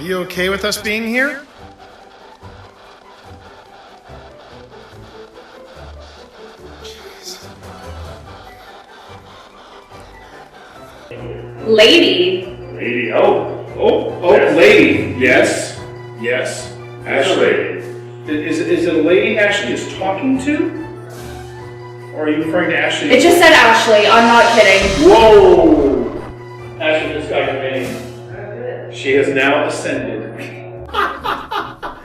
Are you okay with us being here? Lady. Lady, lady. Yes. Ashley. Is it a lady Ashley is talking to? Or are you referring to Ashley? It just said Ashley, I'm not kidding. Whoa! Ashley just got her name. She has now ascended. I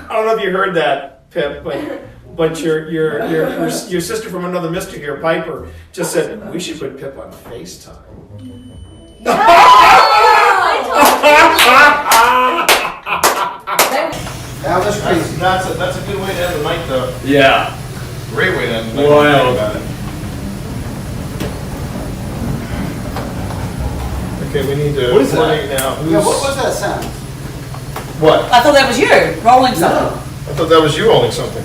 don't know if you heard that, Pip, but your sister from another mister here, Piper, just said we should put Pip on FaceTime. Now that's crazy. That's a good way to end the night, though. Yeah. Great way to end the night. Wild. About it. Okay, we need to What is that? coordinate now. Yeah, what was that sound? What? I thought that was you rolling something. I thought that was you rolling something.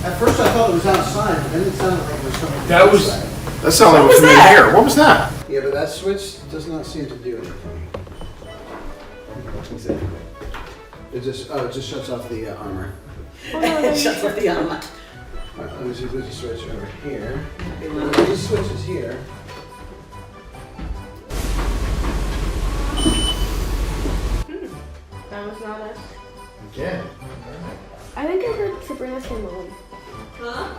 At first I thought it was outside, but then it sounded like it was something That was- inside. That sounded like it was from in here. What was that? Yeah, but that switch does not seem to do anything. Exactly. It just shuts off the armor. It shuts off the armor. Alright, let me see if there's a switch over here. There's a switch is here. That was not us. Again. I think I heard Sabrina's from home. Huh?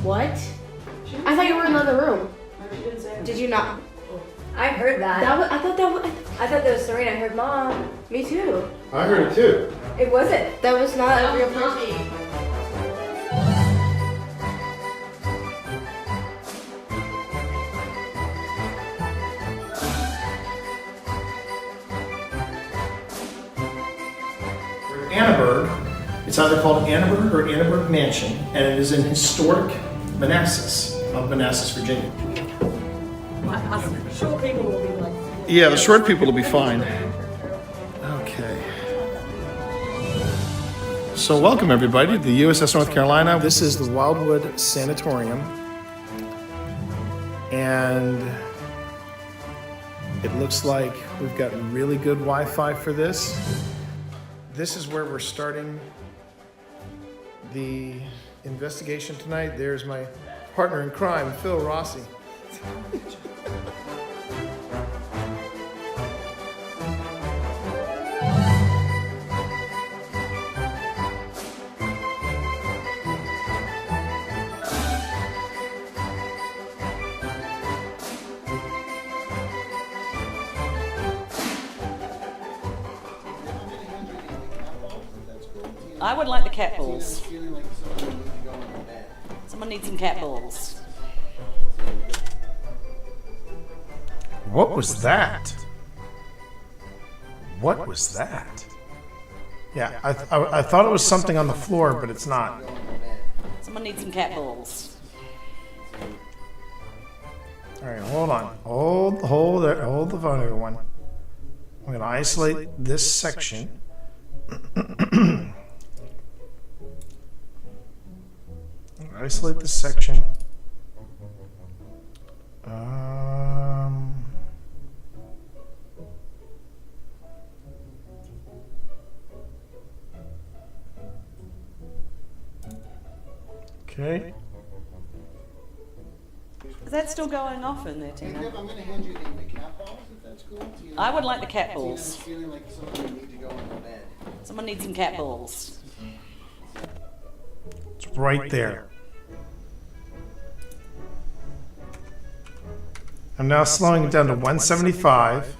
What? I thought you were in another room. She didn't say Did you not? I heard that. I thought that was. I thought that was Serena. I heard Mom. Me too. I heard it too. It wasn't. That was not a real person. Annaberg. It's either called Annaberg or Annaberg Mansion, and it is in historic Manassas, of Manassas, Virginia. I'm sure people will be like. Yeah, the short people will be fine. Okay. So welcome everybody to the USS North Carolina. This is the Wildwood Sanatorium. And it looks like we've got really good Wi-Fi for this. This is where we're starting the investigation tonight. There's my partner in crime, Phil Rossi. I would like the cat balls. Someone needs some cat balls. What was that? What was that? Yeah, I thought it was something on the floor, but it's not. Someone needs some cat balls. All right, hold on. Hold the phone, everyone. I'm gonna isolate this section. Isolate this section. Okay. Is that still going off in there, Tina? I'm going to hand you the cat balls, if that's cool. I would like the cat balls. Feeling like something need to go in the bed. Someone needs some cat balls. It's right there. I'm now slowing it down to 175.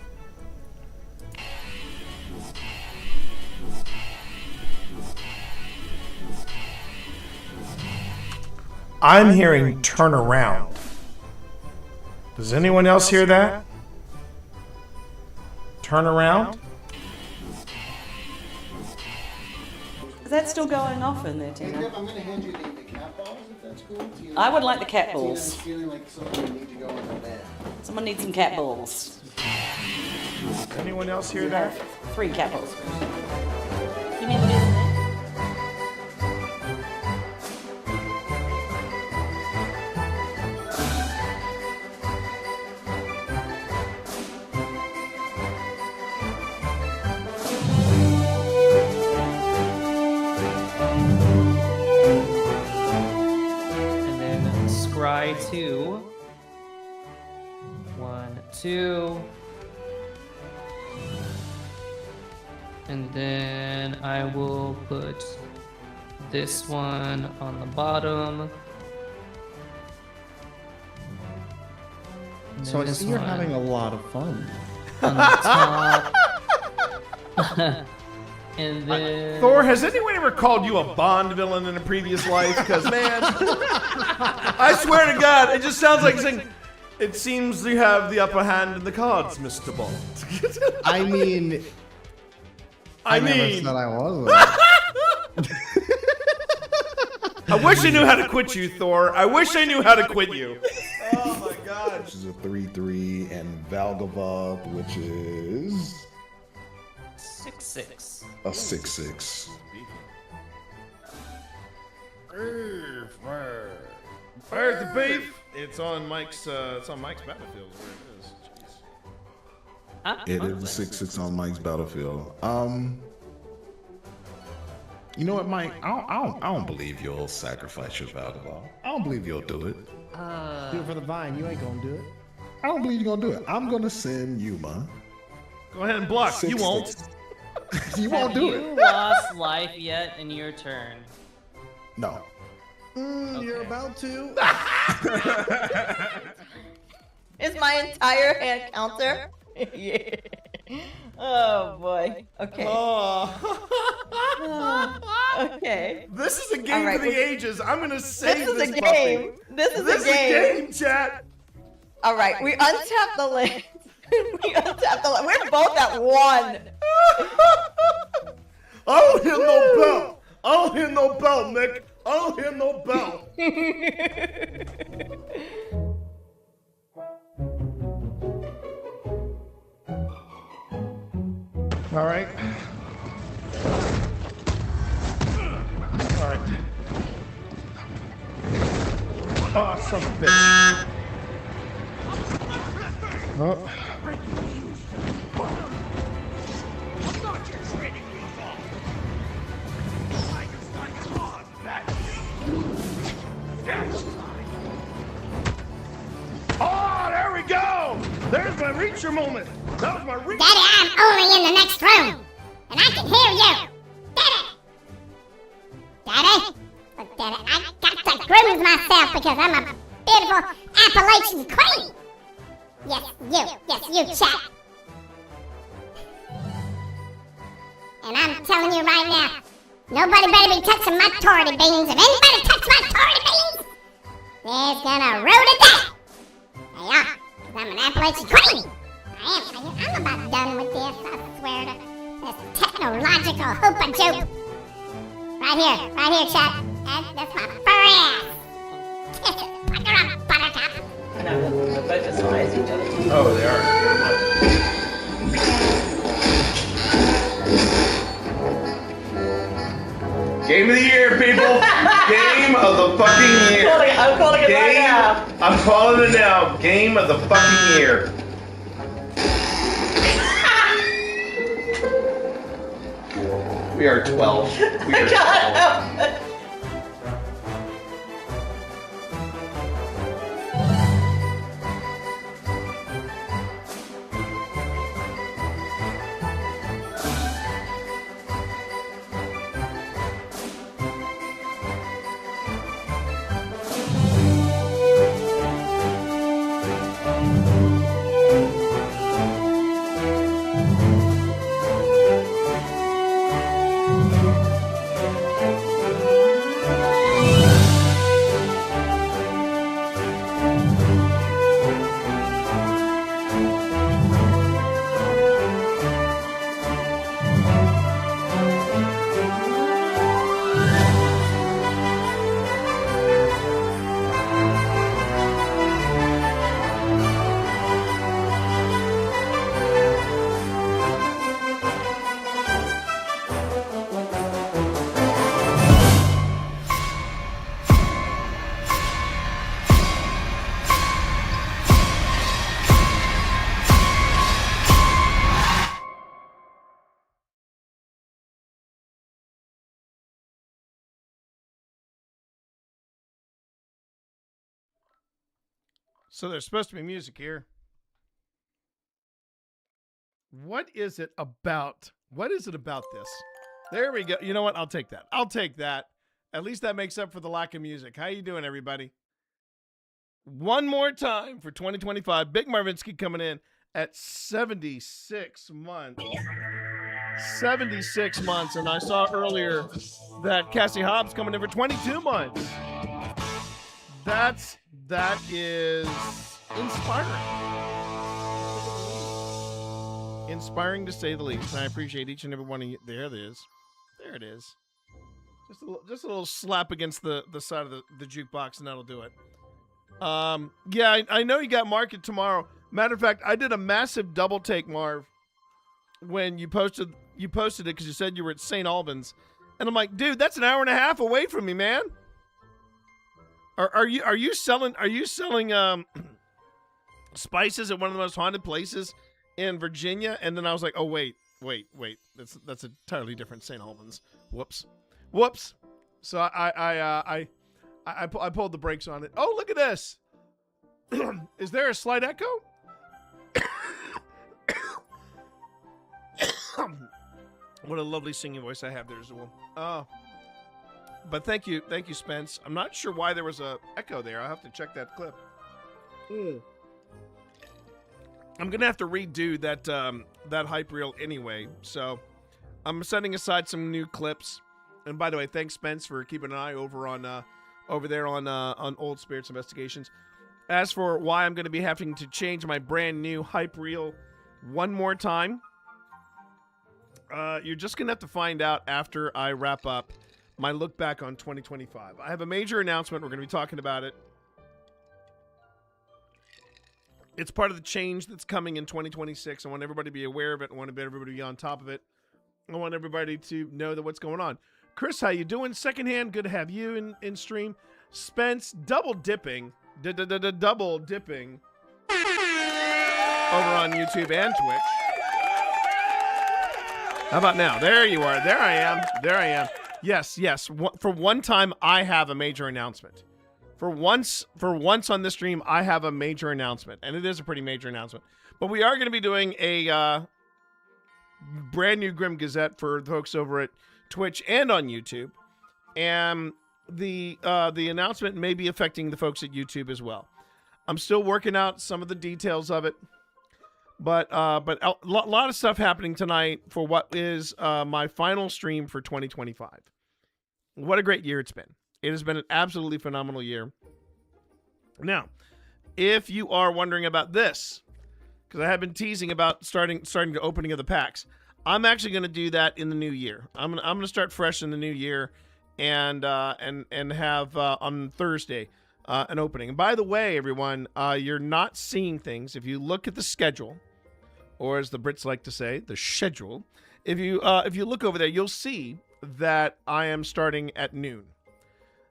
I'm hearing turn around. Does anyone else hear that? Turn around? Is that still going off in there, Tina? I'm going to hand you the cat balls, if that's cool. I would like the cat balls. Feeling like something need to go in the bed. Someone needs some cat balls. Does anyone else hear that? 3 cat balls. You mean the bed in there? my 2. 1, 2. And then I will put this one on the bottom. And So I then this see you're one having a lot of fun. on the top. And then Thor, has anyone ever called you a Bond villain in a previous life? Because, man, I swear to God, it just sounds like saying, it seems you have the upper hand in the cards, Mr. Bond. I mean, I never mean, said I wasn't. I wish I knew how to quit you, Thor. I wish I knew how to quit you. Oh my God. Which is a 3/3, and Valgavoth, which is 6/6. a 6/6. Where's the beef? It's on Mike's battlefield. Where it is. Jeez. It is a 6/6 on Mike's battlefield. You know what, Mike? I don't believe you'll sacrifice your Valgavoth. I don't believe you'll do it. Do it for the vine. You ain't gonna do it. I don't believe you're gonna do it. I'm gonna send Yuma. Go ahead and block. You won't. You won't do Have it. you lost life yet in your turn? No. You're about to. Is my entire hand counter? Yeah. Oh boy. Okay. Okay. This is a game All right, for the we're- ages. I'm gonna save This is this a puppy. game. This is This a game. is a game, chat. All right, we untap the list. We untap the list. We're both at 1. I don't hear no bell. I don't hear no bell, Nick. I don't hear no bell. All right. All right. Oh, son of a bitch. Oh. Oh, there we go! There's my reacher moment! That was my reacher! Daddy, I'm only in the next room, and I can hear you! Daddy! Daddy? Look, Daddy, I got to groom myself because I'm a beautiful Appalachian queen! Yes, you, chat! And I'm telling you right now, nobody better be touching my torty beans. If anybody touch my torty beans, there's gonna roll to death! They are, because I'm an Appalachian queen! I'm about done with this, I swear to this technological hoopa-joop. Right here, chat. That's my furry ass. Kiss it, pucker up, buttercup. They're both as high as each other. Oh, they are. Game of the year, people! Game of the fucking year! I'm calling it right now. I'm calling it now. Game of the fucking year. We are 12. We are 12. So there's supposed to be music here. What is it about? What is it about this? There we go. You know what? I'll take that. I'll take that. At least that makes up for the lack of music. How you doing, everybody? One more time for 2025. Big Marvinsky coming in at 76 months. 76 months. And I saw earlier that Cassie Hobbs coming in for 22 months. That is inspiring. Inspiring to say the least. And I appreciate each and every one of you. There it is. There it is. Just a little slap against the side of the jukebox, and that'll do it. Yeah, I know you got market tomorrow. Matter of fact, I did a massive double take, Marv, when you posted it because you said you were at St. Albans, and I'm like, dude, that's an hour and a half away from me, man. Are you selling spices at one of the most haunted places in Virginia? And then I was like, oh wait, that's entirely different St. Albans. Whoops. So I pulled the brakes on it. Oh, look at this. Is there a slight echo? What a lovely singing voice I have there as well. But thank you, Spence. I'm not sure why there was a echo there. I'll have to check that clip. I'm gonna have to redo that hype reel anyway. So I'm setting aside some new clips. And by the way, thanks Spence for keeping an eye over there on Old Spirits Investigations. As for why I'm going to be having to change my brand new hype reel one more time, you're just going to have to find out after I wrap up my look back on 2025. I have a major announcement. We're going to be talking about it. It's part of the change that's coming in 2026. I want everybody to be aware of it. I want everybody to be on top of it. I want everybody to know that what's going on. Chris, how you doing? Secondhand, good to have you in stream. Spence, double dipping over on YouTube and Twitch. How about now? There you are. There I am. Yes. For one time, I have a major announcement. For once on this stream, I have a major announcement, and it is a pretty major announcement. But we are going to be doing a brand new Grim Gazette for the folks over at Twitch and on YouTube, and the announcement may be affecting the folks at YouTube as well. I'm still working out some of the details of it, but a lot of stuff happening tonight for what is my final stream for 2025. What a great year it's been. It has been an absolutely phenomenal year. Now, if you are wondering about this, because I have been teasing about starting the opening of the packs, I'm actually going to do that in the new year. I'm going to start fresh in the new year, and have on Thursday an opening. And by the way, everyone, you're not seeing things if you look at the schedule, or as the Brits like to say, the schedule. If you look over there, you'll see that I am starting at noon.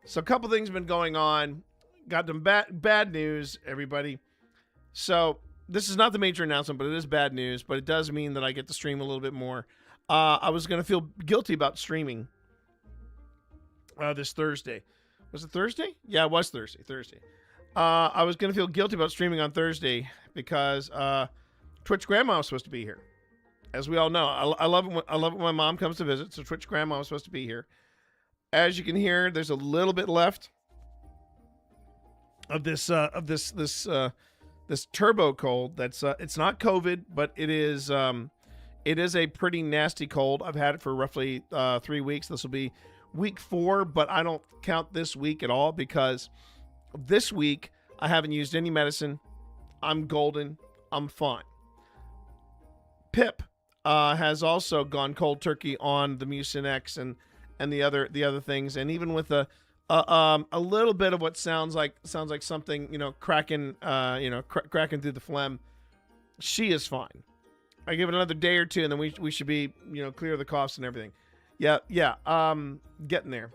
So a couple things have been going on. Got some bad news, everybody. So this is not the major announcement, but it is bad news. But it does mean that I get to stream a little bit more. I was going to feel guilty about streaming this Thursday. Was it Thursday? Yeah, it was Thursday. I was going to feel guilty about streaming on Thursday because Twitch Grandma was supposed to be here. As we all know, I love it when my mom comes to visit. So Twitch Grandma was supposed to be here. As you can hear, there's a little bit left of this turbo cold. That's it's not COVID, but it is a pretty nasty cold. I've had it for roughly 3 weeks. This will be week 4, but I don't count this week at all because this week I haven't used any medicine. I'm golden. I'm fine. Pip has also gone cold turkey on the Mucinex and the other things, and even with a little bit of what sounds like something, cracking through the phlegm, she is fine. I give it another day or two, and then we should be clear of the coughs and everything. Yeah, getting there.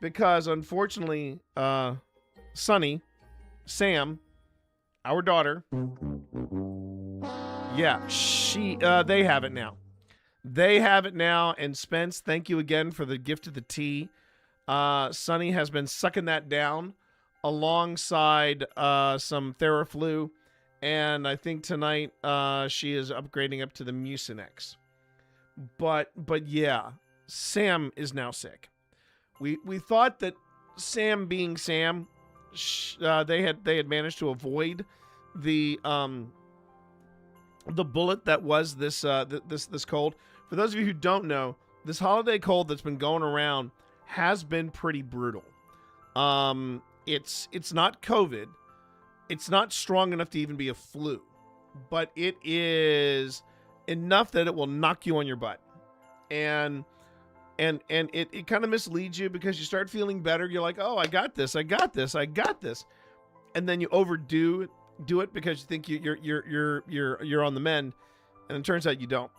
Because unfortunately, Sunny, Sam, our daughter, they have it now. They have it now, and Spence, thank you again for the gift of the tea. Sunny has been sucking that down alongside some Theraflu, and I think tonight she is upgrading up to the Mucinex. But yeah, Sam is now sick. We thought that Sam being Sam, they had managed to avoid the bullet that was this this cold. For those of you who don't know, this holiday cold that's been going around has been pretty brutal. It's not COVID. It's not strong enough to even be a flu, but it is enough that it will knock you on your butt. And it kind of misleads you because you start feeling better. You're like, oh, I got this. And then you overdo it because you think you're on the mend, and it turns out you don't.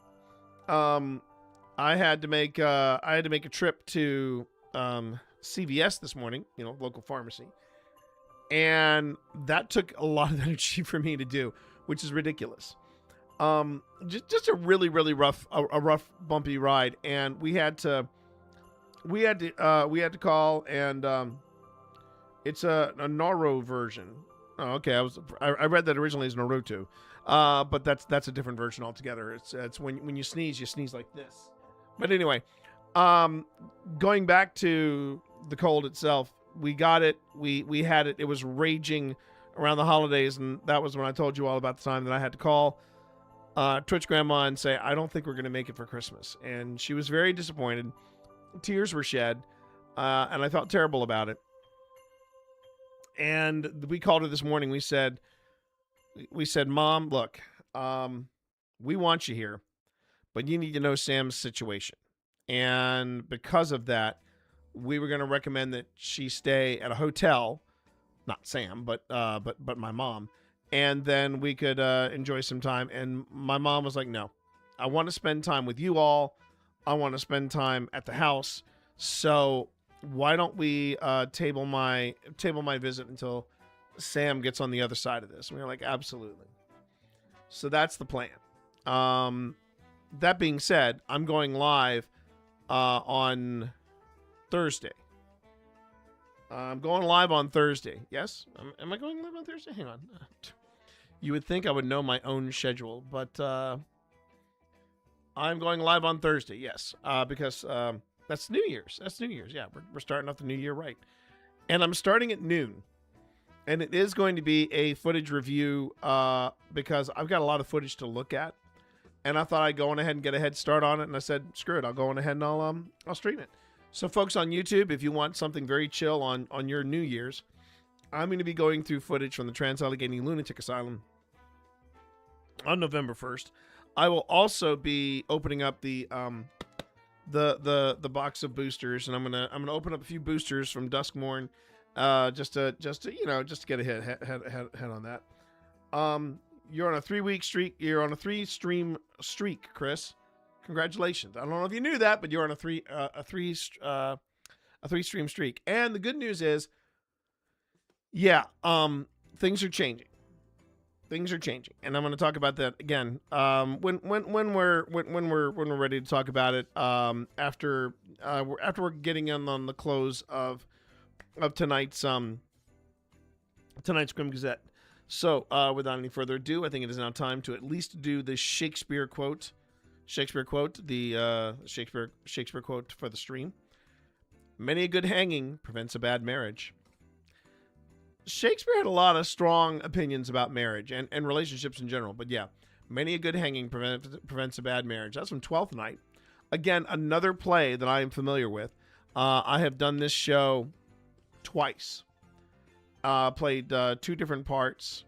I had to make a trip to CVS this morning, local pharmacy, and that took a lot of energy for me to do, which is ridiculous. Just a really rough bumpy ride, and we had to call, and it's a Naro version. Oh, okay. I read that originally as Naruto, but that's a different version altogether. It's when you sneeze like this. But anyway, going back to the cold itself, we got it. We had it. It was raging around the holidays, and that was when I told you all about the time that I had to call Twitch Grandma and say, I don't think we're going to make it for Christmas. And she was very disappointed. Tears were shed, and I felt terrible about it. And we called her this morning. We said, Mom, look, we want you here, but you need to know Sam's situation. And because of that, we were going to recommend that she stay at a hotel, not Sam, but my mom. And then we could enjoy some time. And my mom was like, no, I want to spend time with you all. I want to spend time at the house. So why don't we table my visit until Sam gets on the other side of this? And we were like, absolutely. So that's the plan. That being said, I'm going live on Thursday. I'm going live on Thursday. Yes? Am I going live on Thursday? Hang on. You would think I would know my own schedule, but I'm going live on Thursday, yes. Because that's New Year's. That's New Year's, yeah. We're starting off the new year right. And I'm starting at noon. And it is going to be a footage review because I've got a lot of footage to look at. And I thought I'd go on ahead and get a head start on it. And I said, screw it, I'll go on ahead and I'll stream it. So folks on YouTube, if you want something very chill on your New Year's, I'm going to be going through footage from the Trans-Allegheny Lunatic Asylum on November 1st. I will also be opening up the box of boosters, and I'm gonna open up a few boosters from Duskmorn, just to get a head on that. You're on a 3-week streak. You're on a 3-stream streak, Chris. Congratulations. I don't know if you knew that, but you're on a 3-stream streak. And the good news is, yeah, things are changing. Things are changing, and I'm going to talk about that again when we're ready to talk about it. After we're getting in on the close of tonight's Grim Gazette. So without any further ado, I think it is now time to at least do the Shakespeare quote, the Shakespeare quote for the stream. Many a good hanging prevents a bad marriage. Shakespeare had a lot of strong opinions about marriage and relationships in general. But yeah, many a good hanging prevents a bad marriage. That's from Twelfth Night. Again, another play that I am familiar with. I have done this show twice. Played 2 different parts.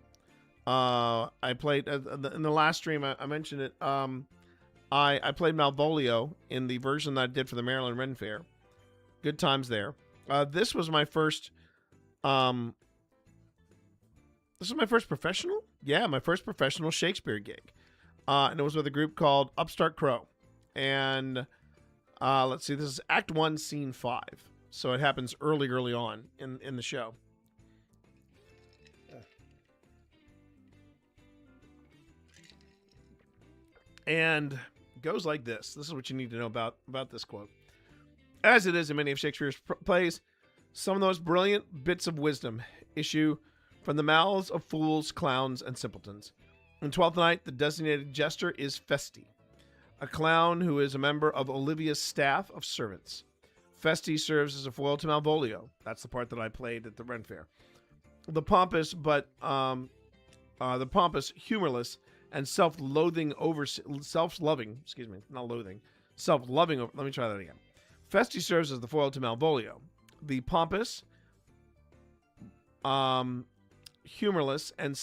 I played, in the last stream, I mentioned it. I played Malvolio in the version that I did for the Maryland Ren Fair. Good times there. This was my first... This is my first professional? Yeah, my first professional Shakespeare gig. And it was with a group called Upstart Crow. And let's see, this is Act 1, Scene 5. So it happens early on in the show. And it goes like this. This is what you need to know about this quote. As it is in many of Shakespeare's plays, some of the most brilliant bits of wisdom issue from the mouths of fools, clowns, and simpletons. On Twelfth Night, the designated jester is Festi, a clown who is a member of Olivia's staff of servants. Festi serves as a foil to Malvolio. That's the part that I played at the Ren Fair. The pompous, humorless, and self-loving, let me try that again. Festi serves as the foil to Malvolio. The pompous, humorless, and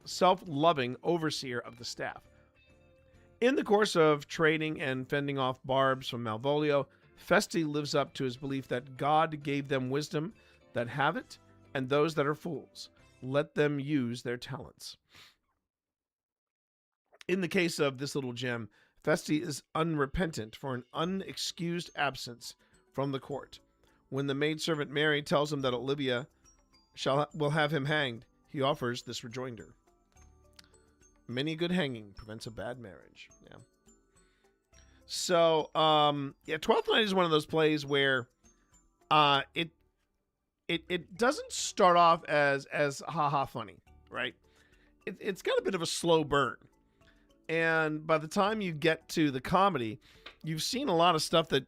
self-loving overseer of the staff. In the course of trading and fending off barbs from Malvolio, Festi lives up to his belief that God gave them wisdom that have it, and those that are fools, let them use their talents. In the case of this little gem, Festi is unrepentant for an unexcused absence from the court. When the maidservant Mary tells him that Olivia will have him hanged, he offers this rejoinder. Many a good hanging prevents a bad marriage. Yeah. So, Twelfth Night is one of those plays where it doesn't start off as haha funny, right? It's got a bit of a slow burn. And by the time you get to the comedy, you've seen a lot of stuff that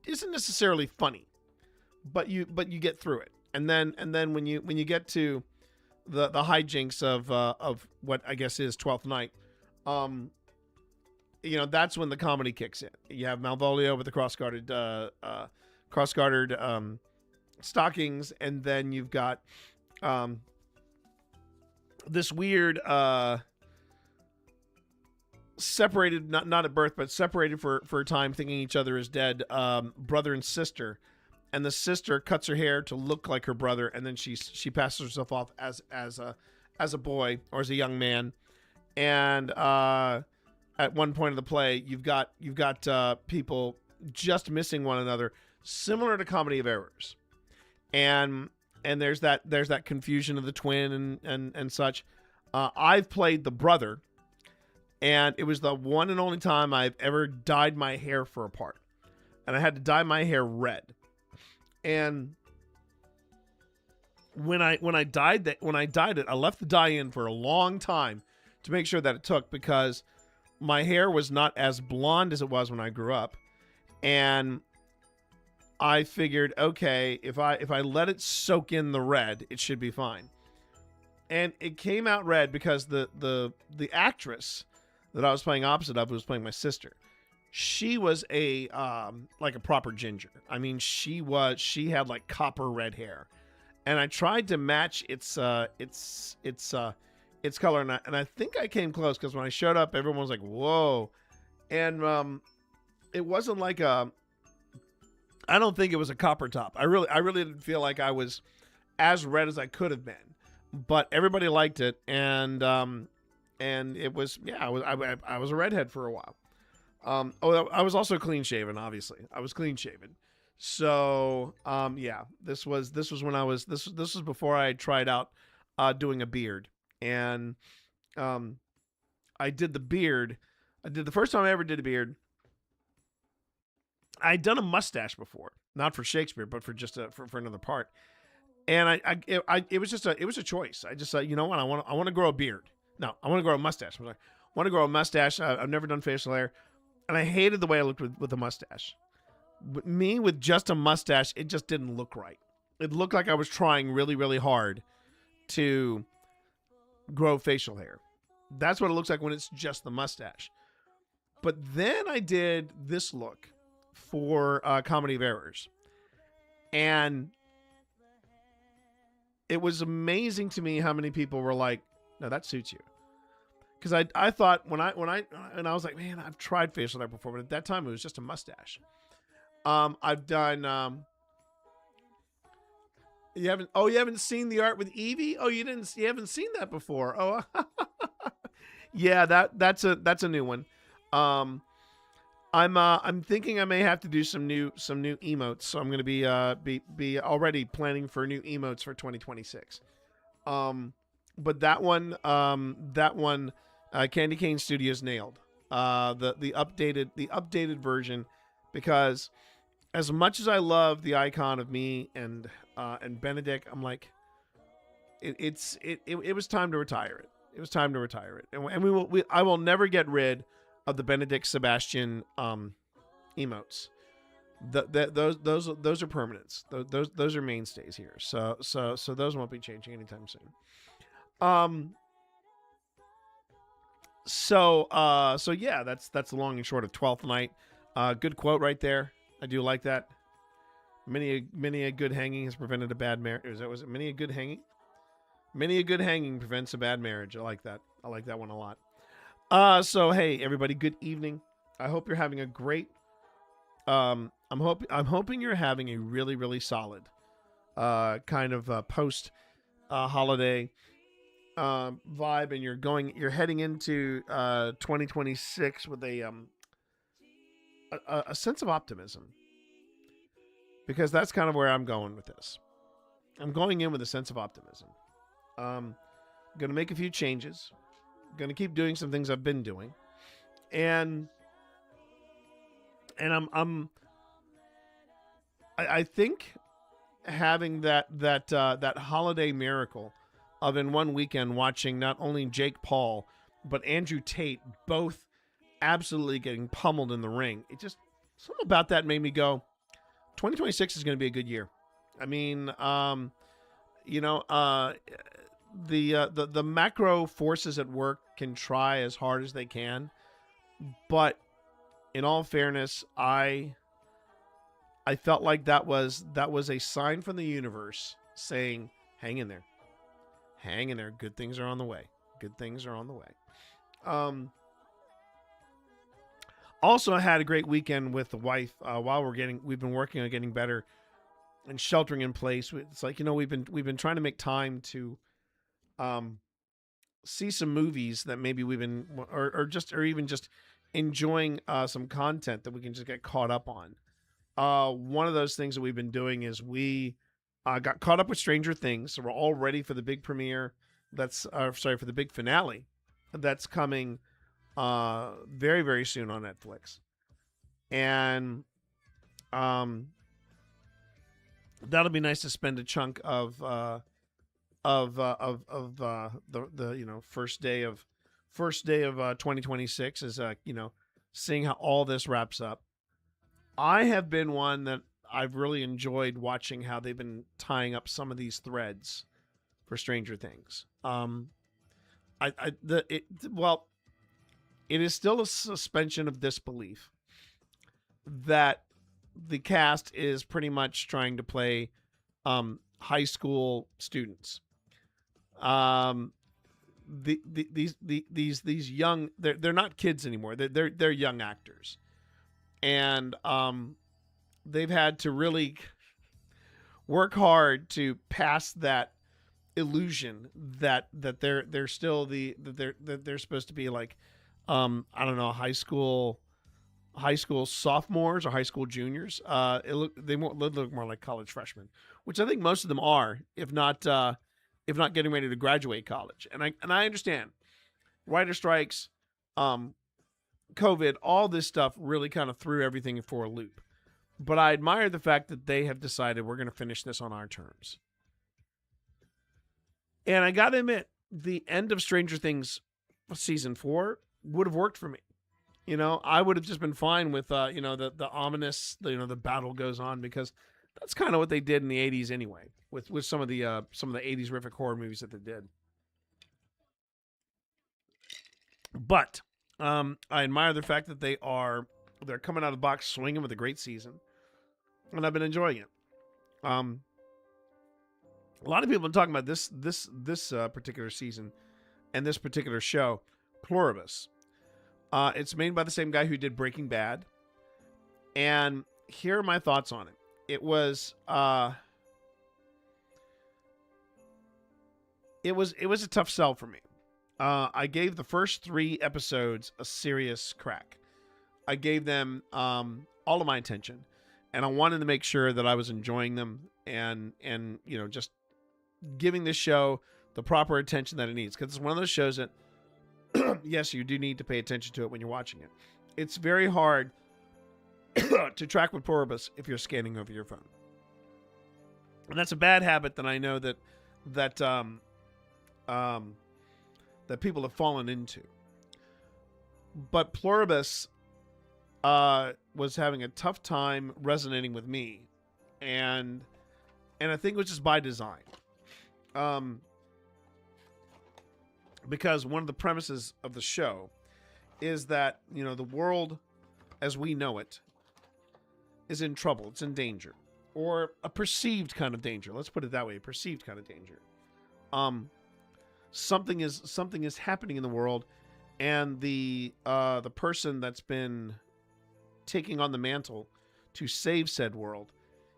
isn't necessarily funny, but you get through it. And then when you get to the hijinks of what I guess is Twelfth Night, that's when the comedy kicks in. You have Malvolio with the cross-gartered stockings, and then you've got this weird separated, not at birth, but separated for a time, thinking each other is dead, brother and sister, and the sister cuts her hair to look like her brother, and then she passes herself off as a boy or as a young man, and at one point of the play, you've got people just missing one another, similar to Comedy of Errors, and there's that confusion of the twin and such. I've played the brother, and it was the one and only time I've ever dyed my hair for a part, and I had to dye my hair red. And when I dyed it, I left the dye in for a long time to make sure that it took, because my hair was not as blonde as it was when I grew up, and I figured, okay, if I let it soak in the red, it should be fine. And it came out red because the actress that I was playing opposite of was playing my sister. She was a proper ginger. I mean, she had like copper red hair, and I tried to match its color, and I think I came close, because when I showed up, everyone was like, "Whoa!" And it wasn't like I don't think it was a copper top. I really didn't feel like I was as red as I could have been, but everybody liked it, and it was, I was a redhead for a while. I was also clean shaven. Obviously, I was clean shaven. So this was when I was this was before I had tried out doing a beard, and I did the beard. I did the first time I ever did a beard. I'd done a mustache before, not for Shakespeare, but for just for another part. And it was a choice. I just said, you know what, I want to grow a beard. No, I want to grow a mustache. I was like, I want to grow a mustache. I've never done facial hair, and I hated the way I looked with a mustache. Me with just a mustache, it just didn't look right. It looked like I was trying really, really hard to grow facial hair. That's what it looks like when it's just the mustache. But then I did this look for Comedy of Errors, and it was amazing to me how many people were like, "No, that suits you." Because I thought when I was like, man, I've tried facial hair before, but at that time it was just a mustache. I've done. You haven't seen the art with Evie? Oh, you haven't seen that before? Oh, yeah, that's a new one. I'm thinking I may have to do some new emotes, so I'm going to be already planning for new emotes for 2026. But that one, Candy Cane Studios nailed the updated version, because as much as I love the icon of me and Benedict, I'm like, it was time to retire it. It was time to retire it, and I will never get rid of the Benedict Sebastian emotes. Those are permanents. Those are mainstays here. So those won't be changing anytime soon. So yeah, that's the long and short of 12th Night. Good quote right there. I do like that. Many a good hanging has prevented a bad marriage. Was it many a good hanging? Many a good hanging prevents a bad marriage. I like that. I like that one a lot. So hey, everybody, good evening. I hope you're having a great. I'm hoping you're having a really, really solid, kind of post holiday vibe, and you're heading into 2026 with a sense of optimism, because that's kind of where I'm going with this. I'm going in with a sense of optimism. Going to make a few changes. Going to keep doing some things I've been doing, and I think having that holiday miracle of in one weekend watching not only Jake Paul but Andrew Tate both absolutely getting pummeled in the ring. It just, something about that made me go, 2026 is going to be a good year. I mean, the macro forces at work can try as hard as they can, but in all fairness, I felt like that was a sign from the universe saying, hang in there. Hang in there. Good things are on the way. Good things are on the way. Also, I had a great weekend with the wife. While we've been working on getting better and sheltering in place. It's like, we've been trying to make time to see some movies that maybe we've been, or even just enjoying some content that we can just get caught up on. One of those things that we've been doing is we got caught up with Stranger Things, so we're all ready for the big premiere. For the big finale that's coming very, very soon on Netflix, and that'll be nice to spend a chunk of the first day of 2026 is seeing how all this wraps up. I have been one that I've really enjoyed watching how they've been tying up some of these threads for Stranger Things. It is still a suspension of disbelief that the cast is pretty much trying to play high school students. These young, they're not kids anymore. They're young actors. And they've had to really work hard to pass that illusion that they're still they're supposed to be like I don't know, high school sophomores or high school juniors. They look more like college freshmen, which I think most of them are, if not getting ready to graduate college. And I understand writer strikes, COVID, all this stuff really kind of threw everything for a loop. But I admire the fact that they have decided we're going to finish this on our terms. And I got to admit, the end of Stranger Things season 4 would have worked for me. I would have just been fine with, the ominous, the battle goes on, because that's kind of what they did in the 80s anyway, with some of the 80s horrific horror movies that they did. But I admire the fact that they're coming out of the box swinging with a great season, and I've been enjoying it. A lot of people have been talking about this particular season and this particular show, Pluribus. It's made by the same guy who did Breaking Bad, and here are my thoughts on it. It was a tough sell for me. I gave the first 3 episodes a serious crack. I gave them all of my attention, and I wanted to make sure that I was enjoying them and just giving this show the proper attention that it needs, because it's one of those shows that yes, you do need to pay attention to it when you're watching it. It's very hard to track with Pluribus if you're scanning over your phone, and that's a bad habit that I know that that people have fallen into. But Pluribus was having a tough time resonating with me, and I think it was just by design. Because one of the premises of the show is that, you know, the world as we know it is in trouble. It's in danger, or a perceived kind of danger. Let's put it that way, a perceived kind of danger. Something is happening in the world, and the person that's been taking on the mantle to save said world,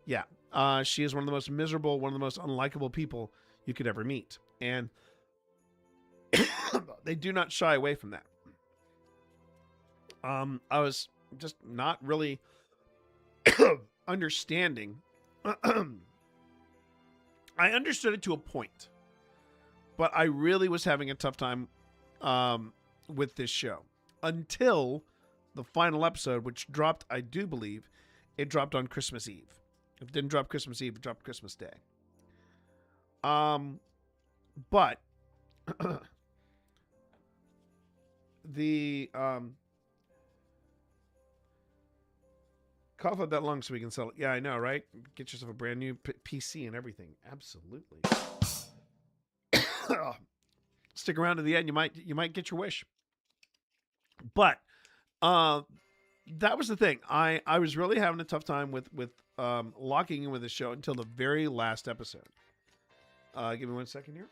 she is one of the most miserable, one of the most unlikable people you could ever meet, and they do not shy away from that. I was just not really understanding. I understood it to a point, but I really was having a tough time with this show until the final episode, which dropped, I do believe, it dropped on Christmas Eve. If it didn't drop Christmas Eve, it dropped Christmas Day. But the cough up that lung so we can sell it. Yeah, I know, right? Get yourself a brand new PC and everything. Absolutely. Stick around to the end. You might get your wish. But that was the thing. I was really having a tough time with locking in with the show until the very last episode. Give me 1 second here.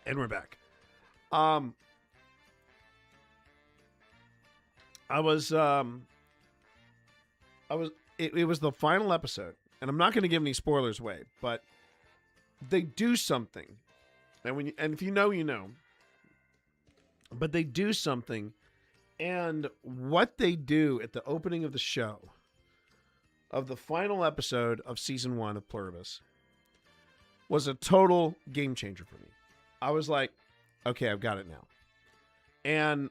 And we're back. It was the final episode, and I'm not going to give any spoilers away, but they do something, and if you know, you know. But they do something, and what they do at the opening of the show, of the final episode of season 1 of Pluribus, was a total game changer for me. I was like, okay, I've got it now. And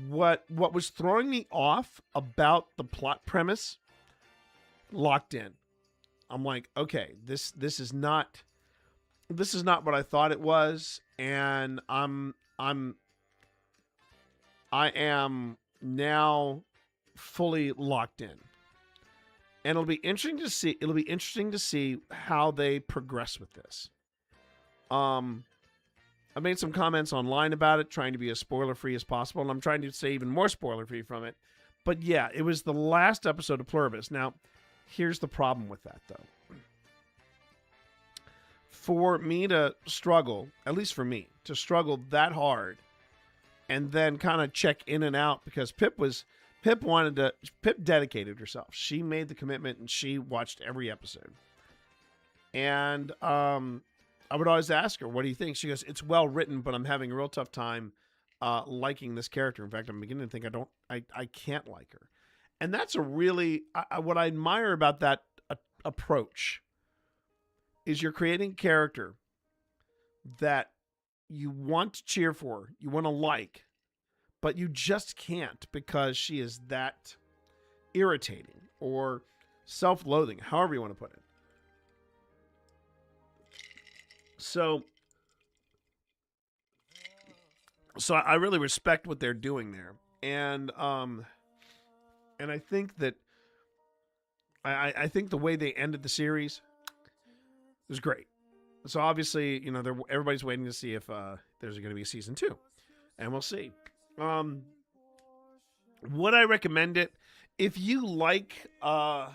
what was throwing me off about the plot premise locked in. I'm like, okay, this is not what I thought it was, and I am now fully locked in. And it'll be interesting to see how they progress with this. I made some comments online about it, trying to be as spoiler-free as possible, and I'm trying to stay even more spoiler-free from it. But yeah, it was the last episode of Pluribus. Now, here's the problem with that, though. For me to struggle, at least for me, to struggle that hard, and then kind of check in and out, because Pip dedicated herself. She made the commitment, and she watched every episode. And I would always ask her, what do you think? She goes, it's well written, but I'm having a real tough time liking this character. In fact, I'm beginning to think I can't like her. And that's a really, what I admire about that approach is you're creating a character that you want to cheer for, you want to like, but you just can't because she is that irritating or self-loathing, however you want to put it. So I really respect what they're doing there, and I think that I think the way they ended the series was great. So obviously, you know, everybody's waiting to see if there's going to be a season 2, and we'll see. Would I recommend it? If you like a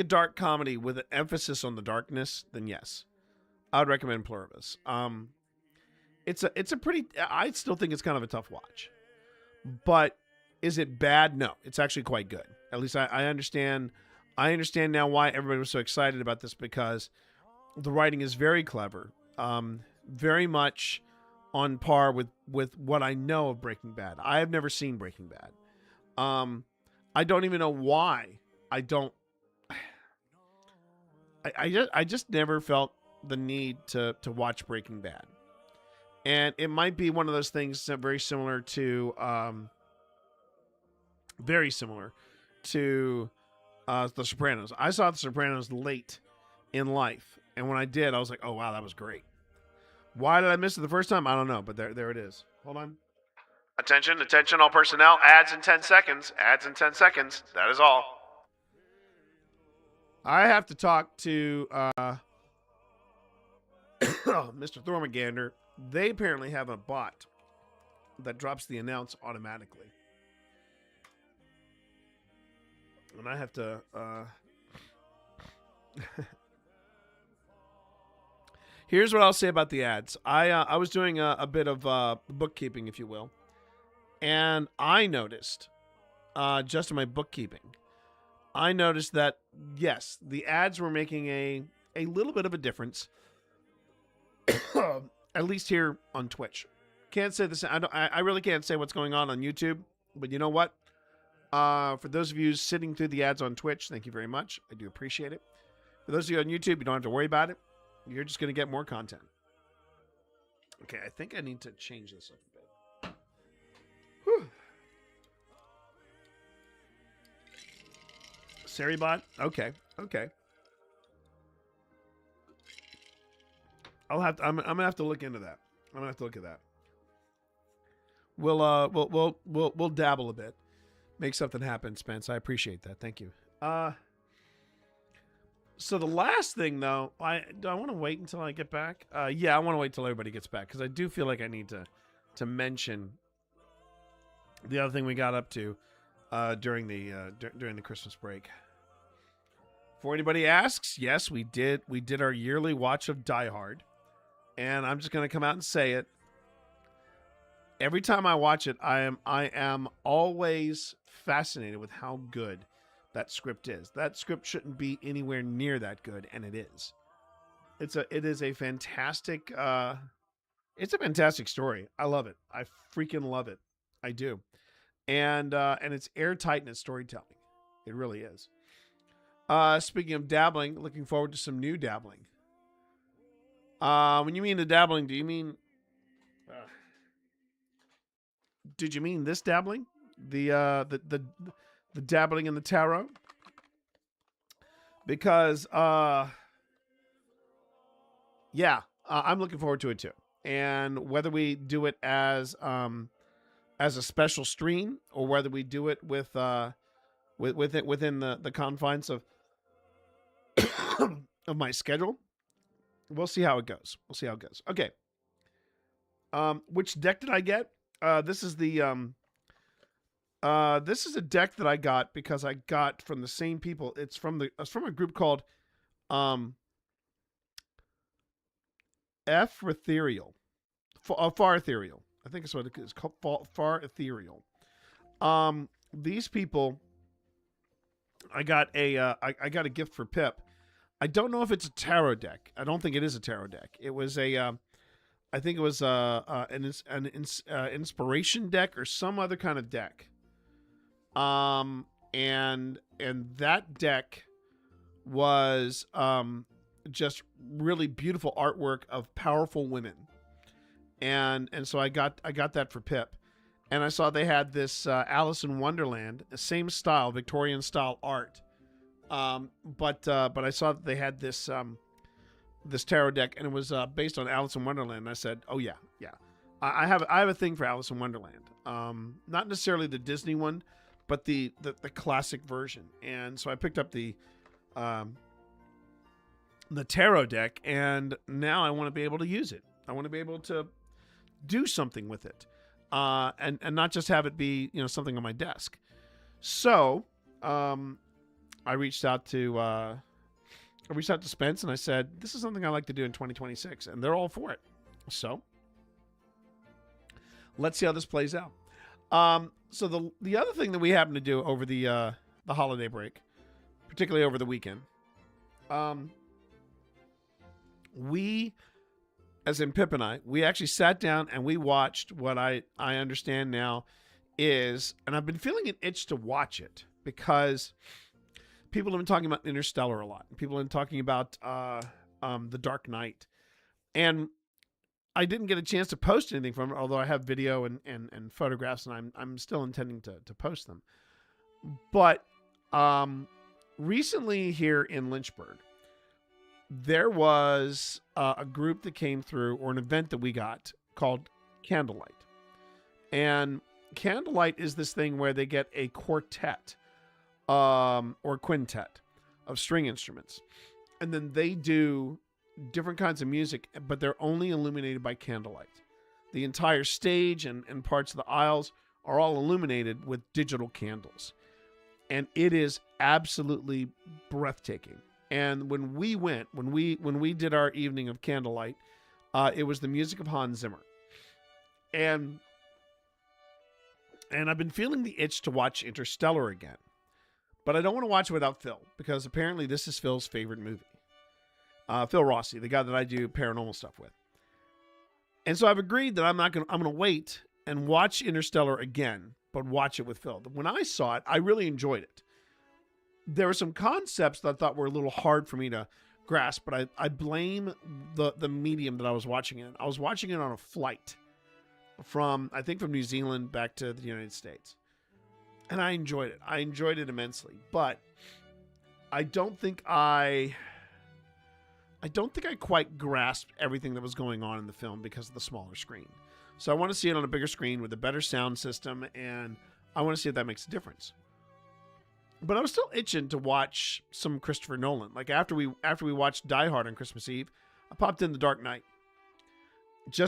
dark comedy with an emphasis on the darkness, then yes. I would recommend Pluribus. It's a pretty, I still think it's kind of a tough watch. But is it bad? No, it's actually quite good. At least I understand now why everybody was so excited about this, because the writing is very clever. Very much on par with what I know of Breaking Bad. I have never seen Breaking Bad. I don't even know why. I just never felt the need to watch Breaking Bad. And it might be one of those things that very similar to The Sopranos. I saw The Sopranos late in life, and when I did, I was like, "Oh wow, that was great." Why did I miss it the first time? I don't know, but there it is. Hold on. Attention, attention, all personnel. Ads in 10 seconds. Ads in 10 seconds. That is all. I have to talk to Mr. Thormagander. They apparently have a bot that drops the announce automatically. And I have to Here's what I'll say about the ads. I was doing a bit of bookkeeping, if you will. And I noticed, just in my bookkeeping, I noticed that, yes, the ads were making a little bit of a difference, at least here on Twitch. Can't say this. I really can't say what's going on YouTube, but you know what? For those of you sitting through the ads on Twitch, thank you very much. I do appreciate it. For those of you on YouTube, you don't have to worry about it. You're just going to get more content. Okay, I think I need to change this up a bit. Whew. Seribot? Okay. I'm gonna have to look into that. I'm gonna have to look at that. We'll dabble a bit. Make something happen, Spence. I appreciate that. Thank you. So the last thing, though, do I want to wait until I get back? Yeah, I want to wait till everybody gets back because I do feel like I need to mention the other thing we got up to during the Christmas break. Before anybody asks, yes, we did our yearly watch of Die Hard, and I'm just gonna come out and say it. Every time I watch it, I am always fascinated with how good that script is. That script shouldn't be anywhere near that good, and it is. It is a fantastic it's a fantastic story. I love it. I freaking love it. I do. And it's airtight in its storytelling. It really is. Speaking of dabbling, looking forward to some new dabbling. When you mean the dabbling, do you mean did you mean this dabbling? The dabbling in the tarot? Because yeah, I'm looking forward to it too. And whether we do it as a special stream or whether we do it with it within the confines of of my schedule, we'll see how it goes. Okay. Which deck did I get? This is a deck that I got because I got from the same people. It's from a group called Ethereal. Far Ethereal. I think it's what it is called, Far Ethereal. These people, I got a gift for Pip. I don't know if it's a tarot deck. I don't think it is a tarot deck. It was I think it was an inspiration deck or some other kind of deck. And that deck was just really beautiful artwork of powerful women. And so I got that for Pip. And I saw they had this Alice in Wonderland, same style, Victorian style art. But I saw that they had this this tarot deck, and it was based on Alice in Wonderland. And I said, "Oh yeah. I have a thing for Alice in Wonderland. Not necessarily the Disney one, but the classic version." And so I picked up the tarot deck, and now I want to be able to use it. I want to be able to do something with it, and not just have it be something on my desk. So I reached out to Spence and I said, "This is something I like to do in 2026," and they're all for it. So let's see how this plays out. So the other thing that we happen to do over the holiday break, particularly over the weekend, we, as in Pip and I, we actually sat down and we watched what I understand now is, and I've been feeling an itch to watch it because people have been talking about Interstellar a lot. People have been talking about The Dark Knight. And I didn't get a chance to post anything from it, although I have video and photographs, and I'm still intending to post them. But recently here in Lynchburg, there was a group that came through, or an event that we got called Candlelight. And Candlelight is this thing where they get a quartet or quintet of string instruments. And then they do different kinds of music, but they're only illuminated by candlelight. The entire stage and parts of the aisles are all illuminated with digital candles. And it is absolutely breathtaking. And when we went, when we did our evening of candlelight, it was the music of Hans Zimmer. And I've been feeling the itch to watch Interstellar again. But I don't want to watch it without Phil, because apparently this is Phil's favorite movie. Phil Rossi, the guy that I do paranormal stuff with. And so I've agreed that I'm going to wait and watch Interstellar again, but watch it with Phil. When I saw it, I really enjoyed it. There were some concepts that I thought were a little hard for me to grasp, but I blame the medium that I was watching it in. I was watching it on a flight from New Zealand back to the United States. And I enjoyed it. I enjoyed it immensely. But I don't think I quite grasped everything that was going on in the film because of the smaller screen. So I want to see it on a bigger screen with a better sound system, and I want to see if that makes a difference. But I was still itching to watch some Christopher Nolan. Like after we watched Die Hard on Christmas Eve, I popped in The Dark Knight.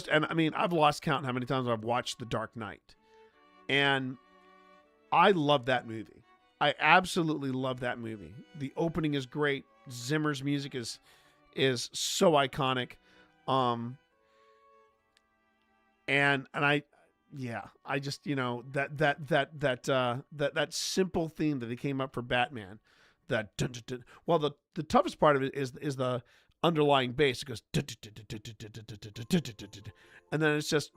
I've lost count how many times I've watched The Dark Knight. And I love that movie. I absolutely love that movie. The opening is great. Zimmer's music is so iconic. I just, that simple theme that he came up for Batman, that dun, dun, dun. Well, the toughest part of it is the underlying bass. It goes dun, dun, dun, dun, dun, dun, dun, dun, dun, dun, dun, and then it's just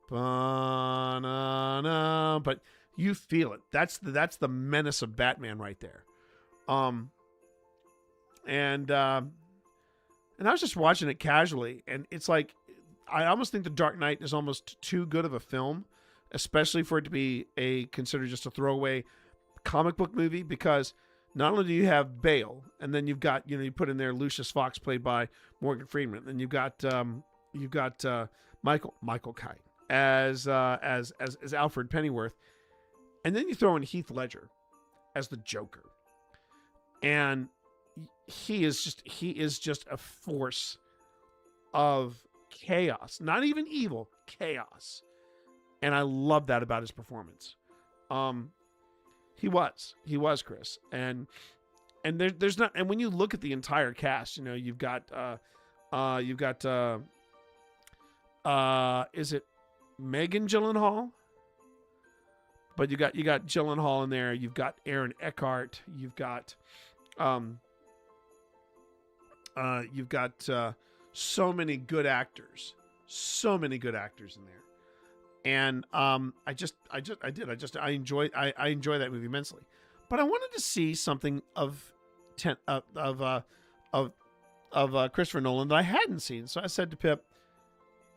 ba-na-na, but you feel it. That's the menace of Batman right there. And I was just watching it casually, and it's like, I almost think The Dark Knight is almost too good of a film, especially for it to be considered just a throwaway comic book movie, because not only do you have Bale, and then you've got, you put in there Lucius Fox played by Morgan Freeman, and you've got Michael Caine as Alfred Pennyworth, and then you throw in Heath Ledger as the Joker, and he is just a force of chaos, not even evil, chaos. And I love that about his performance. He was Chris. And there's not, and when you look at the entire cast, you've got is it Megan Gyllenhaal? But you got Gyllenhaal in there, you've got Aaron Eckhart, you've got so many good actors in there. And I enjoy that movie immensely. But I wanted to see something of Christopher Nolan that I hadn't seen. So I said to Pip,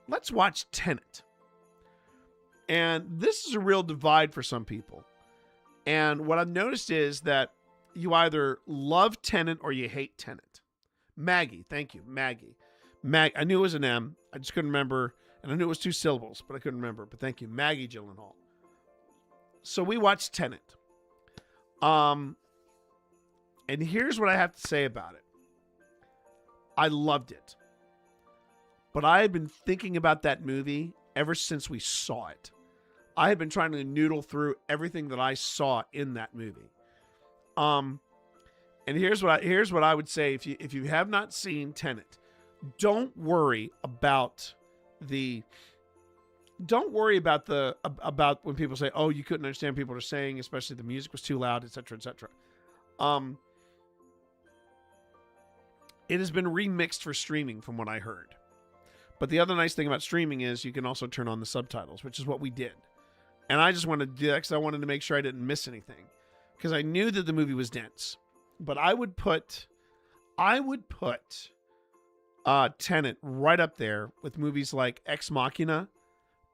let's watch Tenet. And this is a real divide for some people. And what I've noticed is that you either love Tenet or you hate Tenet. Maggie, thank you, Maggie. I knew it was an M. I just couldn't remember. And I knew it was 2 syllables, but I couldn't remember. But thank you, Maggie Gyllenhaal. So we watched Tenet. And here's what I have to say about it. I loved it. But I had been thinking about that movie ever since we saw it. I had been trying to noodle through everything that I saw in that movie. And here's what I would say if you have not seen Tenet, don't worry about about when people say, oh, you couldn't understand what people are saying, especially the music was too loud, etc., etc. It has been remixed for streaming from what I heard. But the other nice thing about streaming is you can also turn on the subtitles, which is what we did. And I just wanted to do that because I wanted to make sure I didn't miss anything. Because I knew that the movie was dense. But I would put Tenet right up there with movies like Ex Machina,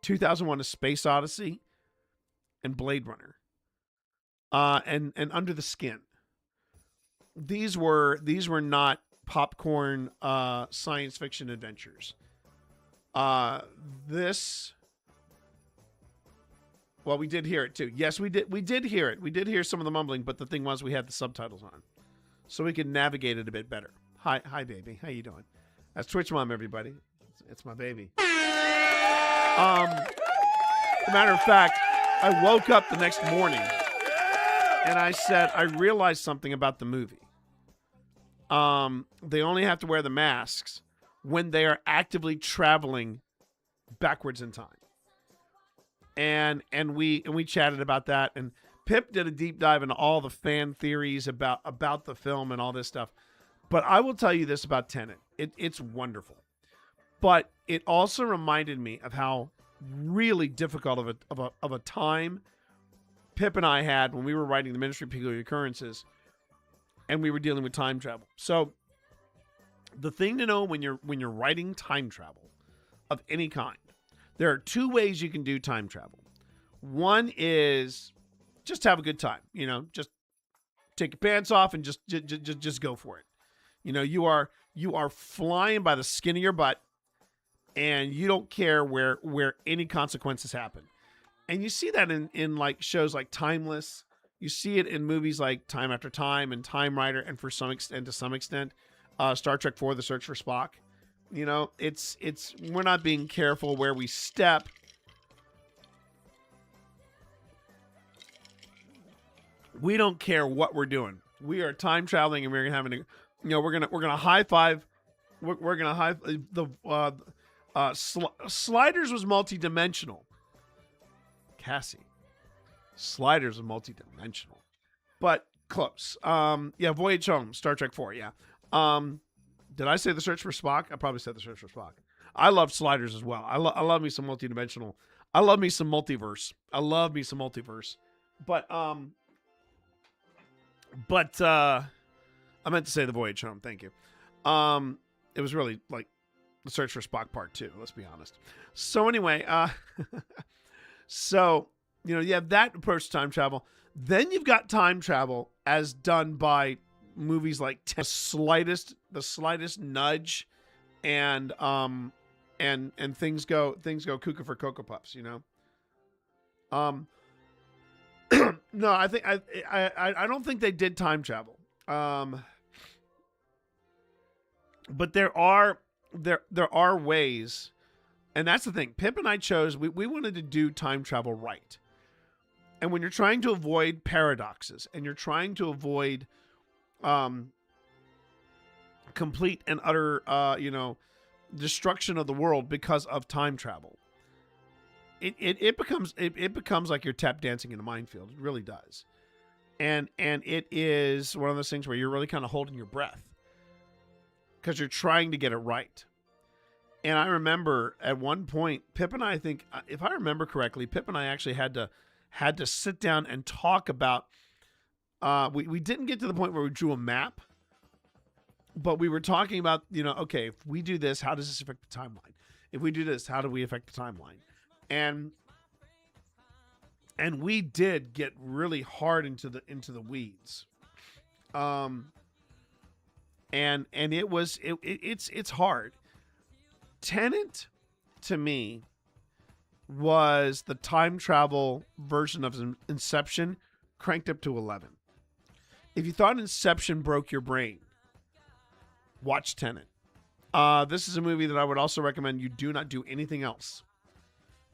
2001: A Space Odyssey, and Blade Runner. And Under the Skin. These were not popcorn science fiction adventures. This, well, we did hear it too. Yes, we did hear it. We did hear some of the mumbling, but the thing was we had the subtitles on, so we could navigate it a bit better. Hi, baby. How you doing? That's Twitch Mom, everybody. It's my baby. As a matter of fact, I woke up the next morning and I said, I realized something about the movie. They only have to wear the masks when they are actively traveling backwards in time. And we chatted about that, and Pip did a deep dive into all the fan theories about the film and all this stuff. But I will tell you this about Tenet. It's wonderful. But it also reminded me of how really difficult of a time Pip and I had when we were writing the Ministry of Peculiar Occurrences and we were dealing with time travel. So the thing to know when you're writing time travel of any kind, there are two ways you can do time travel. One is just have a good time, just take your pants off and just go for it. You are flying by the skin of your butt, and you don't care where any consequences happen. And you see that in like shows like Timeless. You see it in movies like Time After Time and Time Rider, and to some extent, Star Trek IV: The Search for Spock. It's we're not being careful where we step. We don't care what we're doing. We are time traveling, and we're having to, we're gonna high five. We're gonna high the Sliders was multi-dimensional. Cassie, Sliders was multi-dimensional, but close. Voyage Home, Star Trek 4. Yeah. Did I say The Search for Spock? I probably said The Search for Spock. I love Sliders as well. I love me some multi-dimensional. I love me some multiverse. But I meant to say The Voyage Home. Thank you. It was really like The Search for Spock Part 2. Let's be honest. So anyway, you have that approach to time travel. Then you've got time travel as done by movies like the slightest nudge, and things go cuckoo for Cocoa Puffs. No, I think I don't think they did time travel. But there are ways, and that's the thing. Pip and I chose, we wanted to do time travel right. And when you're trying to avoid paradoxes and you're trying to avoid complete and utter destruction of the world because of time travel, it becomes like you're tap dancing in a minefield. It really does. And it is one of those things where you're really kind of holding your breath because you're trying to get it right. And I remember at one point, Pip and I think, if I remember correctly, Pip and I actually had to sit down and talk about, we didn't get to the point where we drew a map, but we were talking about, okay, if we do this, how does this affect the timeline? If we do this, how do we affect the timeline? And we did get really hard into the weeds. And it's hard. Tenet, to me, was the time travel version of Inception cranked up to 11. If you thought Inception broke your brain, watch Tenet. This is a movie that I would also recommend you do not do anything else.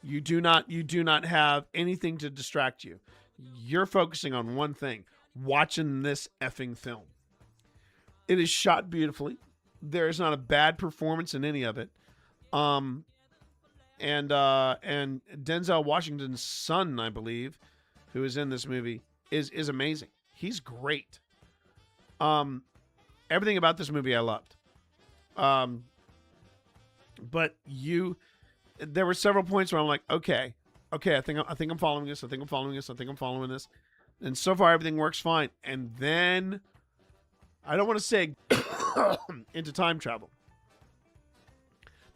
You do not have anything to distract you. You're focusing on one thing, watching this effing film. It is shot beautifully. There is not a bad performance in any of it. And Denzel Washington's son, I believe, who is in this movie, is amazing. He's great. Everything about this movie I loved. But there were several points where I'm like, okay, I think I'm following this. I think I'm following this. And so far everything works fine. And then I don't want to say into time travel.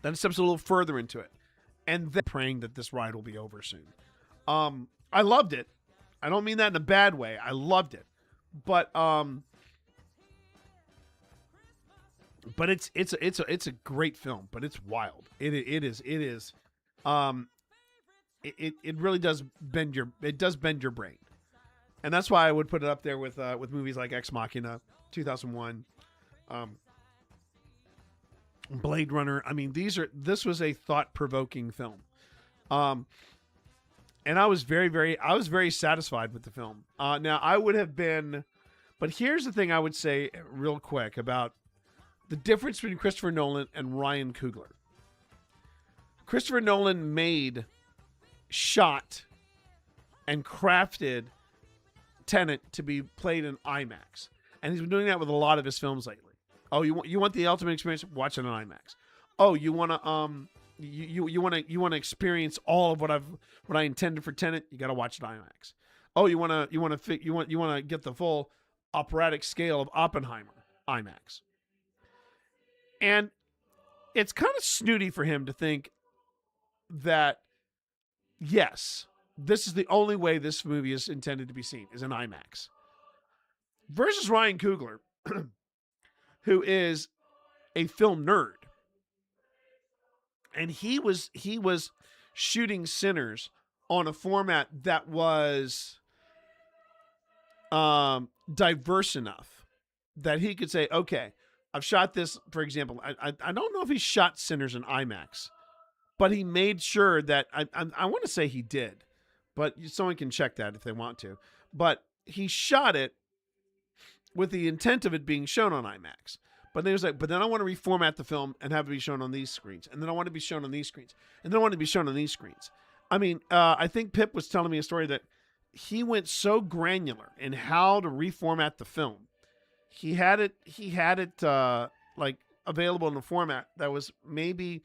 Then it steps a little further into it. And then praying that this ride will be over soon. I loved it. I don't mean that in a bad way. I loved it. But it's a great film, but it's wild. It is. It really does bend your brain. And that's why I would put it up there with movies like Ex Machina, 2001, Blade Runner. I mean, this was a thought-provoking film. And I was very satisfied with the film. Now I would have been, but here's the thing I would say real quick about the difference between Christopher Nolan and Ryan Coogler. Christopher Nolan shot and crafted Tenet to be played in IMAX, and he's been doing that with a lot of his films lately. Oh, you want the ultimate experience? Watch it in IMAX. Oh, you want to you want to experience all of what I intended for Tenet? You got to watch it in IMAX. Oh, you want to get the full operatic scale of Oppenheimer, IMAX. And it's kind of snooty for him to think that, yes, this is the only way this movie is intended to be seen, is in IMAX. Versus Ryan Coogler, who is a film nerd. And he was shooting Sinners on a format that was diverse enough that he could say, okay, I've shot this, for example, I don't know if he shot Sinners in IMAX, but he made sure that, I want to say he did, but someone can check that if they want to. But he shot it with the intent of it being shown on IMAX. But then he was like, but then I want to reformat the film and have it be shown on these screens. And then I want to be shown on these screens. And then I want to be shown on these screens. I mean, I think Pip was telling me a story that he went so granular in how to reformat the film. He had it like available in a format that was maybe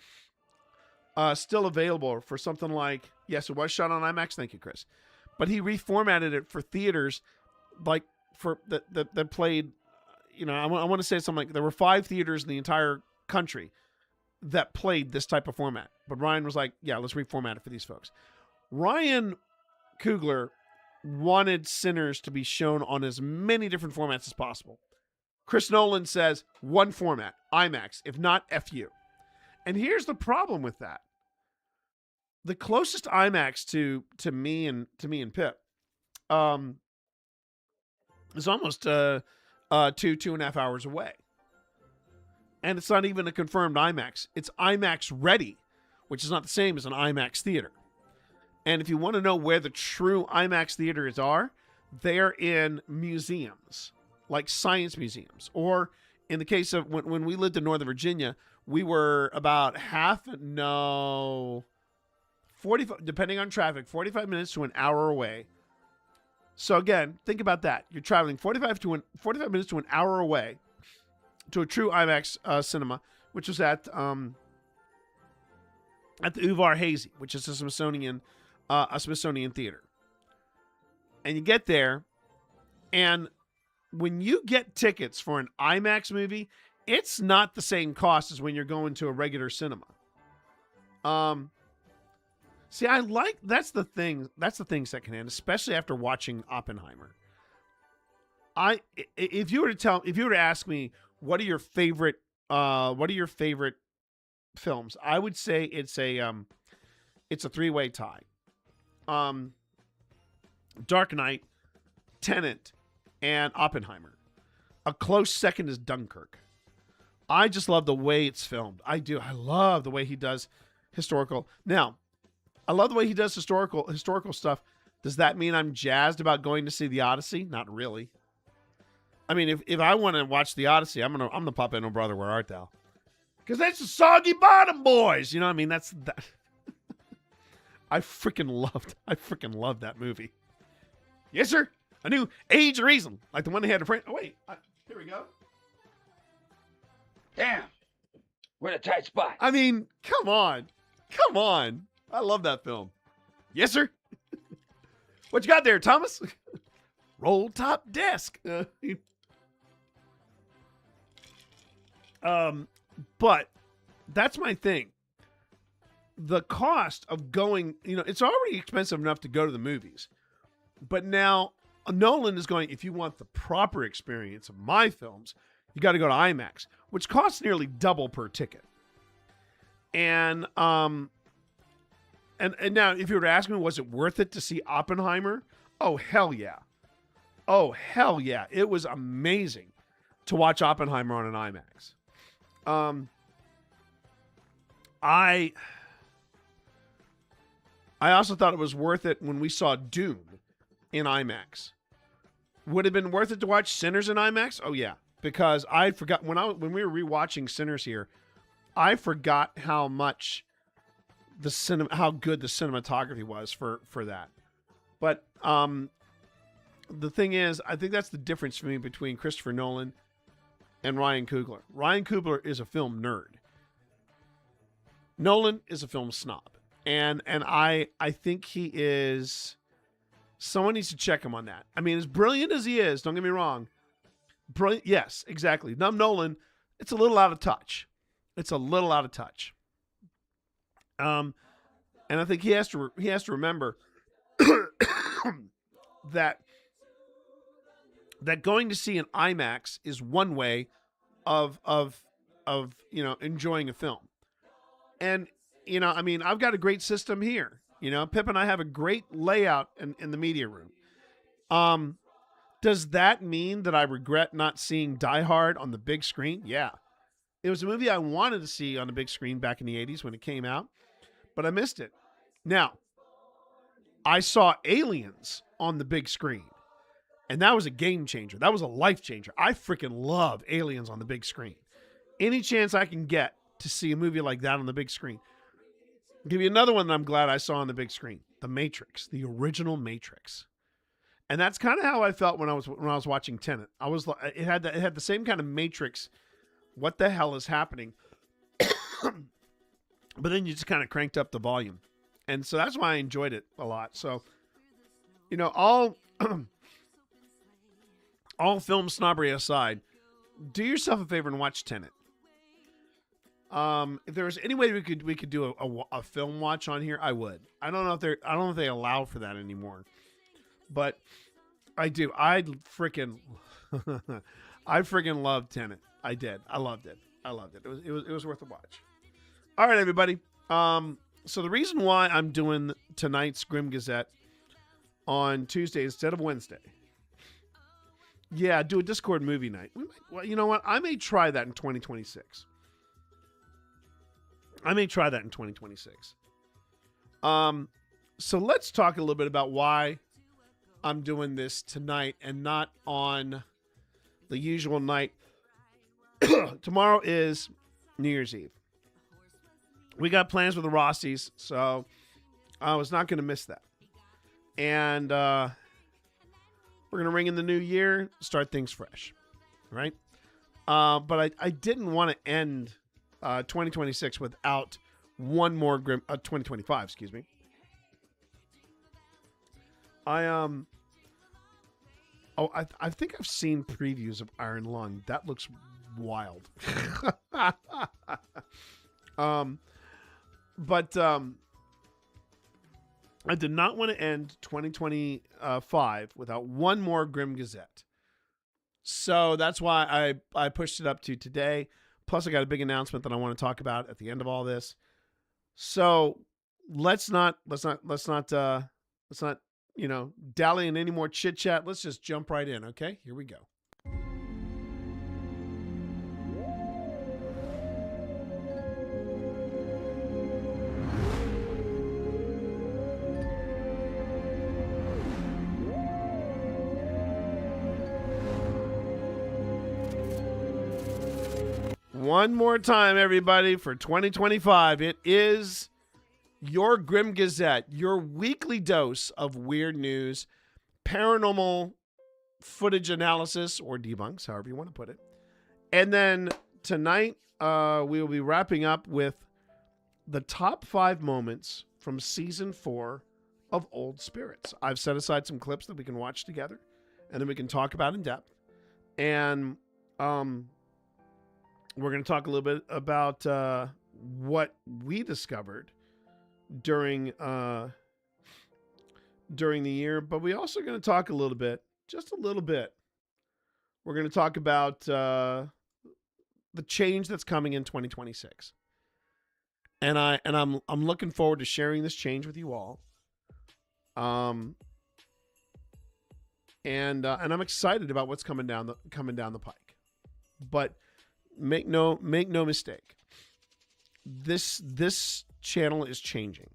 still available for something like, yes, it was shot on IMAX. Thank you, Chris. But he reformatted it for theaters like for that played, you know, I want to say something like there were 5 theaters in the entire country that played this type of format. But Ryan was like, yeah, let's reformat it for these folks. Ryan Coogler wanted Sinners to be shown on as many different formats as possible. Chris Nolan says one format, IMAX, if not FU. And here's the problem with that. The closest IMAX to me and Pip is almost 2.5 hours away. And it's not even a confirmed IMAX. It's IMAX ready, which is not the same as an IMAX theater. And if you want to know where the true IMAX theaters are, they're in museums, like science museums. Or in the case of when we lived in Northern Virginia, we were about 45, depending on traffic, 45 minutes to an hour away. So again, think about that. You're traveling 45 minutes to an hour away to a true IMAX cinema, which was at the Uvar Hazy, which is a Smithsonian theater. And you get there, and when you get tickets for an IMAX movie, it's not the same cost as when you're going to a regular cinema. See, that's the thing secondhand, especially after watching Oppenheimer. If you were to ask me what are your favorite films, I would say it's a 3-way tie. Dark Knight, Tenet, and Oppenheimer. A close second is Dunkirk. I just love the way it's filmed. I do. I love the way he does historical. Now, I love the way he does historical stuff. Does that mean I'm jazzed about going to see The Odyssey? Not really. I mean, if I want to watch The Odyssey, I'm gonna pop in, "Oh brother, where art thou?" Because that's the Soggy Bottom Boys. You know what I mean? That's that. I freaking loved that movie. Yes, sir. A new Age of Reason, like the one they had to print. Oh wait, here we go. Damn, we're in a tight spot. I mean, come on. I love that film. Yes, sir. What you got there, Thomas? Roll top desk. But that's my thing. the cost of going, it's already expensive enough to go to the movies. But now Nolan is going, if you want the proper experience of my films, you got to go to IMAX, which costs nearly double per ticket. And now if you were to ask me, was it worth it to see Oppenheimer? Oh, hell yeah. Oh, hell yeah. It was amazing to watch Oppenheimer on an IMAX. I also thought it was worth it when we saw Dune in IMAX. Would have been worth it to watch Sinners in IMAX? Oh yeah, because I forgot when we were rewatching Sinners here, I forgot how much how good the cinematography was for that. But the thing is, I think that's the difference for me between Christopher Nolan and Ryan Coogler. Ryan Coogler is a film nerd. Nolan is a film snob. And I think he is... Someone needs to check him on that. I mean, as brilliant as he is, don't get me wrong. Brilliant, yes, exactly. Now, Nolan, it's a little out of touch. It's a little out of touch. And I think he has to remember that going to see an IMAX is one way of enjoying a film. And I mean, I've got a great system here. Pip and I have a great layout in the media room. Does that mean that I regret not seeing Die Hard on the big screen? Yeah. It was a movie I wanted to see on the big screen back in the 80s when it came out, but I missed it. Now, I saw Aliens on the big screen, and that was a game changer. That was a life changer. I freaking love Aliens on the big screen. Any chance I can get to see a movie like that on the big screen. I'll give you another one that I'm glad I saw on the big screen. The Matrix, the original Matrix. And that's kind of how I felt when I was watching Tenet. It had the same kind of Matrix. What the hell is happening? But then you just kind of cranked up the volume. And so that's why I enjoyed it a lot. So, all film snobbery aside, do yourself a favor and watch Tenet. If there was any way we could do a film watch on here, I would. I don't know if they allow for that anymore, but I do. I freaking loved Tenet. I did. I loved it. It was worth a watch. All right, everybody. So the reason why I'm doing tonight's Grim Gazette on Tuesday instead of Wednesday. Yeah, do a Discord movie night. Well, you know what? I may try that in 2026. So let's talk a little bit about why I'm doing this tonight and not on the usual night. Tomorrow is New Year's Eve. We got plans with the Rossies, so I was not going to miss that. And we're going to ring in the new year, start things fresh, right? But I didn't want to end 2026 without one more 2025, excuse me. I think I've seen previews of Iron Lung. That looks wild. But I did not want to end 2025 without one more Grim Gazette. So that's why I pushed it up to today. Plus, I got a big announcement that I want to talk about at the end of all this. So let's not dally in any more chit chat. Let's just jump right in. Okay, here we go. One more time, everybody, for 2025. It is your Grim Gazette, your weekly dose of weird news, paranormal footage analysis, or debunks, however you want to put it. And then tonight, we will be wrapping up with the top 5 moments from season 4 of Old Spirits. I've set aside some clips that we can watch together, and then we can talk about in depth. And we're going to talk a little bit about what we discovered during the year, but we also going to talk a little bit, just a little bit. We're going to talk about the change that's coming in 2026. And I'm looking forward to sharing this change with you all. And I'm excited about what's coming down the pike. But make no mistake. This channel is changing.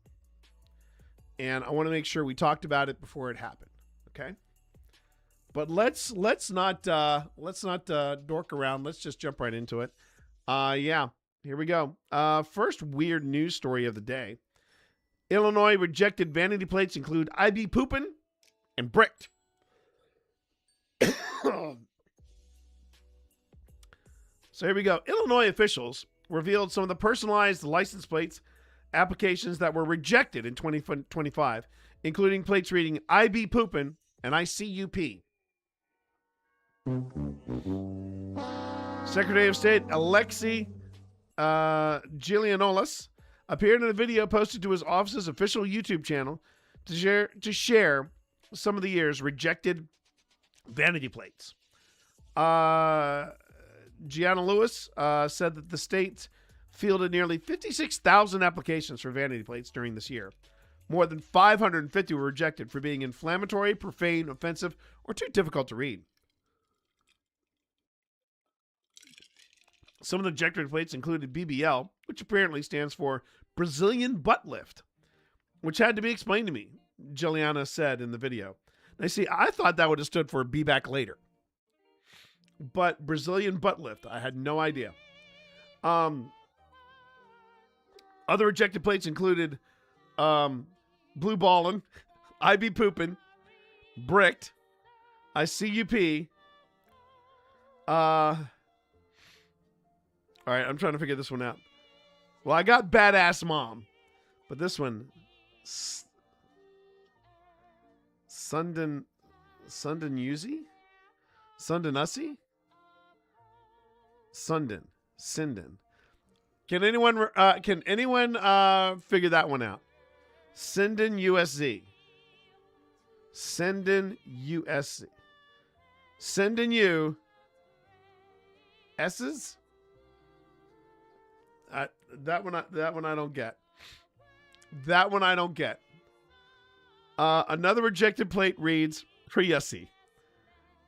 And I want to make sure we talked about it before it happened, okay? But let's not dork around. Let's just jump right into it. Yeah, here we go. First weird news story of the day. Illinois rejected vanity plates include IB poopin' and bricked. So here we go. Illinois officials revealed some of the personalized license plates applications that were rejected in 2025, including plates reading IB poopin' and ICUP. Secretary of State Alexei Giulianolis appeared in a video posted to his office's official YouTube channel to share some of the year's rejected vanity plates. Gianna Lewis said that the state fielded nearly 56,000 applications for vanity plates during this year. More than 550 were rejected for being inflammatory, profane, offensive, or too difficult to read. Some of the rejected plates included BBL, which apparently stands for Brazilian Butt Lift, which had to be explained to me, Juliana said in the video. Now, see, I thought that would have stood for Be Back Later. But Brazilian Butt Lift, I had no idea. Other rejected plates included Blue Ballin', IB Poopin', Bricked, ICUP. All right, I'm trying to figure this one out. Well, I got Badass Mom, but this one, Sundin Uzi? Sundin Ussie? Sinden. Can anyone figure that one out? Sinden USZ. Sinden USC. Sinden U. S's? That one I don't get. That one I don't get. Another rejected plate reads Priusy.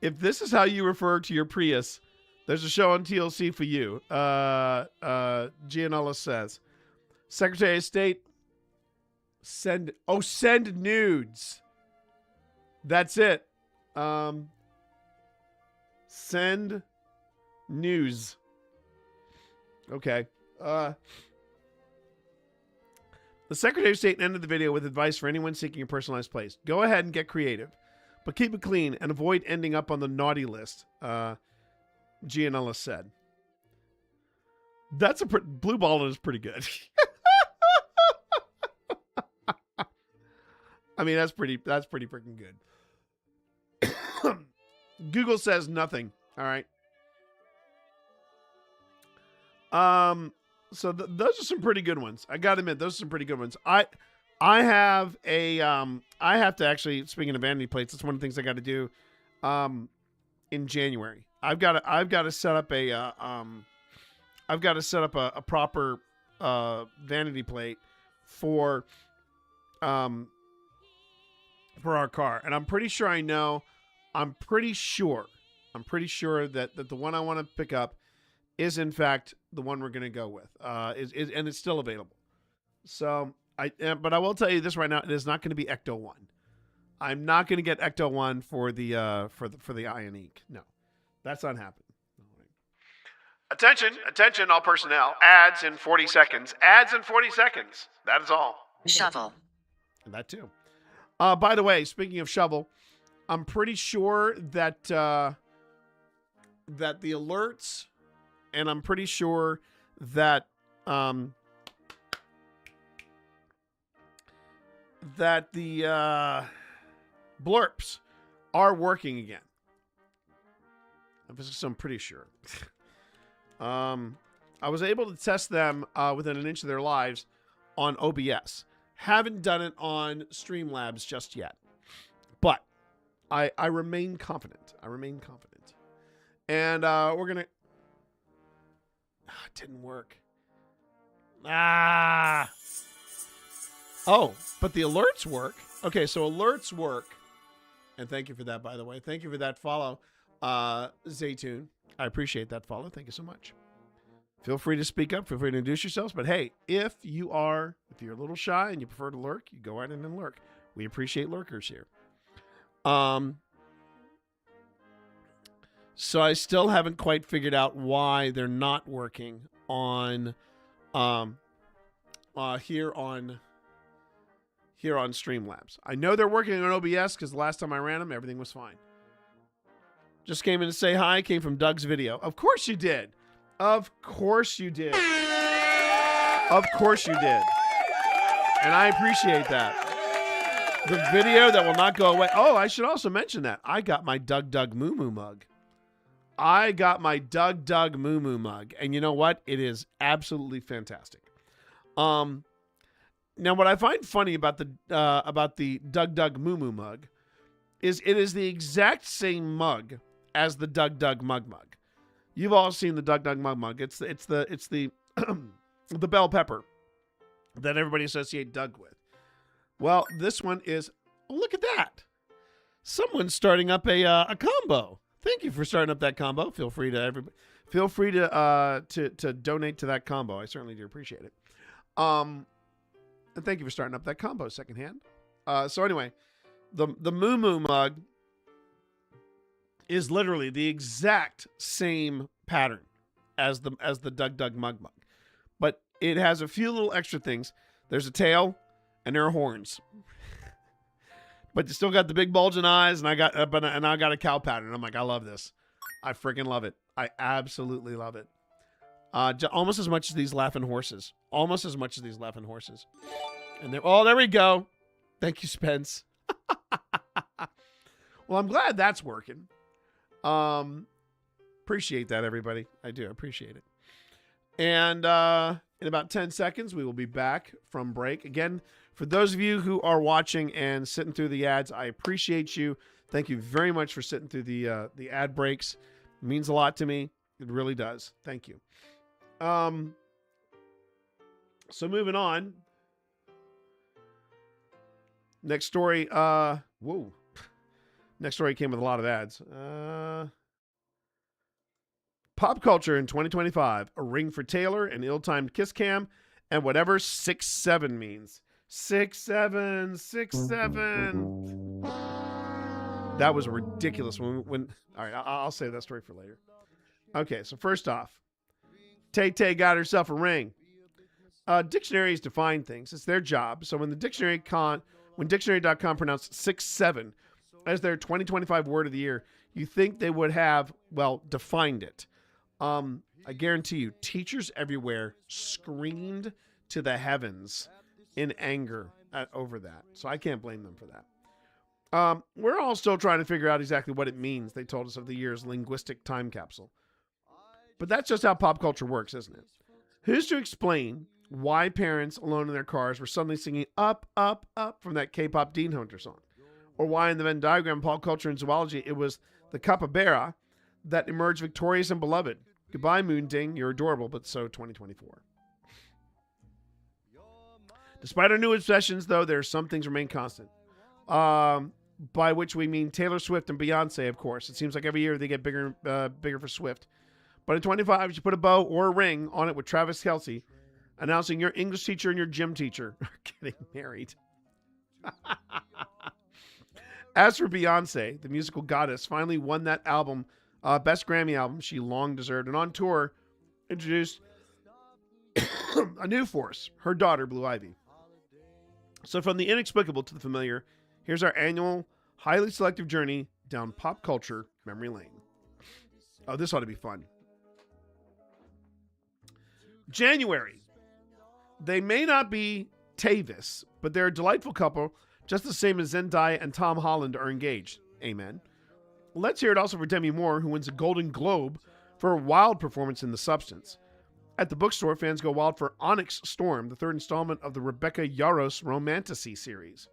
If this is how you refer to your Prius, there's a show on TLC for you. Gianella says. Secretary of State, send nudes. That's it. Send news. Okay. The Secretary of State ended the video with advice for anyone seeking a personalized place. Go ahead and get creative, but keep it clean and avoid ending up on the naughty list, Gianella said. That's Blue Ball is pretty good. I mean, that's pretty freaking good. Google says nothing. All right. So those are some pretty good ones. I gotta admit, those are some pretty good ones. I have to actually, speaking of vanity plates, that's one of the things I got to do, in January. I've got to set up a proper, vanity plate for our car. And I'm pretty sure that the one I want to pick up is in fact the one we're going to go with. And it's still available. So but I will tell you this right now, it is not going to be Ecto 1. I'm not going to get Ecto 1 for the Ioniq. No. That's not happening. Attention all personnel. Ads in 40 seconds. Ads in 40 seconds. That is all. Shovel. And that too. By the way, speaking of shovel, I'm pretty sure that the alerts, and I'm pretty sure that the blurps are working again. I'm pretty sure. I was able to test them within an inch of their lives on OBS. Haven't done it on Streamlabs just yet. But I remain confident. I remain confident. And we're going to... it didn't work. Oh, but the alerts work. Okay, so alerts work. And thank you for that, by the way. Thank you for that follow, Zaytoon. I appreciate that follow. Thank you so much. Feel free to speak up. Feel free to introduce yourselves. But hey, if you're a little shy and you prefer to lurk, you go out and lurk. We appreciate lurkers here. So I still haven't quite figured out why they're not working on here on Streamlabs. I know they're working on OBS because the last time I ran them, everything was fine. Just came in to say hi. Came from Doug's video. Of course you did. Of course you did. Of course you did. And I appreciate that. The video that will not go away. Oh, I should also mention that. I got my Doug Moo Moo mug. I got my Doug Moo Moo mug. And you know what? It is absolutely fantastic. Now, what I find funny about the Doug Moo Mug is it is the exact same mug as the Doug Mug. You've all seen the Doug Mug. It's the the bell pepper that everybody associate Doug with. Well, this one is, oh, look at that. Someone's starting up a combo. Thank you for starting up that combo. Feel free to donate to that combo. I certainly do appreciate it. And thank you for starting up that combo secondhand. So anyway, the Moo Moo mug is literally the exact same pattern as the Doug Mug, but it has a few little extra things. There's a tail and there are horns, but you still got the big bulging eyes, and I got a cow pattern. I'm like, I love this. I freaking love it. I absolutely love it. Almost as much as these laughing horses. Almost as much as these laughing horses. And there we go. Thank you, Spence. Well, I'm glad that's working. Appreciate that, everybody. I do appreciate it. And in about 10 seconds, we will be back from break. Again, for those of you who are watching and sitting through the ads, I appreciate you. Thank you very much for sitting through the ad breaks. It means a lot to me. It really does. Thank you. So moving on. Next story. Whoa. Next story came with a lot of ads. Pop culture in 2025. A ring for Taylor, an ill-timed kiss cam, and whatever 6'7" means. 6'7", 6'7". That was ridiculous. When all right, I'll save that story for later. Okay, so first off, Tay got herself a ring. Dictionaries define things. It's their job. So when Dictionary.com pronounced 6'7" as their 2025 word of the year, you think they would have, well, defined it. I guarantee you, teachers everywhere screamed to the heavens in anger over that. So I can't blame them for that. We're all still trying to figure out exactly what it means. They told us of the year's linguistic time capsule. But that's just how pop culture works, isn't it? Who's to explain why parents alone in their cars were suddenly singing Up, Up, Up from that K-pop Dean Hunter song? Or why in the Venn diagram, pop culture and zoology, it was the capybara that emerged victorious and beloved. Goodbye, Moonding. You're adorable, but so 2024. Despite our new obsessions, though, there are some things remain constant. By which we mean Taylor Swift and Beyonce, of course. It seems like every year they get bigger for Swift. But in 25, you put a bow or a ring on it with Travis Kelce announcing your English teacher and your gym teacher are getting married. As for Beyonce, the musical goddess finally won that album, Best Grammy album she long deserved, and on tour introduced a new force, her daughter, Blue Ivy. So from the inexplicable to the familiar, here's our annual, highly selective journey down pop culture memory lane. Oh, this ought to be fun. January. They may not be Tavis, but they're a delightful couple, just the same as Zendaya and Tom Holland are engaged. Amen. Let's hear it also for Demi Moore, who wins a Golden Globe for a wild performance in The Substance. At the bookstore, fans go wild for Onyx Storm, the third installment of the Rebecca Yarros Romantasy series.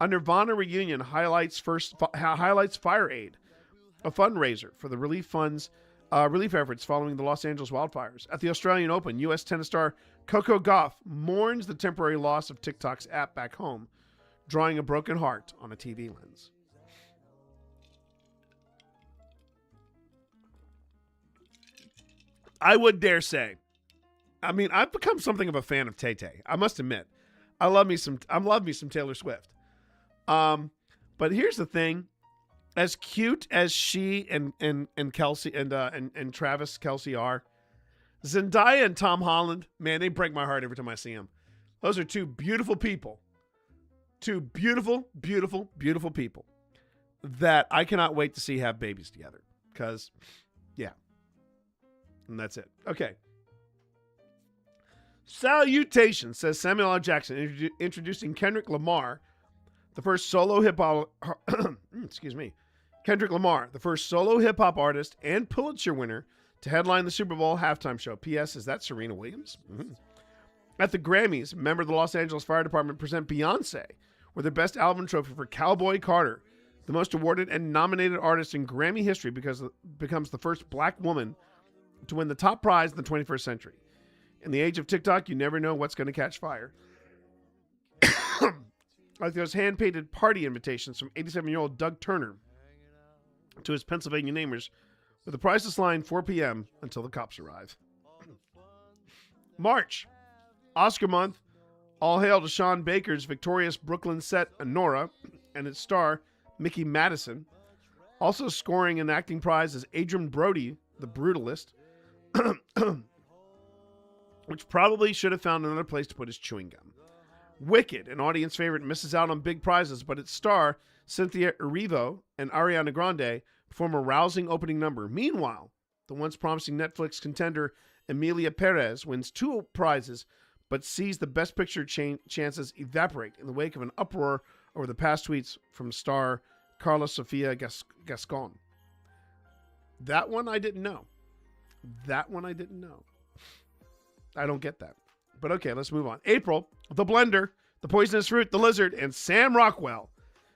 A Nirvana reunion highlights Fire Aid, a fundraiser for the relief efforts following the Los Angeles wildfires. At the Australian Open, U.S. tennis star Coco Gauff mourns the temporary loss of TikTok's app back home, drawing a broken heart on a TV lens. I would dare say, I mean, I've become something of a fan of Tay-Tay. I must admit, I love me some Taylor Swift. But here's the thing: as cute as she and Kelsey and Travis Kelce are, Zendaya and Tom Holland, man, they break my heart every time I see them. Those are two beautiful people, two beautiful, beautiful, beautiful people that I cannot wait to see have babies together. Because, yeah, and that's it. Okay. Salutations, says Samuel L. Jackson, introducing Kendrick Lamar, the first solo hip hop. Kendrick Lamar, the first solo hip hop artist and Pulitzer winner to headline the Super Bowl halftime show. P.S. Is that Serena Williams? Mm-hmm. At the Grammys, a member of the Los Angeles Fire Department present Beyonce with the Best Album trophy for Cowboy Carter, the most awarded and nominated artist in Grammy history, because becomes the first black woman to win the top prize in the 21st century. In the age of TikTok, you never know what's going to catch fire. Like those hand-painted party invitations from 87-year-old Doug Turner to his Pennsylvania neighbors, with the priceless line 4 p.m. until the cops arrive. March, Oscar month. All hail to Sean Baker's victorious Brooklyn set Honora and its star Mickey Madison. Also scoring an acting prize is Adrian Brody, the brutalist, which probably should have found another place to put his chewing gum. Wicked, an audience favorite, misses out on big prizes, but its star, Cynthia Erivo and Ariana Grande, perform a rousing opening number. Meanwhile, the once promising Netflix contender Emilia Perez wins 2 prizes, but sees the Best Picture chances evaporate in the wake of an uproar over the past tweets from star Carla Sofia Gascon. That one I didn't know. I don't get that. But okay, let's move on. April, The Blender, The Poisonous Fruit, The Lizard, and Sam Rockwell.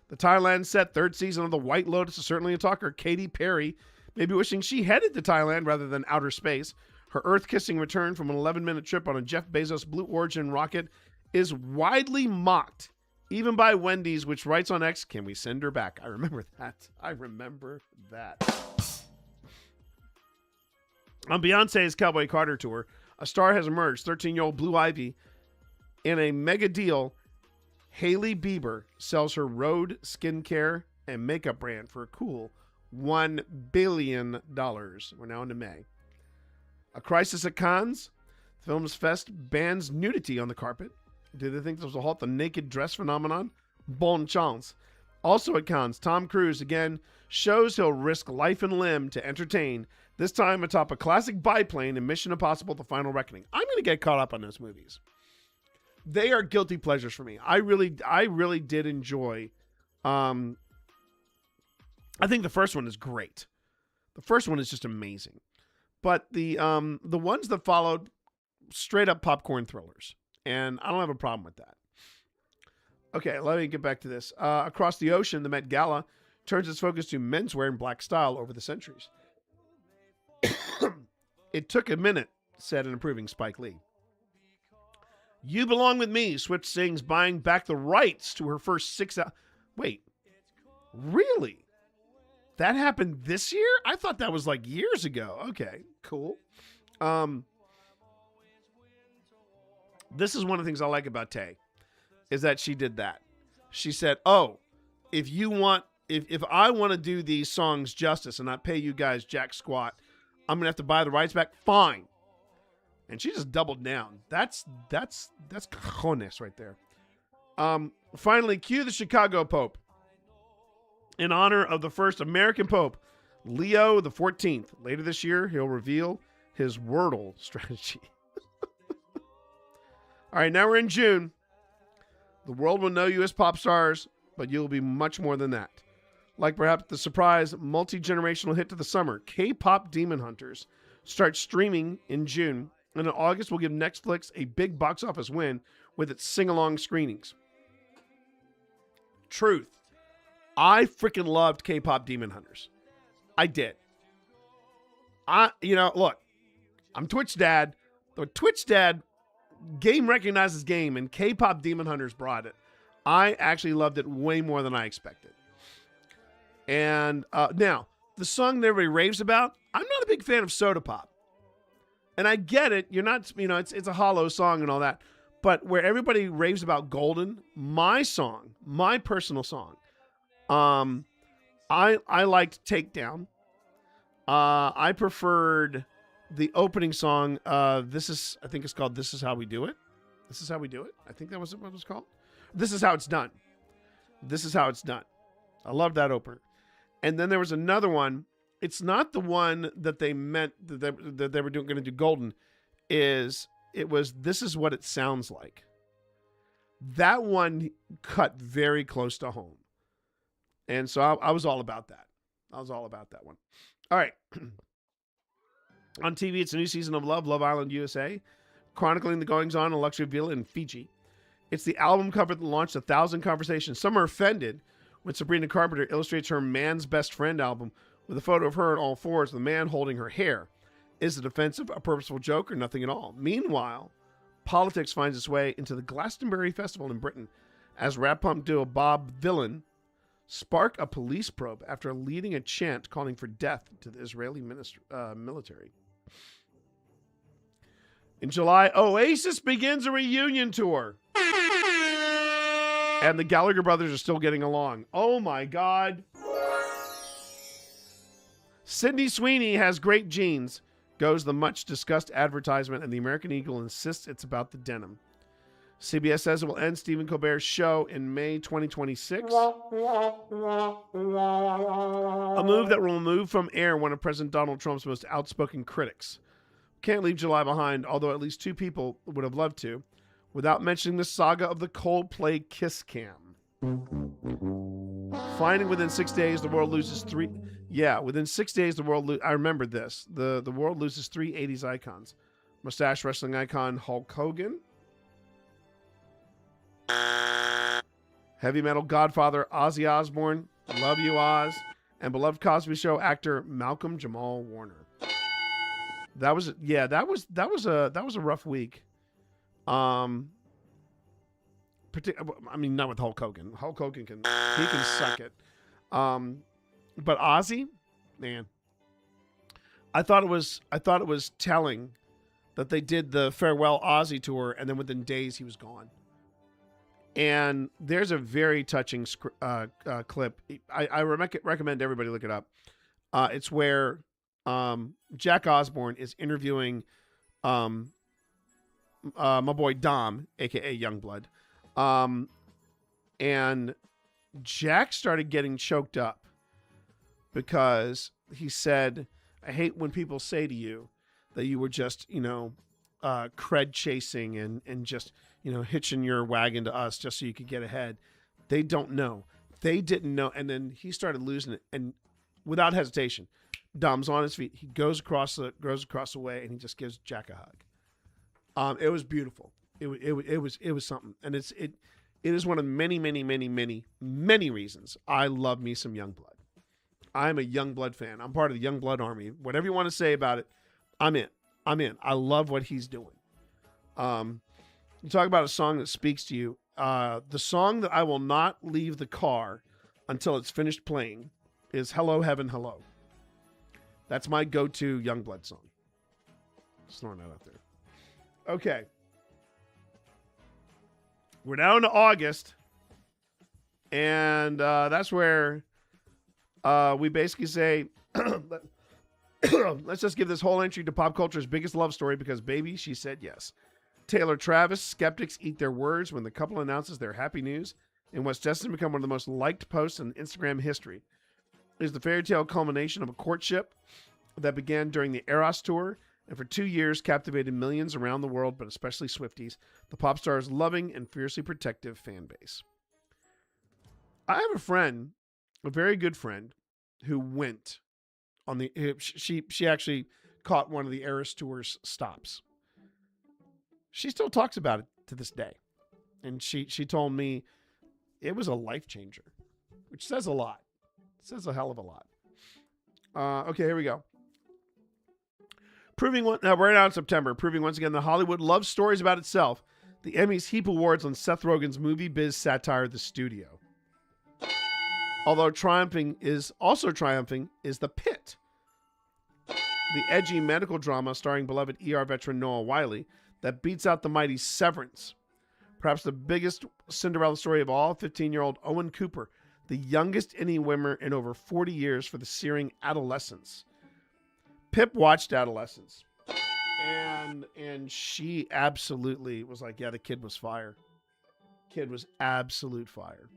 The Thailand set third season of The White Lotus is certainly a talker. Katy Perry may be wishing she headed to Thailand rather than outer space. Her earth-kissing return from an 11-minute trip on a Jeff Bezos Blue Origin rocket is widely mocked, even by Wendy's, which writes on X, "Can we send her back?" I remember that. On Beyonce's Cowboy Carter tour, a star has emerged. 13-year-old Blue Ivy. In a mega deal, Hailey Bieber sells her Rhode skincare and makeup brand for a cool $1 billion. We're now into May. A Crisis at Cannes. Films Fest bans nudity on the carpet. Do they think this will halt the naked dress phenomenon? Bon chance. Also at Cannes, Tom Cruise again shows he'll risk life and limb to entertain, this time atop a classic biplane in Mission Impossible: The Final Reckoning. I'm going to get caught up on those movies. They are guilty pleasures for me. I really did enjoy. I think the first one is great. The first one is just amazing. But the ones that followed, straight up popcorn thrillers. And I don't have a problem with that. Okay, let me get back to this. Across the ocean, the Met Gala turns its focus to menswear in black style over the centuries. It took a minute, said an approving Spike Lee. You Belong With Me, Swift sings, buying back the rights to her first 6 hours. Wait, really? That happened this year? I thought that was like years ago. Okay, cool. This is one of the things I like about Tay, is that she did that. She said, oh, if I want to do these songs justice and not pay you guys jack squat, I'm going to have to buy the rights back. Fine. And she just doubled down. That's cojones right there. Finally, cue the Chicago Pope. In honor of the first American Pope, Leo the 14th. Later this year, he'll reveal his Wordle strategy. All right, now we're in June. The world will know you as pop stars, but you'll be much more than that. Like perhaps the surprise multi-generational hit to the summer, K-pop Demon Hunters starts streaming in June And in August, we'll give Netflix a big box office win with its sing-along screenings. Truth. I freaking loved K-pop Demon Hunters. I did. Look, I'm Twitch Dad. The Twitch Dad game recognizes game, and K-pop Demon Hunters brought it. I actually loved it way more than I expected. And now, the song that everybody raves about, I'm not a big fan of Soda Pop. And I get it. You're not, it's a hollow song and all that. But where everybody raves about Golden, my song, my personal song, I liked Takedown. I preferred the opening song. I think it's called This Is How We Do It. This Is How We Do It. I think that was what it was called. This Is How It's Done. This Is How It's Done. I love that opener. And then there was another one. It's not the one that they meant that they were going to do Golden. It was This Is What It Sounds Like. That one cut very close to home. And so I was all about that. I was all about that one. All right. On TV, it's a new season of Love Island USA, chronicling the goings-on in a luxury villa in Fiji. It's the album cover that launched 1,000 conversations. Some are offended when Sabrina Carpenter illustrates her Man's Best Friend album with a photo of her on all fours, the man holding her hair. Is it offensive, a purposeful joke, or nothing at all? Meanwhile, politics finds its way into the Glastonbury Festival in Britain as rap punk duo Bob Dylan spark a police probe after leading a chant calling for death to the Israeli military. In July, Oasis begins a reunion tour. And the Gallagher brothers are still getting along. Oh my God. Sydney Sweeney has great genes, goes the much discussed advertisement, and the American Eagle insists it's about the denim. CBS says it will end Stephen Colbert's show in May 2026. A move that will remove from air one of President Donald Trump's most outspoken critics. Can't leave July behind, although at least two people would have loved to, without mentioning the saga of the Coldplay kiss cam. Finding within 6 days the world loses three. Yeah, within 6 days the world. I remember this. The world loses three 80s icons: mustache wrestling icon Hulk Hogan, heavy metal godfather Ozzy Osbourne, love you Oz, and beloved Cosby Show actor Malcolm Jamal Warner. That was a rough week. I mean, not with Hulk Hogan. Hulk Hogan can suck it. But Ozzy, man, I thought it was telling that they did the farewell Ozzy tour, and then within days he was gone. And there's a very touching clip. I recommend everybody look it up. It's where Jack Osbourne is interviewing my boy Dom, aka Youngblood. And Jack started getting choked up because he said, I hate when people say to you that you were just, cred chasing and just, hitching your wagon to us just so you could get ahead. They don't know. They didn't know. And then he started losing it. And without hesitation, Dom's on his feet. He goes across the way and he just gives Jack a hug. It was beautiful. It was something. And it is one of many, many, many, many, many reasons I love me some Youngblood. I'm a Youngblood fan. I'm part of the Youngblood army. Whatever you want to say about it, I'm in. I love what he's doing. You talk about a song that speaks to you. The song that I will not leave the car until it's finished playing is Hello Heaven Hello. That's my go-to Youngblood song. Just throwing that out there. Okay. We're now into August. And that's where we basically say, let's just give this whole entry to pop culture's biggest love story because, baby, she said yes. Taylor Travis, skeptics eat their words when the couple announces their happy news in what's destined to become one of the most liked posts in Instagram history. It is the fairy tale culmination of a courtship that began during the Eras tour and for 2 years captivated millions around the world, but especially Swifties, the pop star's loving and fiercely protective fan base. I have a friend, a very good friend, who went on the. She actually caught one of the Eras tour's stops, She still talks about it to this day. And she told me it was a life changer, which says a lot. It says a hell of a lot. Okay, here we go. We're now in September, proving once again that Hollywood loves stories about itself. The Emmys heap awards on Seth Rogen's movie biz satire, The Studio. Although triumphing is The Pit, the edgy medical drama starring beloved ER veteran Noah Wiley that beats out the mighty Severance. Perhaps the biggest Cinderella story of all, 15-year-old Owen Cooper, the youngest any winner in over 40 years for the searing Adolescence. Pip watched Adolescence, and she absolutely was like, yeah, the kid was fire. Kid was absolute fire.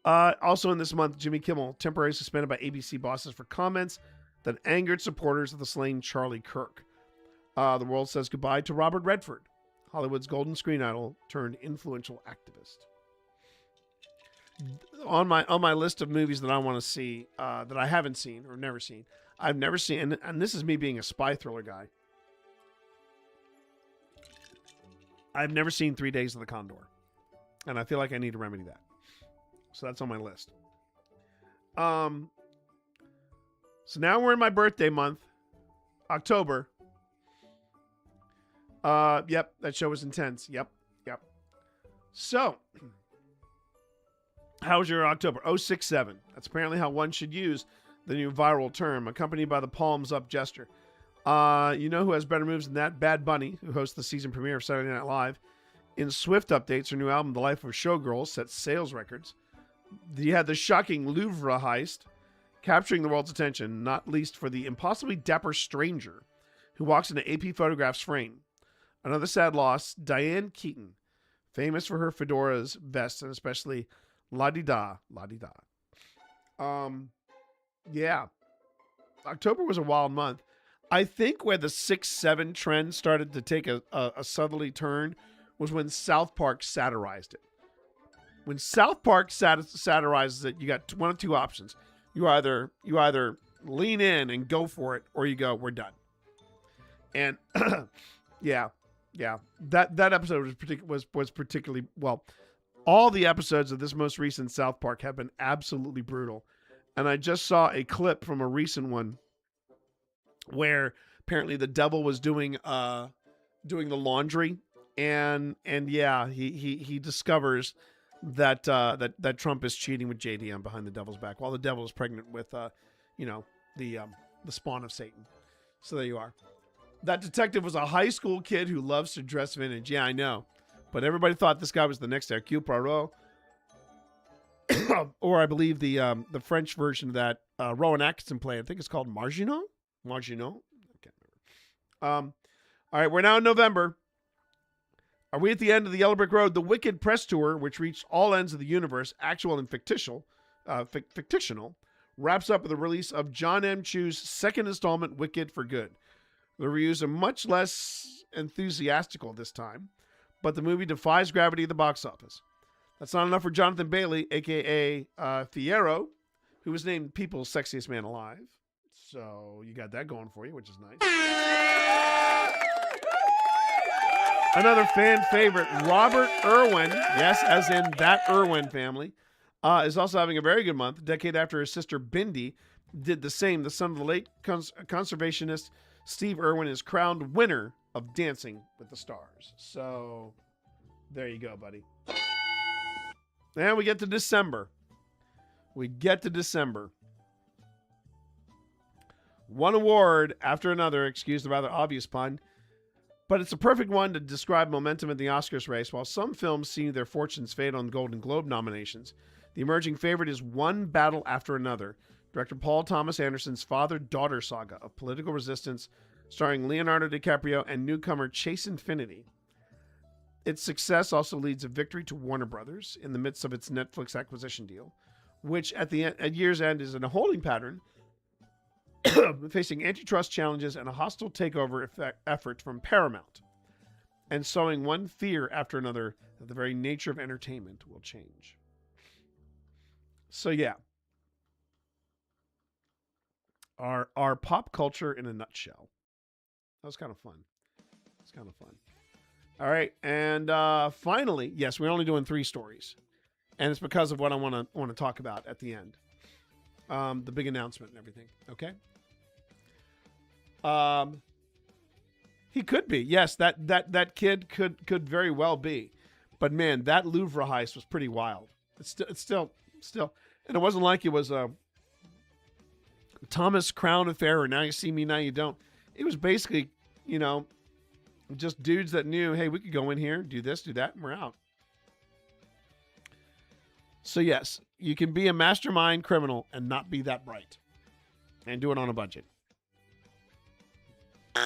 Also in this month, Jimmy Kimmel temporarily suspended by ABC bosses for comments that angered supporters of the slain Charlie Kirk. The world says goodbye to Robert Redford, Hollywood's golden screen idol turned influential activist. On my list of movies that I want to see, that I haven't seen or never seen, I've never seen, and this is me being a spy thriller guy. I've never seen 3 Days of the Condor, and I feel like I need to remedy that. So that's on my list. So now we're in my birthday month, October. Yep, that show was intense. Yep. So, how was your October? 067. That's apparently how one should use the new viral term, accompanied by the palms up gesture. You know who has better moves than that? Bad Bunny, who hosts the season premiere of Saturday Night Live. In swift updates, her new album, The Life of a Showgirl, sets sales records. You had the shocking Louvre heist, capturing the world's attention, not least for the impossibly dapper stranger who walks into AP Photograph's frame. Another sad loss, Diane Keaton, famous for her fedoras, vests, and especially la-di-da, la-di-da. Yeah. October was a wild month. I think where the 6-7 trend started to take a southerly turn was when South Park satirized it. When South Park satirizes it, you got one of two options. You either lean in and go for it, or you go, we're done. And yeah, that episode was particularly well. All the episodes of this most recent South Park have been absolutely brutal, and I just saw a clip from a recent one where apparently the devil was doing the laundry, and yeah, he discovers that Trump is cheating with JDM behind the devil's back while the devil is pregnant with the spawn of Satan. So there you are. That detective was a high school kid who loves to dress vintage. Yeah, I know. But everybody thought this guy was the next Hercule Poirot. Or I believe the French version of that Rowan Atkinson play. I think it's called Marginot. I can't remember. All right, we're now in November. Are we at the end of the Yellow Brick Road? The Wicked press tour, which reached all ends of the universe, actual and fictional, wraps up with the release of John M. Chu's second installment, Wicked for Good. The reviews are much less enthusiastical this time, but the movie defies gravity at the box office. That's not enough for Jonathan Bailey, a.k.a. Fierro, who was named People's Sexiest Man Alive. So you got that going for you, which is nice. Another fan favorite, Robert Irwin, yes, as in that Irwin family, is also having a very good month. A decade after his sister Bindi did the same, the son of the late conservationist Steve Irwin is crowned winner of Dancing with the Stars. So there you go, buddy. And we get to December. One award after another, excuse the rather obvious pun, but it's a perfect one to describe momentum in the Oscars race. While some films see their fortunes fade on Golden Globe nominations, the emerging favorite is One Battle After Another, director Paul Thomas Anderson's father-daughter saga of political resistance, starring Leonardo DiCaprio and newcomer Chase Infinity. Its success also leads a victory to Warner Brothers in the midst of its Netflix acquisition deal, which at year's end is in a holding pattern, facing antitrust challenges and a hostile takeover effort from Paramount, and sowing one fear after another that the very nature of entertainment will change. So yeah, our pop culture in a nutshell. That was kind of fun. It's kind of fun. All right, and finally, yes, we're only doing 3 stories, and it's because of what I want to talk about at the end, the big announcement and everything. Okay. He could be, yes. That kid could very well be, but man, that Louvre heist was pretty wild. It's still, and it wasn't like it was a Thomas Crown affair or now you see me, now you don't. It was basically, just dudes that knew, hey, we could go in here, do this, do that, and we're out. So yes, you can be a mastermind criminal and not be that bright. And do it on a budget. All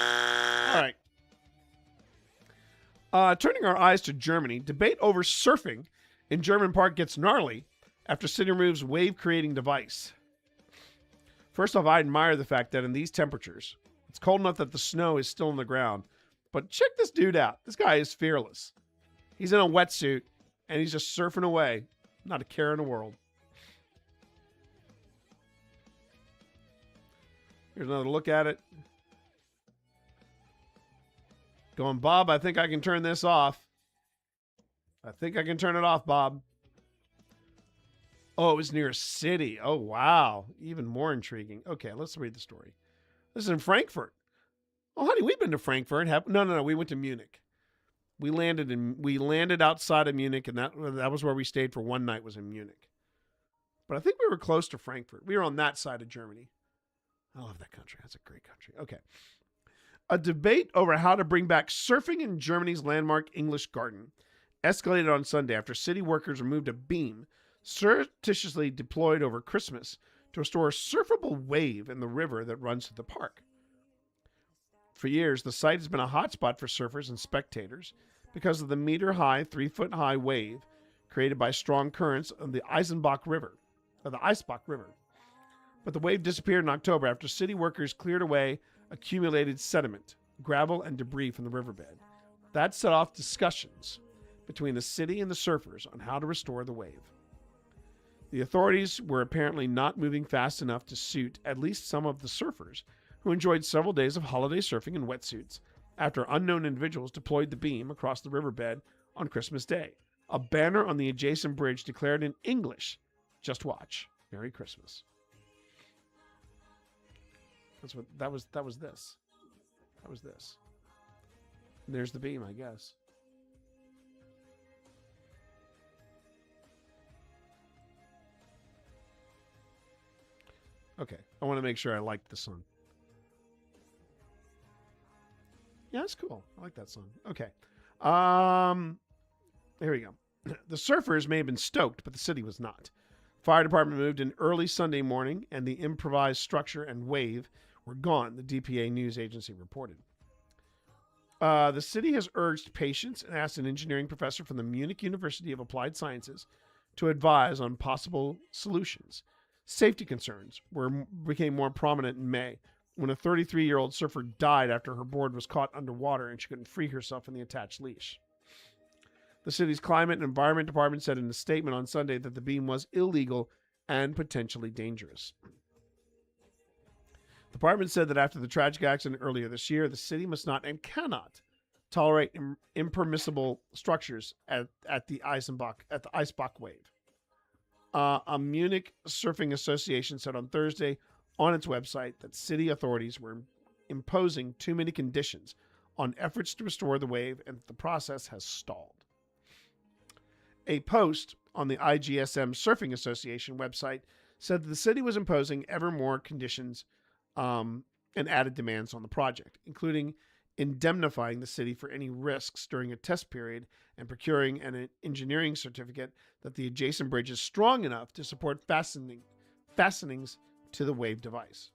right. Turning our eyes to Germany, debate over surfing in German park gets gnarly after city removes wave-creating device. First off, I admire the fact that in these temperatures, it's cold enough that the snow is still on the ground. But check this dude out. This guy is fearless. He's in a wetsuit, and he's just surfing away. Not a care in the world. Here's another look at it. Going, Bob, I think I can turn this off. I think I can turn it off, Bob. Oh, it was near a city. Oh, wow. Even more intriguing. Okay, let's read the story. This is in Frankfurt. Oh, honey, we've been to Frankfurt. No. We went to Munich. We landed outside of Munich, and that was where we stayed for one night, was in Munich. But I think we were close to Frankfurt. We were on that side of Germany. I love that country. That's a great country. Okay. A debate over how to bring back surfing in Germany's landmark English Garden escalated on Sunday after city workers removed a beam surreptitiously deployed over Christmas to restore a surfable wave in the river that runs through the park. For years, the site has been a hotspot for surfers and spectators because of the meter-high, 3-foot-high wave created by strong currents of the Eisbach River. But the wave disappeared in October after city workers cleared away accumulated sediment, gravel, and debris from the riverbed. That set off discussions between the city and the surfers on how to restore the wave. The authorities were apparently not moving fast enough to suit at least some of the surfers who enjoyed several days of holiday surfing in wetsuits after unknown individuals deployed the beam across the riverbed on Christmas Day. A banner on the adjacent bridge declared in English, "Just watch. Merry Christmas." That was this. There's the beam, I guess. Okay, I want to make sure I like the song. Yeah, that's cool. I like that song. Okay. Here we go. The surfers may have been stoked, but the city was not. Fire department moved in early Sunday morning, and the improvised structure and wave were gone, the DPA news agency reported. The city has urged patience and asked an engineering professor from the Munich University of Applied Sciences to advise on possible solutions. Safety concerns became more prominent in May when a 33-year-old surfer died after her board was caught underwater and she couldn't free herself from the attached leash. The city's Climate and Environment Department said in a statement on Sunday that the beam was illegal and potentially dangerous. The department said that after the tragic accident earlier this year, the city must not and cannot tolerate impermissible structures at the Eisbach wave. A Munich Surfing Association said on Thursday on its website that city authorities were imposing too many conditions on efforts to restore the wave and the process has stalled. A post on the IGSM Surfing Association website said that the city was imposing ever more conditions and added demands on the project, including indemnifying the city for any risks during a test period and procuring an engineering certificate that the adjacent bridge is strong enough to support fastenings to the wave device.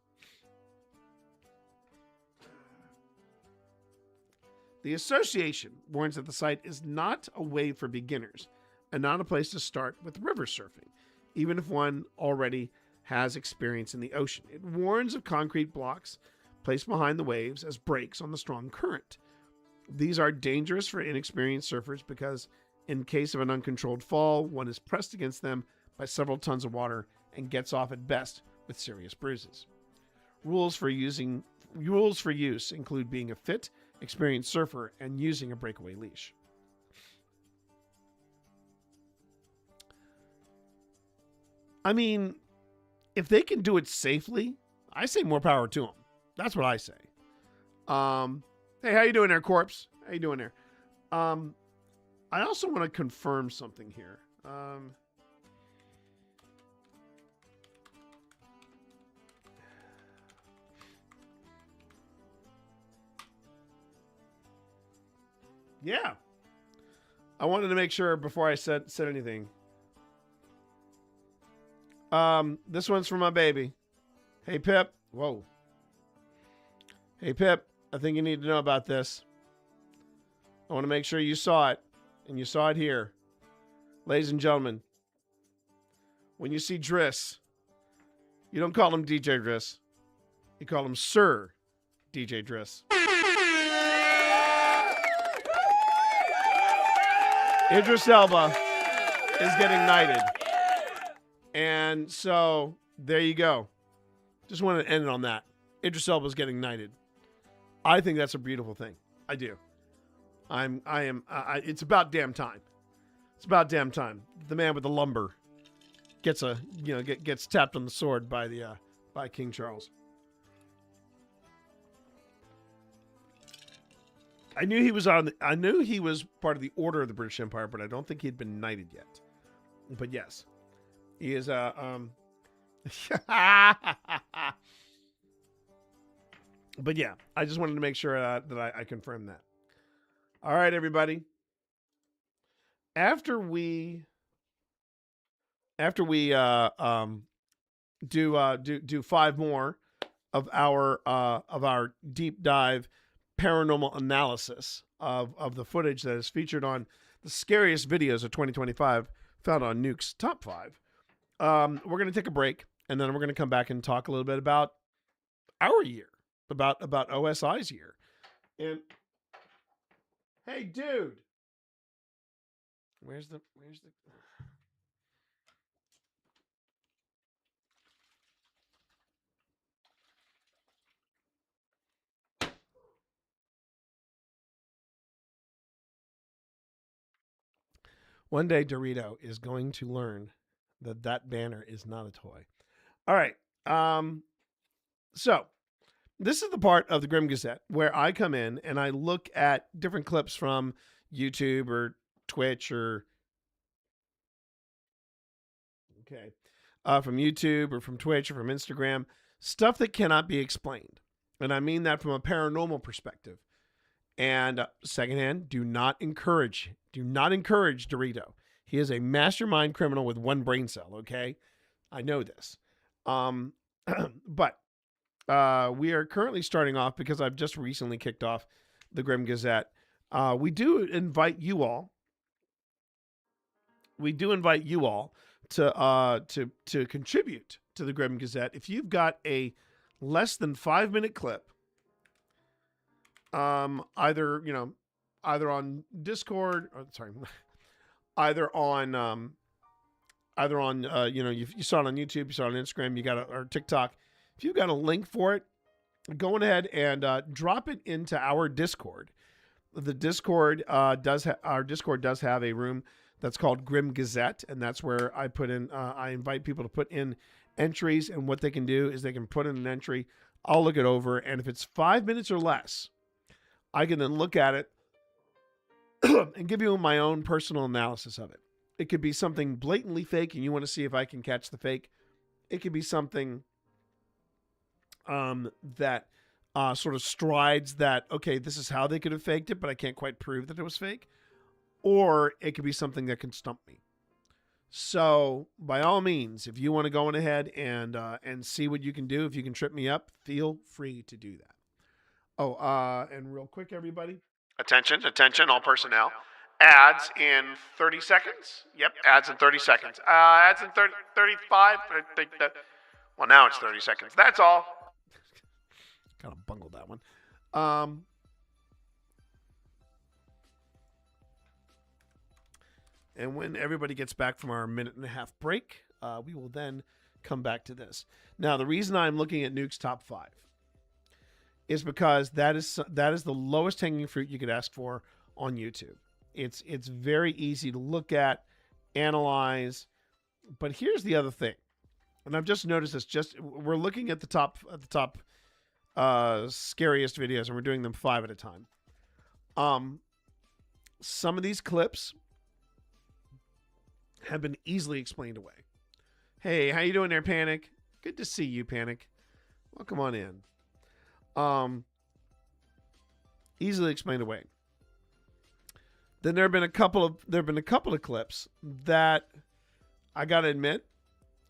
The association warns that the site is not a wave for beginners and not a place to start with river surfing, even if one already has experience in the ocean. It warns of concrete blocks placed behind the waves as brakes on the strong current. These are dangerous for inexperienced surfers because in case of an uncontrolled fall, one is pressed against them by several tons of water and gets off at best with serious bruises. Rules for use include being a fit experienced surfer and using a breakaway leash. I mean, if they can do it safely, I say more power to them. That's what I say. Hey, how you doing there, Corpse? How you doing there? I also want to confirm something here. Yeah. I wanted to make sure before I said anything. This one's for my baby. Hey, Pip. Whoa. Hey, Pip. I think you need to know about this. I want to make sure you saw it, and you saw it here. Ladies and gentlemen, when you see Driss, you don't call him DJ Driss. You call him Sir DJ Driss. Idris Elba is getting knighted. And so, there you go. Just wanted to end it on that. Idris Elba is getting knighted. I think that's a beautiful thing. I do. It's about damn time. It's about damn time. The man with the lumber gets gets tapped on the sword by King Charles. I knew he was part of the Order of the British Empire, but I don't think he'd been knighted yet. But yes, he is But yeah, I just wanted to make sure that I confirmed that. All right, everybody. After we do 5 more of our deep dive paranormal analysis of the footage that is featured on the scariest videos of 2025 found on Nuke's Top 5, we're going to take a break, and then we're going to come back and talk a little bit about our year, about OSI's year. And hey, dude, where's the One day Dorito is going to learn that banner is not a toy. All right. So this is the part of the Grim Gazette where I come in and I look at different clips from YouTube or Twitch from YouTube or from Twitch or from Instagram, stuff that cannot be explained. And I mean that from a paranormal perspective. And secondhand, do not encourage Dorito. He is a mastermind criminal with one brain cell, okay? I know this. But we are currently starting off because I've just recently kicked off the Grim Gazette. We do invite you all to contribute to the Grim Gazette. If you've got a less than 5-minute clip, either on Discord, either on you saw it on YouTube, you saw it on Instagram, or TikTok. If you've got a link for it, go ahead and drop it into our Discord. The Discord does have a room that's called Grim Gazette, and that's where I invite people to put in entries, and what they can do is they can put in an entry. I'll look it over, and if it's 5 minutes or less, I can then look at it and give you my own personal analysis of it. It could be something blatantly fake and you want to see if I can catch the fake. It could be something that sort of strides that, okay, this is how they could have faked it, but I can't quite prove that it was fake. Or it could be something that can stump me. So by all means, if you want to go on ahead and see what you can do, if you can trip me up, feel free to do that. Oh, and real quick, everybody. Attention, all personnel. Ads in 30 seconds. Yep, ads in 30 seconds. Ads in 35. I think that. Well, now it's 30 seconds. That's all. Kind of bungled that one. And when everybody gets back from our 1.5-minute break, we will then come back to this. Now, the reason I'm looking at Nuke's Top 5 is because that is the lowest hanging fruit you could ask for on YouTube. It's very easy to look at, analyze, but here's the other thing, and I've just noticed this. We're looking at the top scariest videos, and we're doing them 5 at a time. Some of these clips have been easily explained away. Hey, how you doing there, Panic? Good to see you, Panic. Welcome on in. Easily explained away. Then there have been a couple of clips that I gotta admit,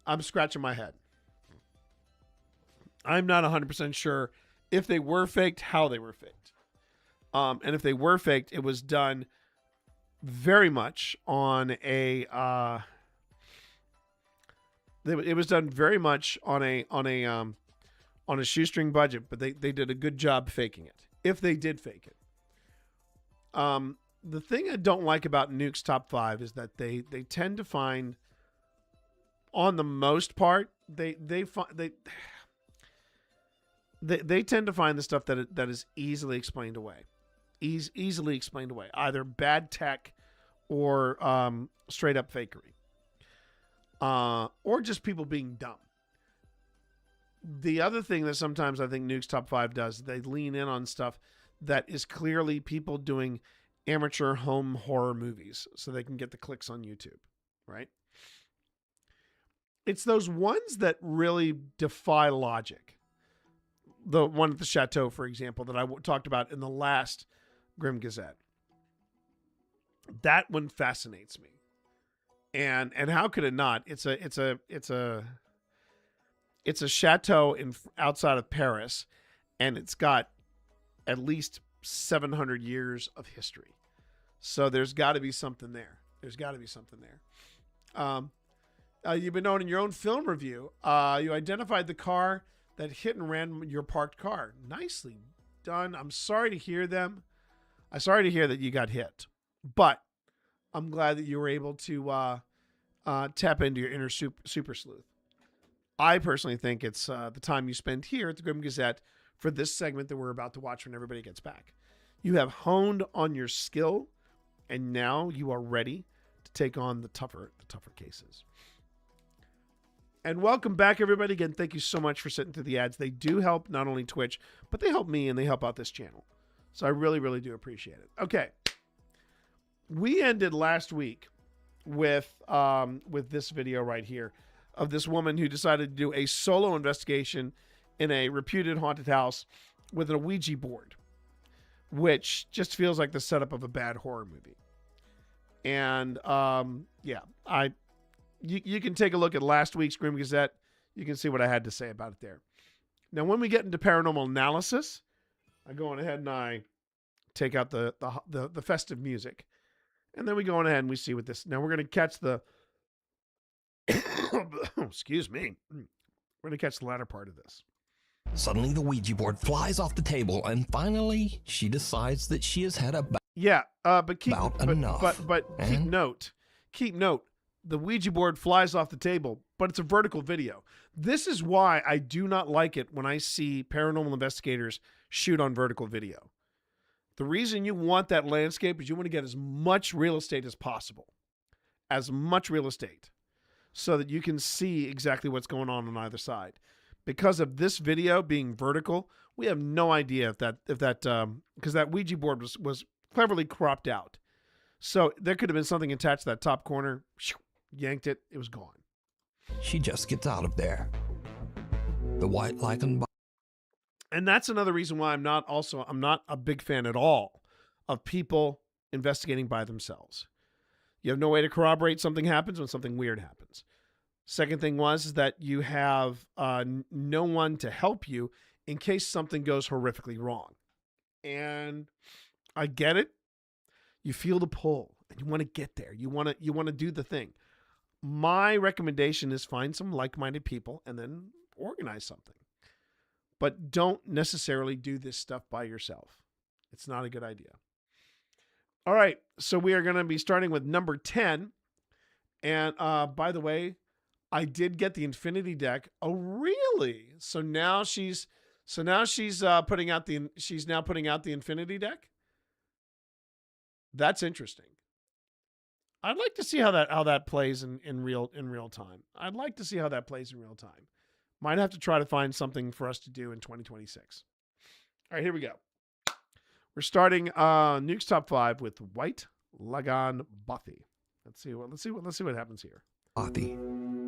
I'm scratching my head. I'm not 100% sure if they were faked, how they were faked. And if they were faked, it was done very much on a shoestring budget, but they did a good job faking it. If they did fake it. The thing I don't like about Nuke's top 5 is that they tend to find, on the most part, they tend to find the stuff that is easily explained away. Easily explained away. Either bad tech or straight up fakery. Or just people being dumb. The other thing that sometimes I think Nuke's top 5 does, they lean in on stuff that is clearly people doing amateur home horror movies so they can get the clicks on YouTube, right? It's those ones that really defy logic. The one at the Chateau, for example, that I talked about in the last Grim Gazette. That one fascinates me. And how could it not? It's a chateau outside of Paris, and it's got at least 700 years of history. So there's got to be something there. You've been known in your own film review. You identified the car that hit and ran your parked car. Nicely done. I'm sorry to hear that you got hit, but I'm glad that you were able to tap into your inner super sleuth. I personally think it's the time you spend here at the Grim Gazette for this segment that we're about to watch when everybody gets back. You have honed on your skill, and now you are ready to take on the tougher cases. And welcome back, everybody. Again, thank you so much for sitting through the ads. They do help not only Twitch, but they help me and they help out this channel. So I really, really do appreciate it. Okay. We ended last week with this video right here of this woman who decided to do a solo investigation in a reputed haunted house with a Ouija board, which just feels like the setup of a bad horror movie. And you can take a look at last week's Grim Gazette. You can see what I had to say about it there. Now, when we get into paranormal analysis, I go on ahead and I take out the festive music, and then we go on ahead and we see what this. Now we're going to catch the. Excuse me. We're going to catch the latter part of this. Suddenly, the Ouija board flies off the table, and finally, she decides that she has had enough. Keep note. The Ouija board flies off the table, but it's a vertical video. This is why I do not like it when I see paranormal investigators shoot on vertical video. The reason you want that landscape is you want to get as much real estate as possible. As much real estate. So that you can see exactly what's going on either side. Because of this video being vertical, we have no idea if that because that Ouija board was cleverly cropped out. So there could have been something attached to that top corner. Yanked it. It was gone. She just gets out of there. The white lichen. And that's another reason why I'm not a big fan at all of people investigating by themselves. You have no way to corroborate something happens when something weird happens. Second thing is that you have no one to help you in case something goes horrifically wrong. And I get it. You feel the pull and you want to get there. You want to do the thing. My recommendation is find some like-minded people and then organize something. But don't necessarily do this stuff by yourself. It's not a good idea. All right, so we are going to be starting with number 10. And by the way, I did get the Infinity deck. Oh, really? So now she's So now she's putting out the infinity deck. That's interesting. I'd like to see how that plays in real time. I'd like to see how that plays in real time. Might have to try to find something for us to do in 2026. All right, here we go. We're starting Nuke's top 5 with White Lagan Bothy. Let's see what happens here. Bothy.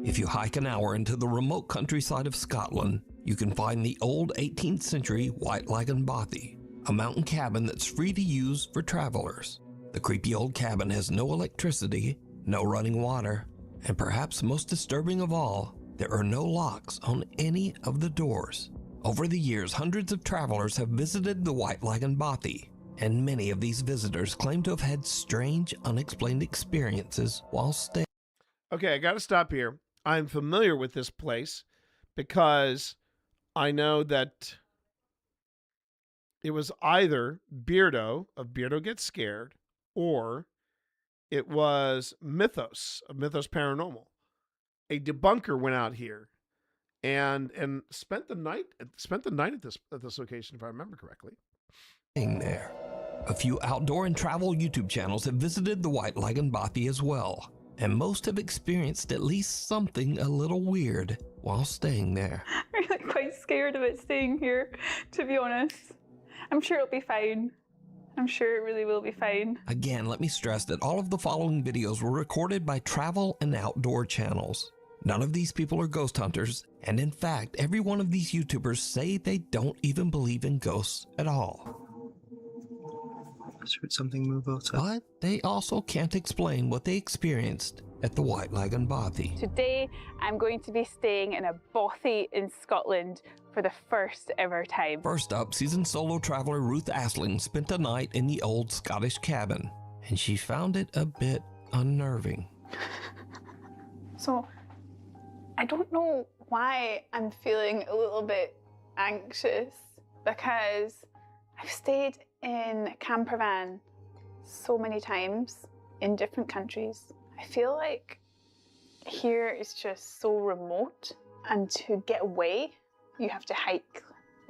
If you hike an hour into the remote countryside of Scotland, you can find the old 18th century White Lagan Bothy, a mountain cabin that's free to use for travelers. The creepy old cabin has no electricity, no running water, and perhaps most disturbing of all, there are no locks on any of the doors. Over the years, hundreds of travelers have visited the White Lagan Bothy, and many of these visitors claim to have had strange, unexplained experiences while staying. Okay, I got to stop here. I'm familiar with this place because I know that it was either Beardo of Beardo Gets Scared, or it was Mythos of Mythos Paranormal. A debunker went out here and spent the night at this location, if I remember correctly. There. A few outdoor and travel YouTube channels have visited the White Lagan Bothy as well, and most have experienced at least something a little weird while staying there. I'm really quite scared of it staying here, to be honest. I'm sure it'll be fine. I'm sure it really will be fine. Again, let me stress that all of the following videos were recorded by travel and outdoor channels. None of these people are ghost hunters, and in fact, every one of these YouTubers say they don't even believe in ghosts at all. I heard something move outside. But they also can't explain what they experienced at the White Lagan Bothy. Today, I'm going to be staying in a bothy in Scotland for the first ever time. First up, seasoned solo traveler Ruth Asling spent a night in the old Scottish cabin, and she found it a bit unnerving. So, I don't know why I'm feeling a little bit anxious, because I've stayed in a camper van so many times in different countries. I feel like here is just so remote, and to get away, you have to hike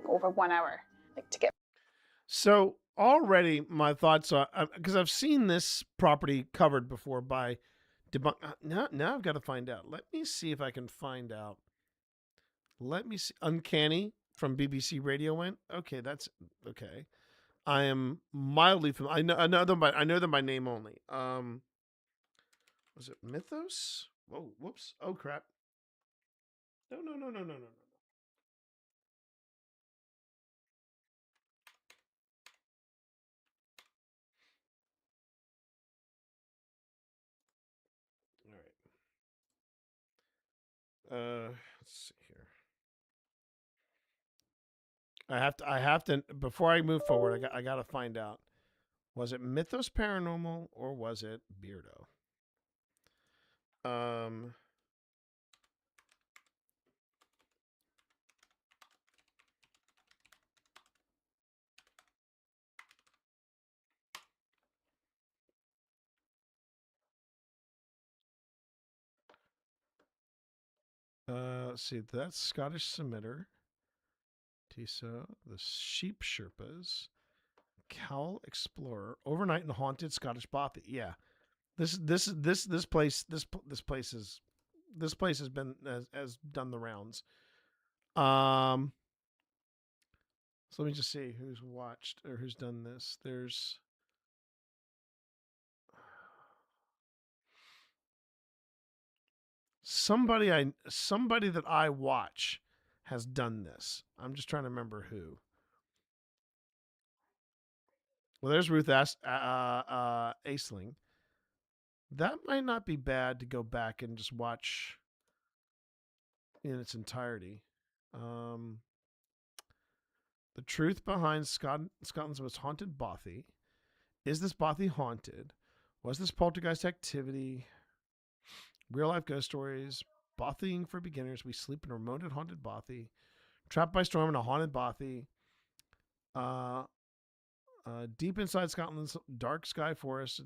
over 1 hour, to get. So already my thoughts are, because I've seen this property covered before by debunk. Now I've got to find out. Let me see if I can find out. Let me see. Uncanny from BBC Radio went. Okay, that's okay. I am mildly familiar. I know them by name only. Was it Mythos? Whoa, whoops. Oh crap. No. All right. Let's see here. I have to before I move forward, I got to find out. Was it Mythos Paranormal or was it Beardo? Let's see. That's Scottish Submitter. Tiso, the Sheep Sherpas, Cowl Explorer, Overnight in Haunted Scottish Bothy. Yeah, this place has been has done the rounds. So let me just see who's watched or who's done this. There's somebody that I watch has done this. I'm just trying to remember who. Well, there's Ruth Aisling. That might not be bad to go back and just watch in its entirety. The truth behind Scotland's most haunted bothy. Is this bothy haunted? Was this poltergeist activity? Real life ghost stories. Bothying for beginners. We sleep in a remote and haunted bothy. Trapped by storm in a haunted bothy. Deep inside Scotland's dark sky forest.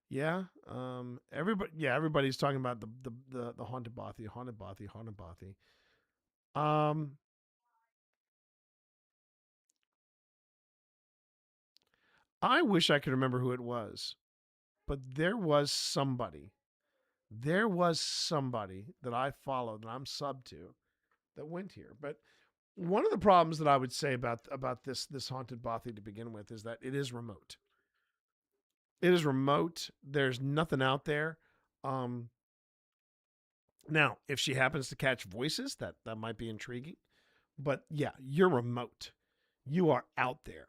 Yeah. Everybody's talking about the haunted bothy. I wish I could remember who it was, but there was somebody that I followed, that I'm sub to, that went here. But one of the problems that I would say about this haunted bothy to begin with is that it is remote. It is remote. There's nothing out there. Now, if she happens to catch voices, that might be intriguing. But yeah, you're remote. You are out there.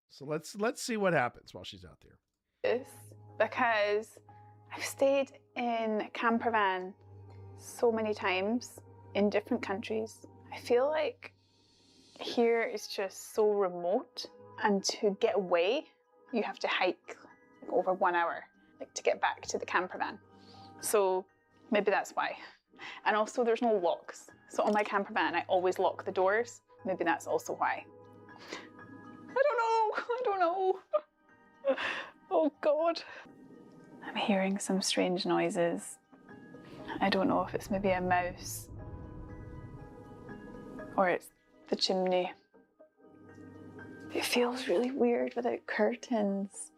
So let's see what happens while she's out there. Because I've stayed in camper van so many times in different countries. I feel like here is just so remote, and to get away, you have to hike over 1 hour, like to get back to the camper van. So maybe that's why. And also there's no locks. So on my camper van, I always lock the doors. Maybe that's also why. I don't know. Oh God. I'm hearing some strange noises. I don't know if it's maybe a mouse or it's the chimney. It feels really weird without curtains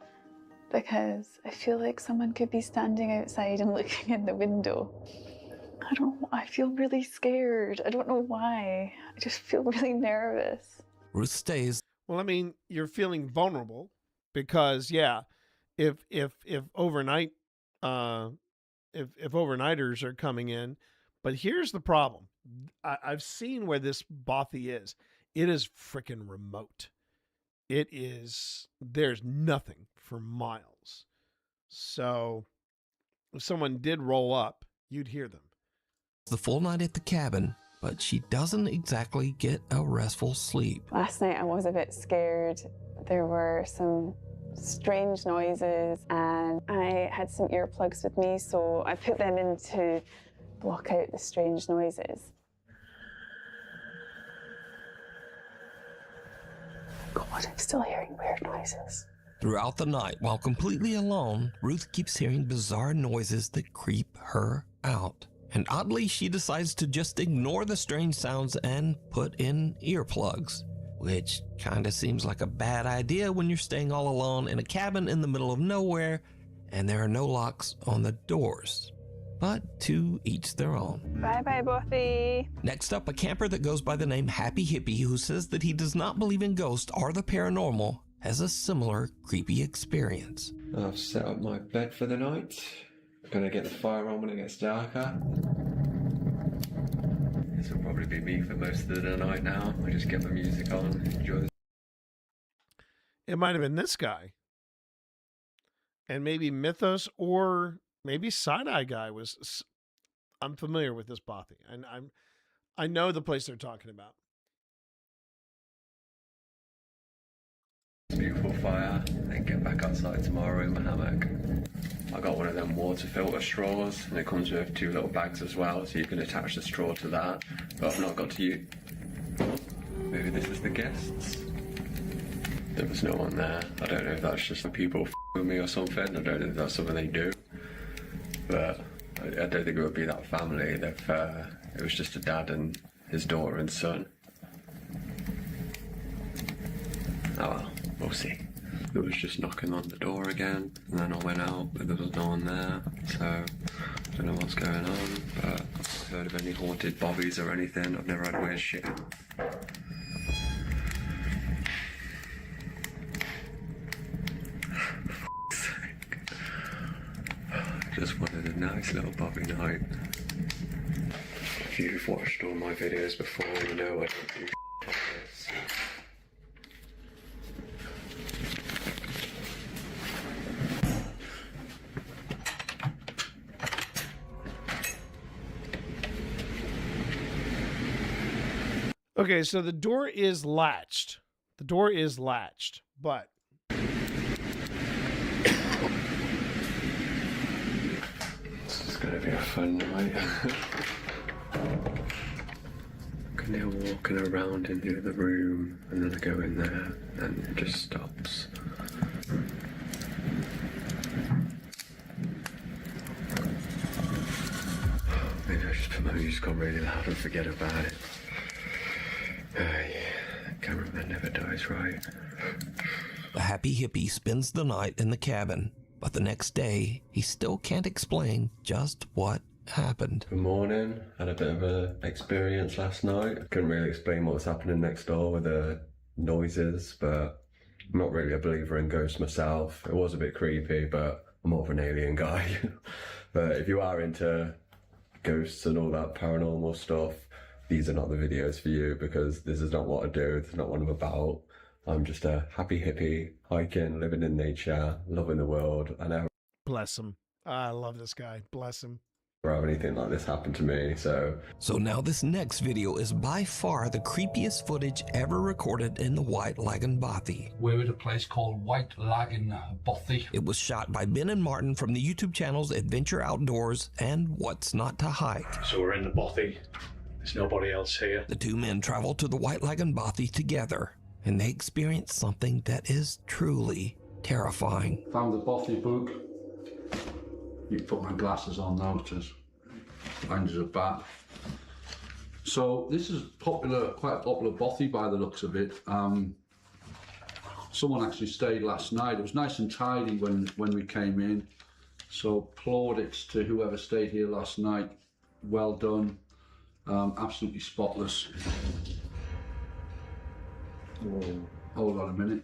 because I feel like someone could be standing outside and looking in the window. I don't know, I feel really scared. I don't know why. I just feel really nervous. Ruth stays. Well, I mean, you're feeling vulnerable because, yeah, if overnight, if overnighters are coming in, but here's the problem. I've seen where this bothy is. It is freaking remote. It is, there's nothing for miles. So if someone did roll up, you'd hear them. The full night at the cabin, but she doesn't exactly get a restful sleep. Last night I was a bit scared. There were some strange noises and I had some earplugs with me, so I put them in to block out the strange noises. God, I'm still hearing weird noises. Throughout the night, while completely alone, Ruth keeps hearing bizarre noises that creep her out. And oddly, she decides to just ignore the strange sounds and put in earplugs, which kinda seems like a bad idea when you're staying all alone in a cabin in the middle of nowhere and there are no locks on the doors. But to each their own. Bye-bye, Bothy. Next up, a camper that goes by the name Happy Hippie, who says that he does not believe in ghosts or the paranormal, has a similar creepy experience. I've set up my bed for the night. Gonna get the fire on when it gets darker. This will probably be me for most of the night now. I just get the music on, enjoy the... It might have been this guy. And maybe Mythos or maybe Side-Eye Guy was... I'm familiar with this bothy. And I know the place they're talking about. Beautiful fire, then get back outside tomorrow in my hammock. I got one of them water filter straws, and it comes with 2 little bags as well, so you can attach the straw to that. But I've not got to use. Maybe this is the guests. There was no one there. I don't know if that's just the people with me or something. I don't know if that's something they do. But I don't think it would be that family. It was just a dad and his daughter and son. Oh well, we'll see. It was just knocking on the door again, and then I went out, but there was no one there, so I don't know what's going on, but I've not heard of any haunted bobbies or anything. I've never had weird shit. I just wanted a nice little bobby night. If you've watched all my videos before, you know I don't do like this. Okay, so the door is latched. The door is latched, but... This is going to be a fun night. I'm now walking around into the room, and then I go in there, and it just stops. Maybe I just put my music on really loud and forget about it. Yeah, cameraman never dies, right? The happy hippie spends the night in the cabin, but the next day, he still can't explain just what happened. Good morning. Had a bit of an experience last night. Couldn't really explain what was happening next door with the noises, but I'm not really a believer in ghosts myself. It was a bit creepy, but I'm more of an alien guy. But if you are into ghosts and all that paranormal stuff, these are not the videos for you, because this is not what I do. This is not what I'm about. I'm just a happy hippie, hiking, living in nature, loving the world. I never Bless him. I love this guy. Bless him. have anything like this happen to me, so now this next video is by far the creepiest footage ever recorded in the White Lagoon Bothy. We're at a place called White Lagoon Bothy. It was shot by Ben and Martin from the YouTube channels Adventure Outdoors and What's Not to Hike. So we're in the Bothy. There's nobody else here. The two men traveled to the White Lagoon Bothy together, and they experienced something that is truly terrifying. Found the Bothy book. You can put my glasses on now, because mine is a bat. So this is popular, quite a popular Bothy by the looks of it. Someone actually stayed last night. It was nice and tidy when we came in. So plaudits to whoever stayed here last night. Well done. Absolutely spotless. Whoa. Hold on a minute.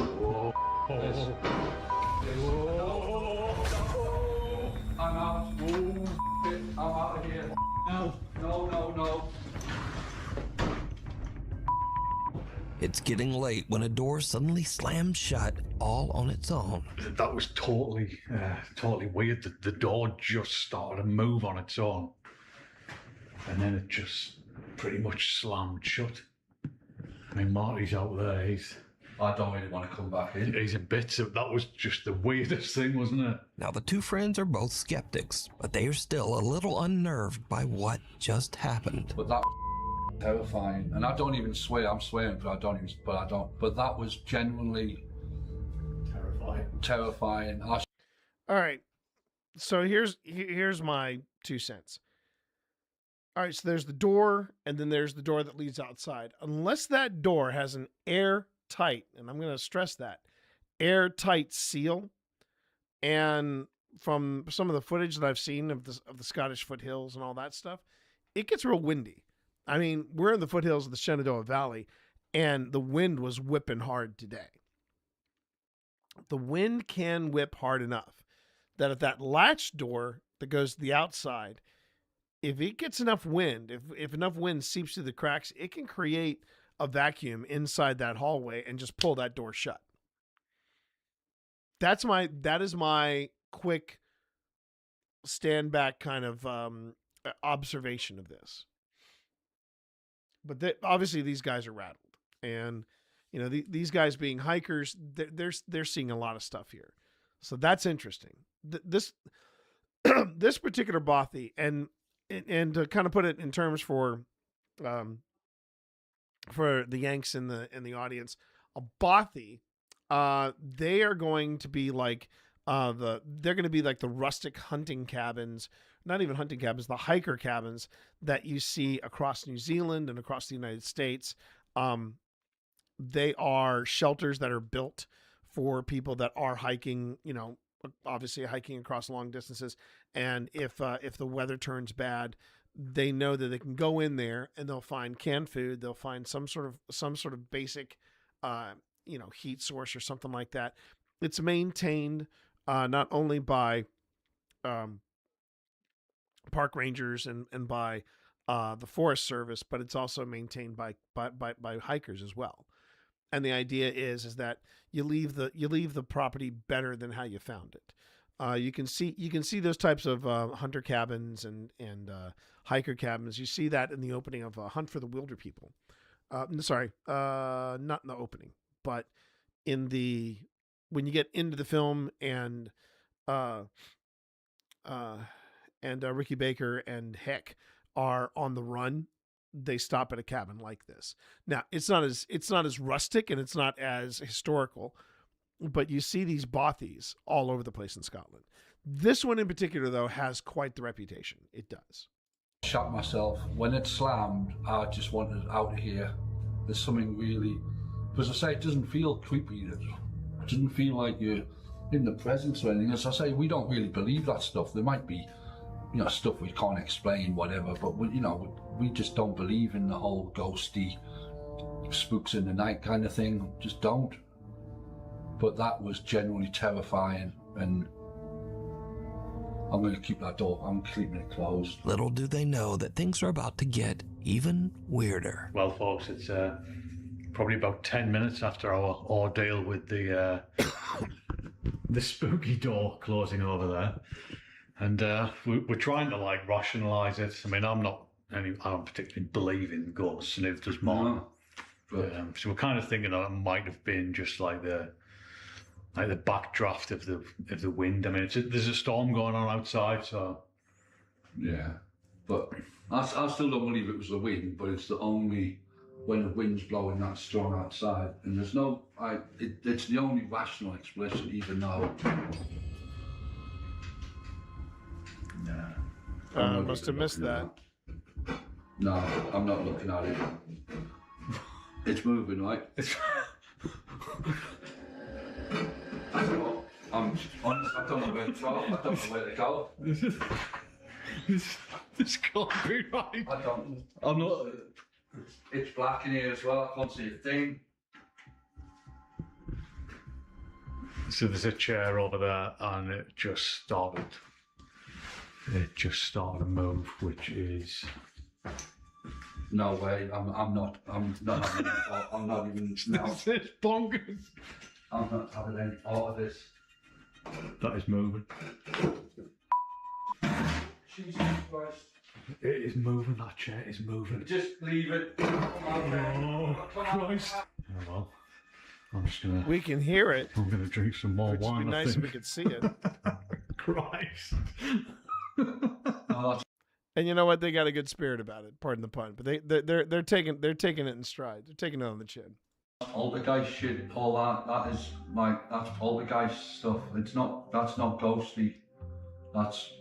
Whoa. I'm out. I'm out of here. No. It's getting late when a door suddenly slams shut all on its own. That was totally weird. The door just started to move on its own. And then it just pretty much slammed shut. I mean, Marty's out there. I don't really want to come back in. He's in bits. That was just the weirdest thing, wasn't it? Now, the two friends are both skeptics, but they are still a little unnerved by what just happened. But that was terrifying. And I don't even swear. I'm swearing, but I don't. But that was genuinely terrifying. All right. So here's my 2 cents. All right, so there's the door, and then there's the door that leads outside. Unless that door has an airtight, and I'm going to stress that, airtight seal, and from some of the footage that I've seen of the Scottish foothills and all that stuff, it gets real windy. I mean, we're in the foothills of the Shenandoah Valley, and the wind was whipping hard today. The wind can whip hard enough that if that latch door that goes to the outside, if it gets enough wind, if enough wind seeps through the cracks, it can create a vacuum inside that hallway and just pull that door shut. That is my quick stand back kind of observation of this. But obviously these guys are rattled, and you know these guys being hikers, they're seeing a lot of stuff here, so that's interesting. This this particular Bothy, and to kind of put it in terms for the Yanks in the audience, a Bothy, they are going to be like they're going to be like the rustic hunting cabins, not even hunting cabins, the hiker cabins that you see across New Zealand and across the United States. They are shelters that are built for people that are hiking, you know, obviously hiking across long distances. And if the weather turns bad, they know that they can go in there and they'll find canned food. They'll find some sort of basic, heat source or something like that. It's maintained not only by park rangers and by the Forest Service, but it's also maintained by hikers as well. And the idea is that you leave the property better than how you found it. You can see those types of hunter cabins and hiker cabins. You see that in the opening of Hunt for the Wilder People. Not in the opening, but when you get into the film and Ricky Baker and Heck are on the run, they stop at a cabin like this. Now, it's not as rustic and it's not as historical, but you see these Bothys all over the place in Scotland. This one in particular, though, has quite the reputation. It does. Shot myself. When it slammed, I just wanted out of here. There's something really, because I say it doesn't feel creepy. It doesn't feel like you're in the presence or anything. As I say, we don't really believe that stuff. There might be, you know, stuff we can't explain, whatever, but we, you know, we just don't believe in the whole ghosty, spooks in the night kind of thing. Just don't. But that was genuinely terrifying, and I'm going to keep that door. I'm keeping it closed. Little do they know that things are about to get even weirder. Well, folks, it's probably about 10 minutes after our ordeal with the spooky door closing over there, and we're trying to like rationalise it. I mean, I don't particularly believe in ghosts, and neither does Mark. But so we're kind of thinking that it might have been just like the backdraft of the wind. I mean, there's a storm going on outside, so yeah. But I still don't believe it was the wind, but it's the only when the wind's blowing that strong outside, and there's no, it's the only rational explanation, even though. I must have missed that. No, I'm not looking at it. It's moving, right? I don't know. I'm honest, I don't know where to go. I don't know where to go. This can't be right. I'm not. It's black in here as well. I can't see a thing. So there's a chair over there, and it just started to move, which is. No way. I'm not even. No. This is bonkers. I'm not having any part of this. That is moving. Jesus Christ. It is moving. That chair is moving. Just leave it. Oh, Christ. Oh, well. I'm just gonna. We can hear it. I'm gonna drink some more Which would wine. be nice if we could see it. Christ. And you know what? They got a good spirit about it. Pardon the pun, but they're taking it in stride. They're taking it on the chin. Poltergeist shit, all that's poltergeist stuff. That's not ghostly. That's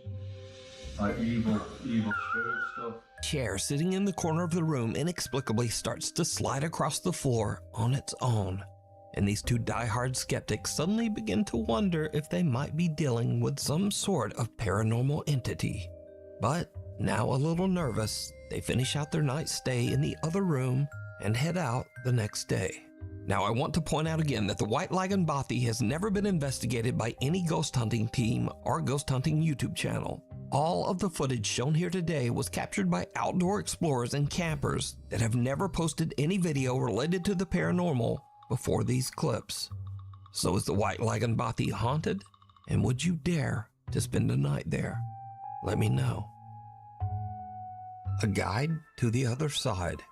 like evil spirit stuff. Chair sitting in the corner of the room inexplicably starts to slide across the floor on its own. And these two diehard skeptics suddenly begin to wonder if they might be dealing with some sort of paranormal entity. But now a little nervous, they finish out their night stay in the other room and head out the next day. Now I want to point out again that the White Lagoon Bothy has never been investigated by any ghost hunting team or ghost hunting YouTube channel. All of the footage shown here today was captured by outdoor explorers and campers that have never posted any video related to the paranormal before these clips. So is the White Lagoon Bothy haunted? And would you dare to spend a night there? Let me know. A guide to the other side.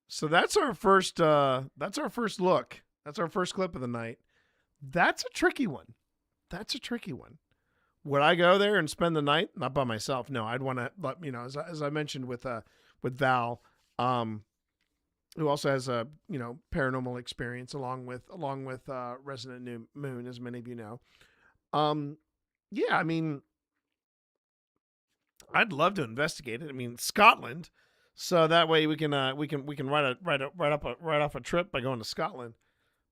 So that's our first look. That's our first clip of the night. That's a tricky one. Would I go there and spend the night? Not by myself. No, I'd want to, you know, as I mentioned with Val, who also has a, you know, paranormal experience along with Resident New Moon, as many of you know. Yeah, I mean, I'd love to investigate it. I mean, Scotland, so that way we can write off a trip by going to Scotland.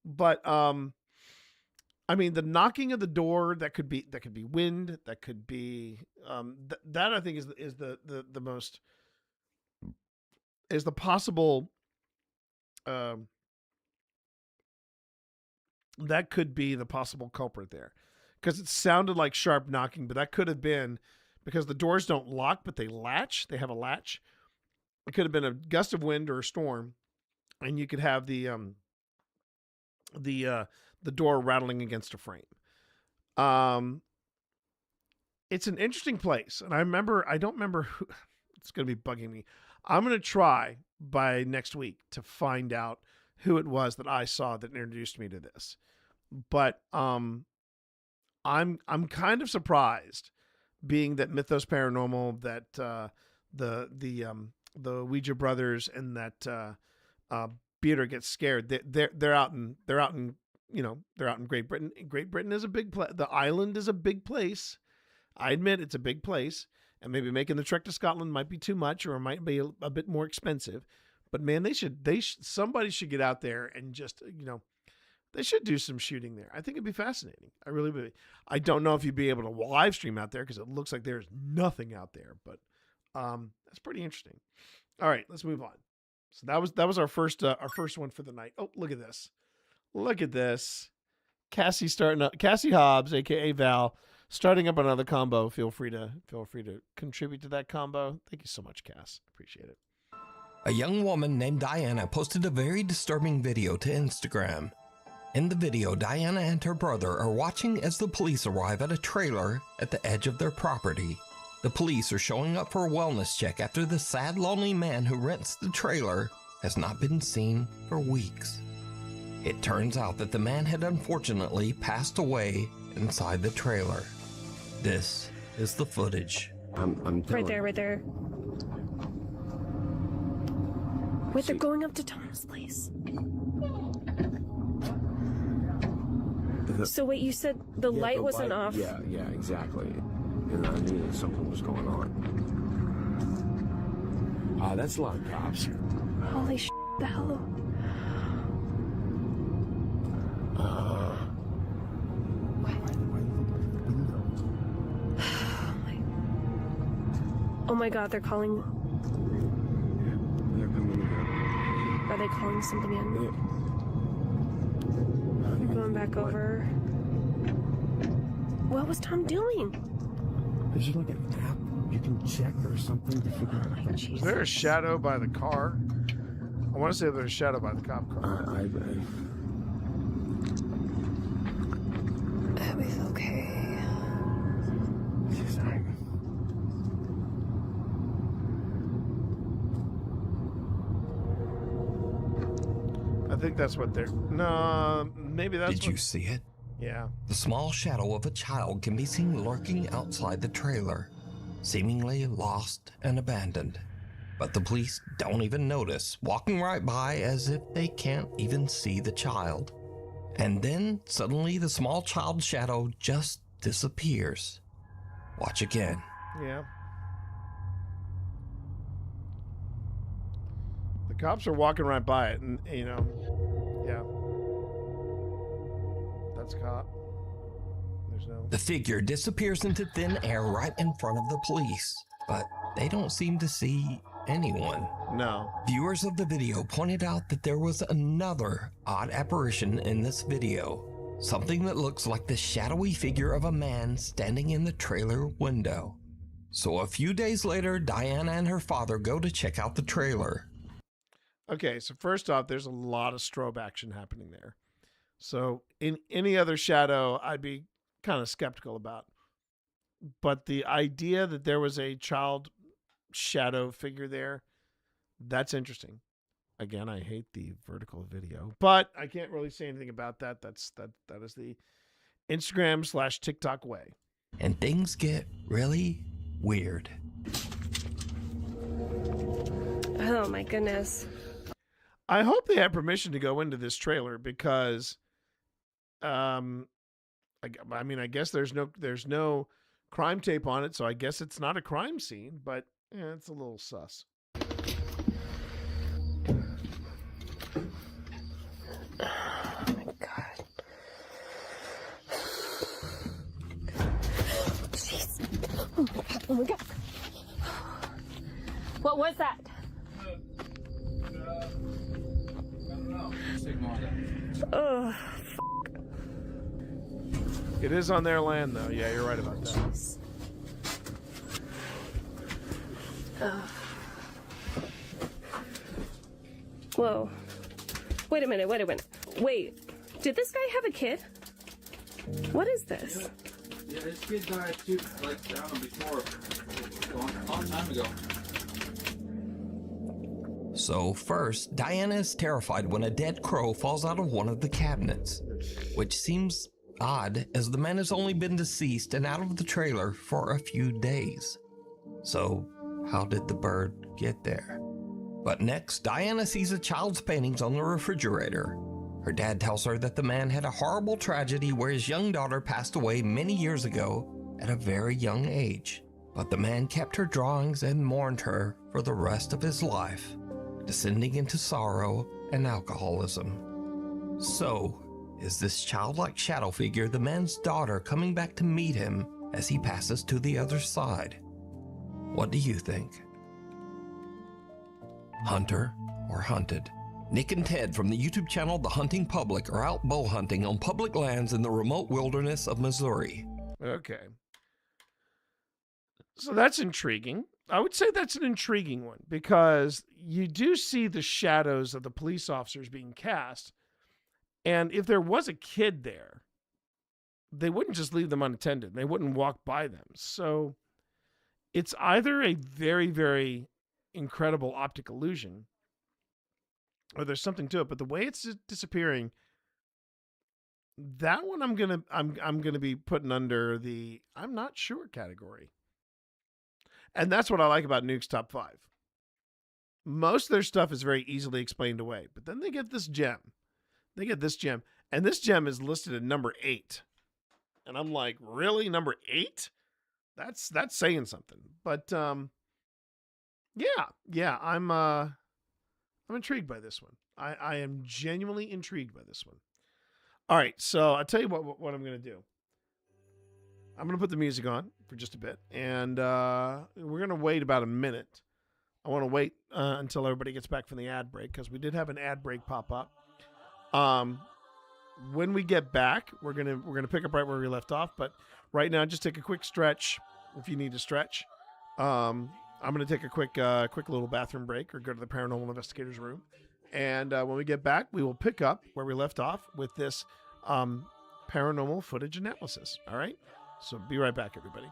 But I mean, the knocking of the door, that could be wind, that could be that I think is the most is the possible that could be the possible culprit there, because it sounded like sharp knocking, but that could have been because the doors don't lock, but they latch. They have a latch. It could have been a gust of wind or a storm, and you could have the door rattling against a frame. It's an interesting place, and I don't remember who. It's going to be bugging me. I'm going to try by next week to find out who it was that I saw that introduced me to this. But I'm kind of surprised, being that Mythos Paranormal, that the Ouija brothers, and that Peter gets scared. They're out in Great Britain. Great Britain is a big place. The island is a big place. I admit it's a big place, and maybe making the trek to Scotland might be too much, or it might be a bit more expensive. But man, somebody should get out there and just, they should do some shooting there. I think it'd be fascinating. I really would. I don't know if you'd be able to live stream out there because it looks like there's nothing out there, but that's pretty interesting. All right, let's move on. So that was our first one for the night. Oh, look at this. Look at this. Cassie Hobbs, aka Val, starting up another combo. Feel free to contribute to that combo. Thank you so much, Cass. Appreciate it. A young woman named Diana posted a very disturbing video to Instagram. In the video, Diana and her brother are watching as the police arrive at a trailer at the edge of their property. The police are showing up for a wellness check after the sad, lonely man who rents the trailer has not been seen for weeks. It turns out that the man had unfortunately passed away inside the trailer. This is the footage. I'm right there. Wait, they're going up to Tom's place. So wait, you said the light wasn't off? Yeah, exactly. And I knew that something was going on. That's a lot of cops. Holy sh**, the hell? Oh my god, they're calling. They're coming in. Are they calling something in? They're going back over. What was Tom doing? Is there like an app you can check or something to figure out? Was there a shadow by the car? I want to say there's a shadow by the cop car. It's okay. I think that's what they're. No, maybe that's. Did you see it? Yeah. The small shadow of a child can be seen lurking outside the trailer, seemingly lost and abandoned. But the police don't even notice, walking right by as if they can't even see the child. And then suddenly the small child shadow just disappears. Watch again. Yeah. The cops are walking right by it, and yeah. That's a cop. There's no. The figure disappears into thin air right in front of the police, but they don't seem to see anyone. No. Viewers of the video pointed out that there was another odd apparition in this video. Something that looks like the shadowy figure of a man standing in the trailer window. So a few days later, Diana and her father go to check out the trailer. Okay, so first off, there's a lot of strobe action happening there. So in any other shadow, I'd be kind of skeptical about. But the idea that there was a child shadow figure there, that's interesting. Again, I hate the vertical video, but I can't really say anything about that. That is the Instagram/TikTok way. And things get really weird. Oh my goodness. I hope they have permission to go into this trailer because, I mean, I guess there's no crime tape on it, so I guess it's not a crime scene, but yeah, it's a little sus. Oh my god. Jeez. Oh my god. Oh my god. What was that? Oh, It is on their land, though. Yeah, you're right about that. Whoa. Wait a minute. Wait. Did this guy have a kid? What is this? Yeah, this kid died too, like down before, a long time ago. So first, Diana is terrified when a dead crow falls out of one of the cabinets, which seems odd as the man has only been deceased and out of the trailer for a few days. So how did the bird get there? But next, Diana sees a child's paintings on the refrigerator. Her dad tells her that the man had a horrible tragedy where his young daughter passed away many years ago at a very young age. But the man kept her drawings and mourned her for the rest of his life. descending into sorrow and alcoholism. So, is this childlike shadow figure the man's daughter coming back to meet him as he passes to the other side? What do you think? Hunter or hunted? Nick and Ted from the YouTube channel The Hunting Public are out bow hunting on public lands in the remote wilderness of Missouri. Okay. So that's intriguing. I would say that's an intriguing one because you do see the shadows of the police officers being cast. And if there was a kid there, they wouldn't just leave them unattended. They wouldn't walk by them. So it's either a very, very incredible optic illusion or there's something to it. But the way it's disappearing, that one I'm gonna be putting under the I'm not sure category. And that's what I like about Nuke's Top 5. Most of their stuff is very easily explained away, but then they get this gem. They get this gem, and this gem is listed at number 8. And I'm like, really? Number 8? That's saying something. But yeah, I'm intrigued by this one. I am genuinely intrigued by this one. All right, so I'll tell you what I'm going to do. I'm going to put the music on for just a bit, and we're going to wait about a minute. I want to wait until everybody gets back from the ad break because we did have an ad break pop up. When we get back, we're gonna pick up right where we left off. But right now, just take a quick stretch if you need to stretch. I'm gonna take a quick little bathroom break or go to the paranormal investigators room. And when we get back, we will pick up where we left off with this paranormal footage analysis. All right. So be right back, everybody.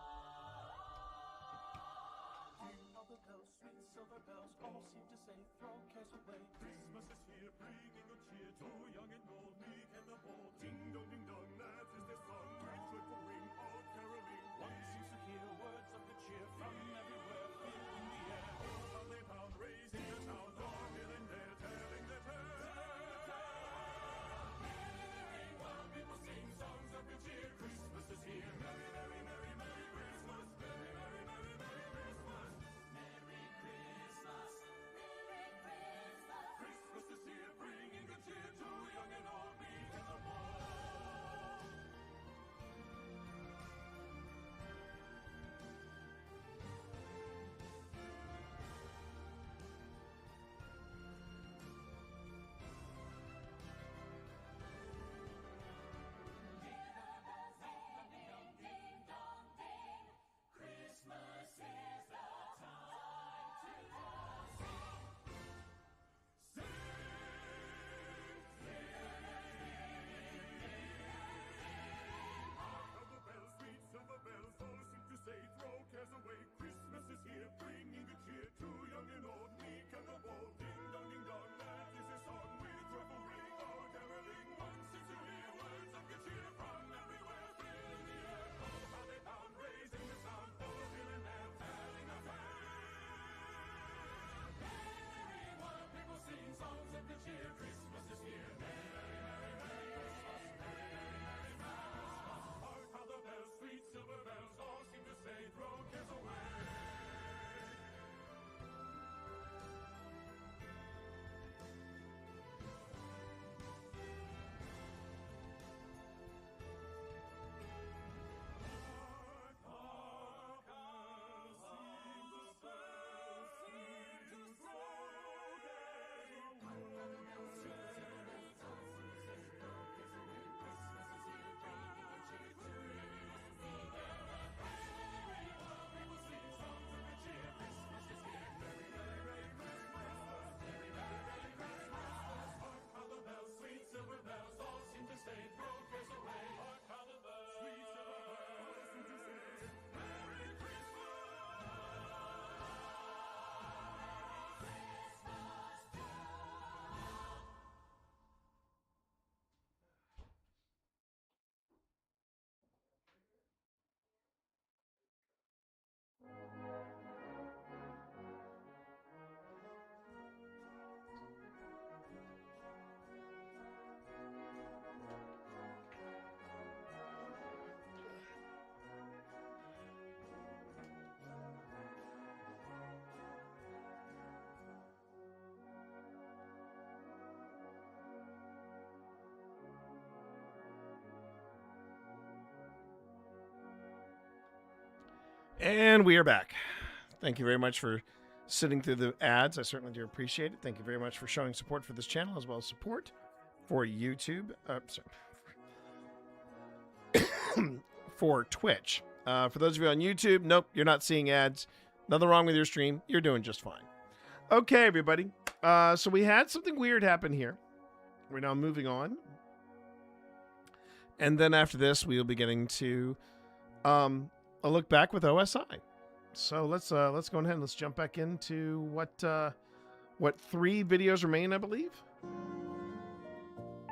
And we are back. Thank you very much for sitting through the ads. I certainly do appreciate it. Thank you very much for showing support for this channel as well as support for YouTube. For Twitch. For those of you on YouTube, nope, you're not seeing ads. Nothing wrong with your stream. You're doing just fine. Okay, everybody. So we had something weird happen here. We're now moving on. And then after this, we'll be getting to a look back with OSI. So let's go ahead and let's jump back into what 3 videos remain, I believe.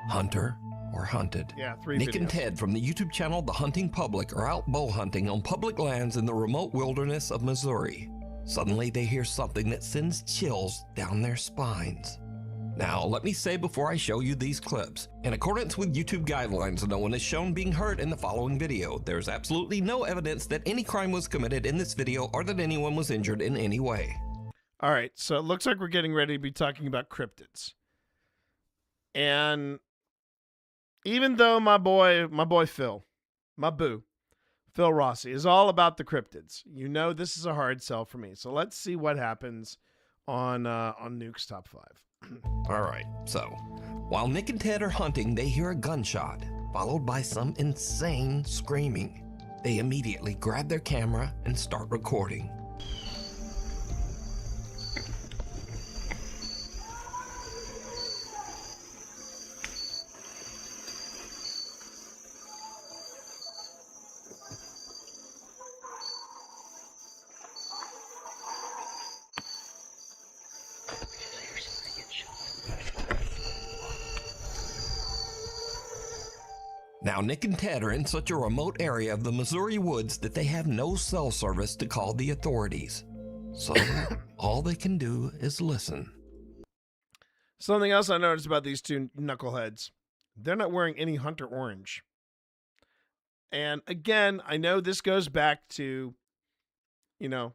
Hunter or hunted. Yeah, 3 Nick videos. and Ted from the YouTube channel The Hunting Public are out bow hunting on public lands in the remote wilderness of Missouri. Suddenly they hear something that sends chills down their spines. Now, let me say before I show you these clips, in accordance with YouTube guidelines, no one is shown being hurt in the following video. There's absolutely no evidence that any crime was committed in this video or that anyone was injured in any way. All right, so it looks like we're getting ready to be talking about cryptids. And even though my boy Phil, my boo, Phil Rossi, is all about the cryptids, you know this is a hard sell for me. So let's see what happens on Nuke's Top 5. All right, so while Nick and Ted are hunting, they hear a gunshot, followed by some insane screaming. They immediately grab their camera and start recording. Now, Nick and Ted are in such a remote area of the Missouri woods that they have no cell service to call the authorities. So, all they can do is listen. Something else I noticed about these 2 knuckleheads, they're not wearing any hunter orange. And again, I know this goes back to, you know,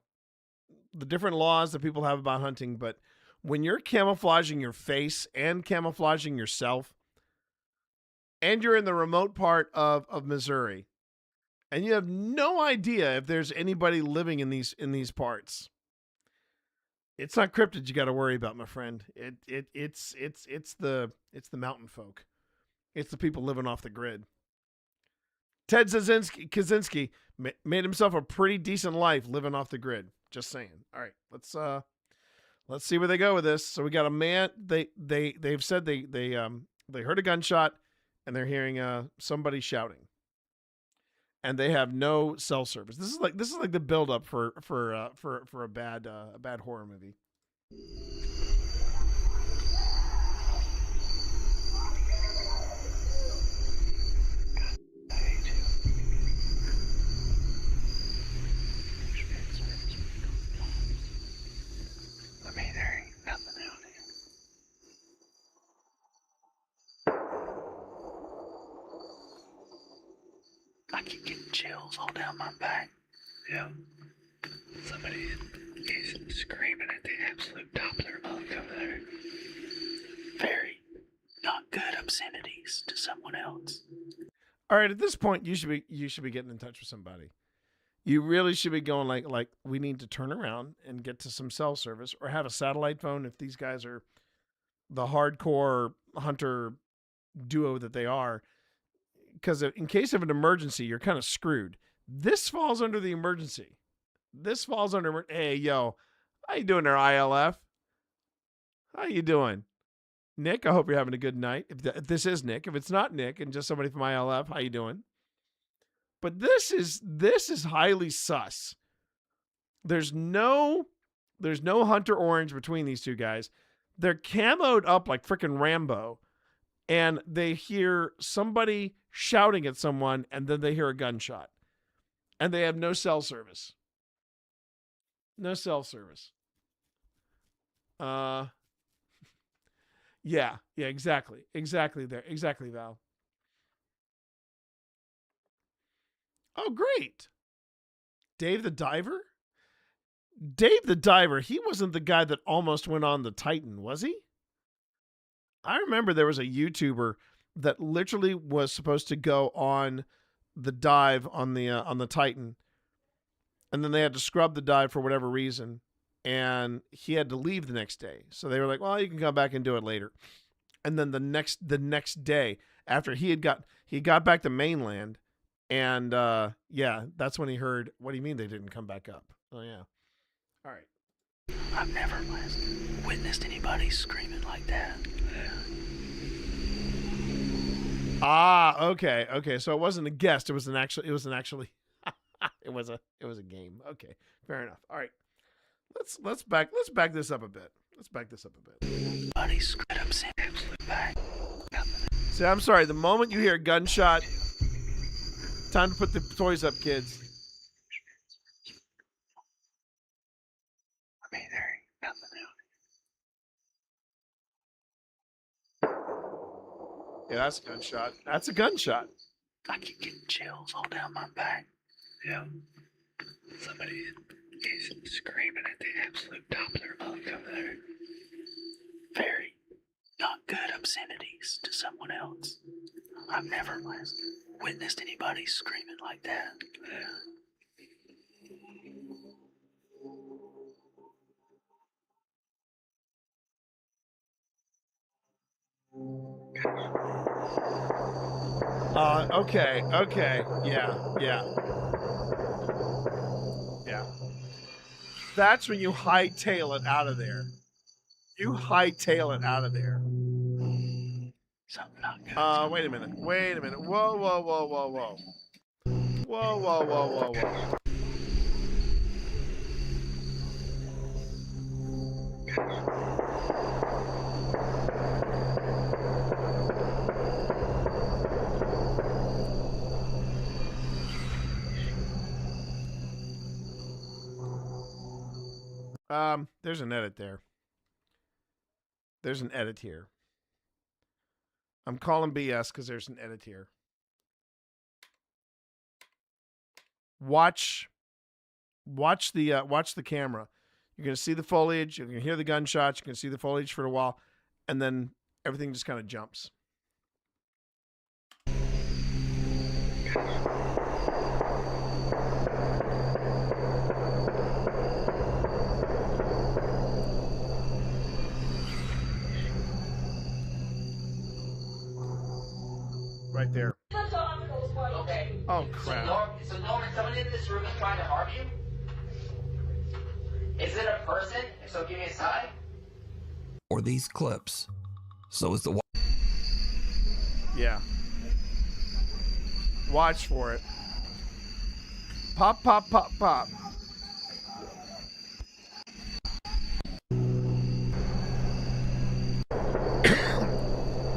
the different laws that people have about hunting, but when you're camouflaging your face and camouflaging yourself, and you're in the remote part of Missouri, and you have no idea if there's anybody living in these parts, it's not cryptids you got to worry about, my friend. It's the mountain folk. It's the people living off the grid. Ted Kaczynski made himself a pretty decent life living off the grid. Just saying. All right, let's see where they go with this. So we got a man. They've said they heard a gunshot. And they're hearing somebody shouting, and they have no cell service. This is like the buildup for a bad horror movie. I mean, there ain't nothing out here. I keep getting chills all down my back. Yeah. Somebody is screaming at the absolute top of their lungs over there. Very not good obscenities to someone else. All right, at this point, you should be getting in touch with somebody. You really should be going like we need to turn around and get to some cell service or have a satellite phone if these guys are the hardcore hunter duo that they are. Because in case of an emergency, you're kind of screwed. This falls under the emergency. This falls under, hey, yo, how you doing there, ILF? How you doing? Nick, I hope you're having a good night. If this is Nick, if it's not Nick and just somebody from ILF, how you doing? But this is highly sus. There's no hunter orange between these 2 guys. They're camoed up like freaking Rambo. And they hear somebody shouting at someone, and then they hear a gunshot. And they have no cell service. No cell service. Yeah, exactly. Exactly there. Exactly, Val. Oh, great. Dave the Diver? Dave the Diver, he wasn't the guy that almost went on the Titan, was he? I remember there was a YouTuber that literally was supposed to go on the dive on the Titan, And then they had to scrub the dive for whatever reason. And he had to leave the next day. So they were like, well, you can come back and do it later. And then the next day, after he got back to mainland, and yeah, that's when he heard, what do you mean they didn't come back up? Oh, yeah. All right. I've never witnessed anybody screaming like that. Ah, okay. So it wasn't a guest. It was a game. Okay, fair enough. All right. Let's back this up a bit. Buddy screwed up Sam absolute back. See, I'm sorry. The moment you hear a gunshot, time to put the toys up, kids. I mean, there ain't nothing out. Yeah, that's a gunshot. That's a gunshot. I keep getting chills all down my back. Yeah. Somebody is screaming at the absolute top of their lungs over there. Very not good obscenities to someone else. I've never witnessed anybody screaming like that. Okay. Yeah. That's when you hightail it out of there. Something not good. Wait a minute. Whoa. There's an edit there. There's an edit here. I'm calling BS because there's an edit here. Watch the camera. You're gonna see the foliage. You're gonna hear the gunshots. You're gonna see the foliage for a while, and then everything just kind of jumps. Right there. Okay. Oh crap. So Norman, someone in this room is trying to harm you? Is it a person? If so, give me a sign. Or these clips. So is the Yeah. Watch for it. Pop, pop, pop, pop.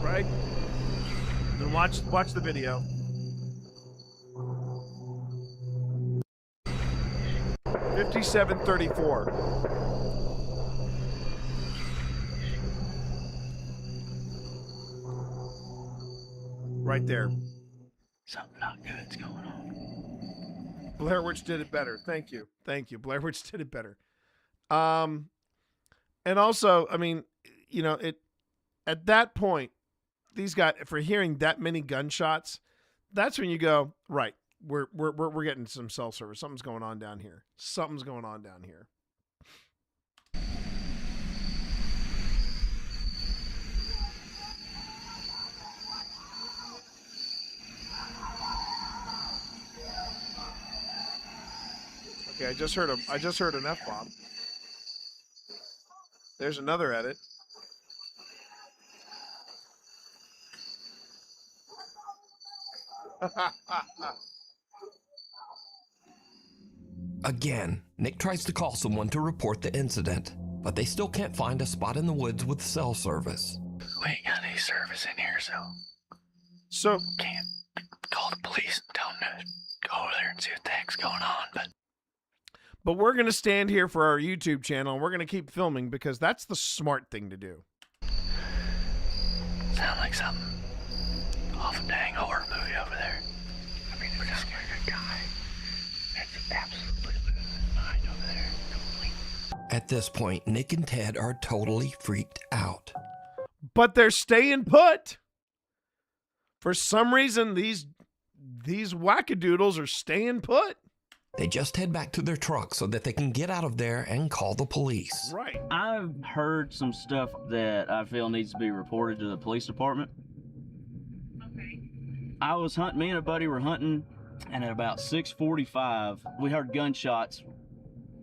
Right? Then watch the video. $57.34. Right there. Something not good's going on. Blair Witch did it better. Thank you. Blair Witch did it better. And also, I mean, you know, at that point, these guys, for hearing that many gunshots, that's when you go, right, we're getting some cell service. Something's going on down here. Okay, I just heard an F-bomb. There's another edit. Again, Nick tries to call someone to report the incident, but they still can't find a spot in the woods with cell service. We ain't got any service in here, so can't call the police and tell them to go over there and see what the heck's going on. But we're going to stand here for our YouTube channel, and we're going to keep filming because that's the smart thing to do. Sound like something off a dang horror movie over there. I mean, it's just like a guy that's absolutely losing his mind over there. At this point, Nick and Ted are totally freaked out. But they're staying put. For some reason, these wackadoodles are staying put. They just head back to their truck so that they can get out of there and call the police. Right. I've heard some stuff that I feel needs to be reported to the police department. I was hunting, me and a buddy were hunting, and at about 6:45, we heard gunshots,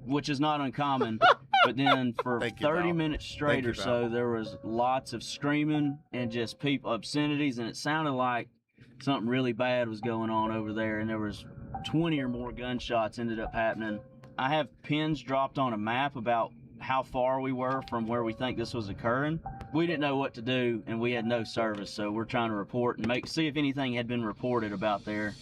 which is not uncommon. But then for 30 minutes straight or so, there was lots of screaming and just people, obscenities, and it sounded like something really bad was going on over there, and there was 20 or more gunshots ended up happening. I have pins dropped on a map about how far we were from where we think this was occurring. We didn't know what to do, and we had no service, so we're trying to report and see if anything had been reported about there.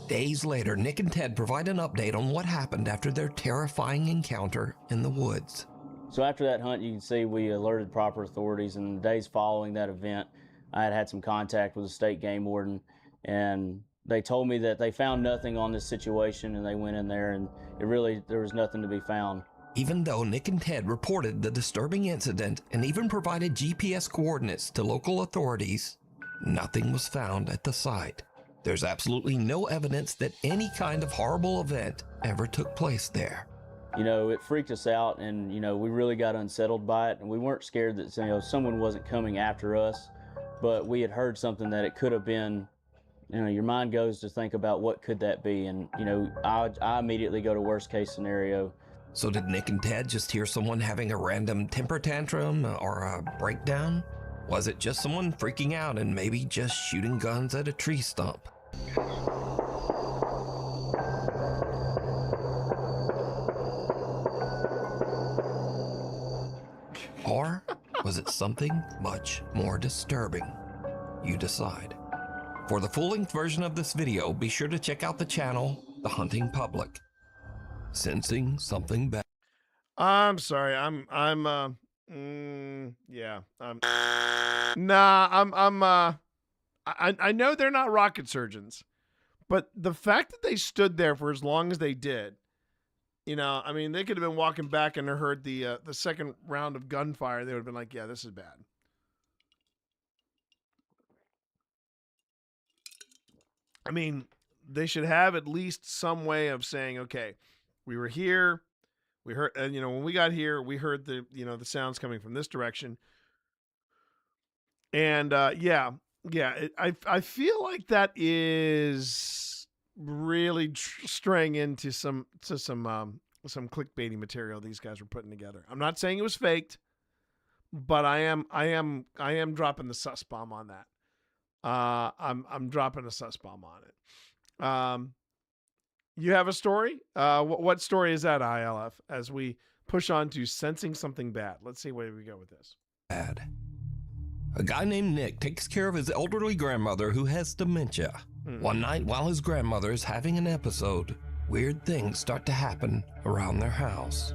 Days later, Nick and Ted provide an update on what happened after their terrifying encounter in the woods. So after that hunt, you can see we alerted proper authorities, and the days following that event, I had some contact with the state game warden, and they told me that they found nothing on this situation, and they went in there, and there was nothing to be found. Even though Nick and Ted reported the disturbing incident and even provided GPS coordinates to local authorities, nothing was found at the site. There's absolutely no evidence that any kind of horrible event ever took place there. You know, it freaked us out, and, you know, we really got unsettled by it, and we weren't scared that, you know, someone wasn't coming after us, but we had heard something that it could have been. You know, your mind goes to think about what could that be, and, you know, I immediately go to worst case scenario. So did Nick and Ted just hear someone having a random temper tantrum or a breakdown? Was it just someone freaking out and maybe just shooting guns at a tree stump? Or was it something much more disturbing? You decide. For the full-length version of this video, be sure to check out the channel, The Hunting Public. Sensing something bad. I'm sorry. I know they're not rocket surgeons, but the fact that they stood there for as long as they did, you know, I mean, they could have been walking back and heard the second round of gunfire. They would have been like, yeah, this is bad. I mean, they should have at least some way of saying, okay, we were here, we heard, and, you know, when we got here, we heard the sounds coming from this direction. And I feel like that is really straying into some clickbaity material these guys were putting together. I'm not saying it was faked, but I am dropping the sus bomb on that. I'm dropping a sus bomb on it. You have a story? What story is that, ILF? As we push on to sensing something bad. Let's see where we go with this. Bad. A guy named Nick takes care of his elderly grandmother who has dementia. One night while his grandmother is having an episode, weird things start to happen around their house.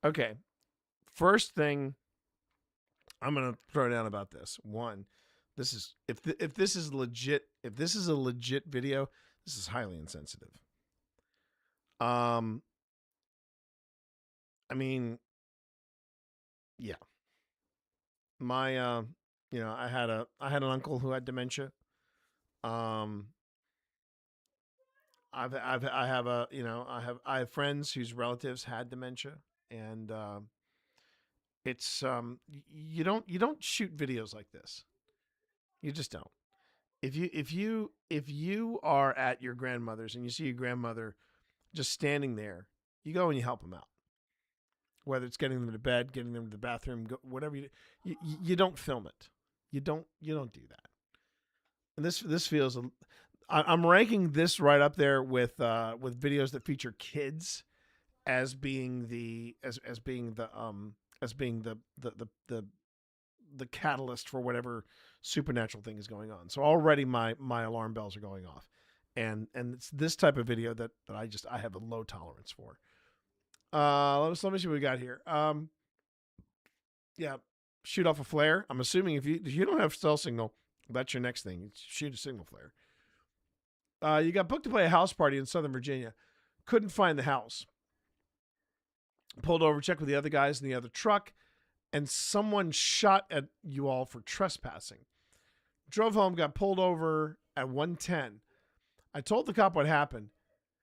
Okay, first thing I'm gonna throw down about this. One, this is if this is legit. If this is a legit video, this is highly insensitive. I mean, yeah. My you know, I had an uncle who had dementia. I have friends whose relatives had dementia. And it's you don't shoot videos like this. You just don't. If you are at your grandmother's and you see your grandmother just standing there, you go and you help them out. Whether it's getting them to bed, getting them to the bathroom, whatever you don't film it. You don't do that. And this feels. I'm ranking this right up there with videos that feature kids as being the catalyst for whatever supernatural thing is going on. So already my alarm bells are going off, and it's this type of video that I have a low tolerance for. Let me see what we got here. Yeah, shoot off a flare. I'm assuming if you don't have cell signal, that's your next thing. Shoot a signal flare. You got booked to play a house party in Southern Virginia. Couldn't find the house. Pulled over, checked with the other guys in the other truck, and someone shot at you all for trespassing. Drove home, got pulled over at 1:10. I told the cop what happened.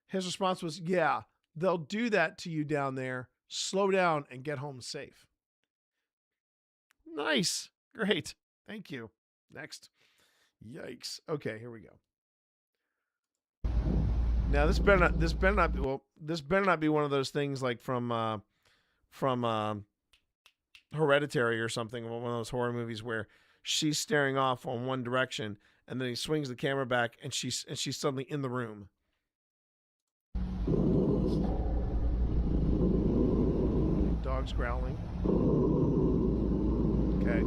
His response was, yeah, they'll do that to you down there. Slow down and get home safe. Nice. Great. Thank you. Next. Yikes. Okay, here we go. Now this better not be one of those things like from Hereditary or something, one of those horror movies where she's staring off on one direction and then he swings the camera back and she's suddenly in the room. Dogs growling. Okay.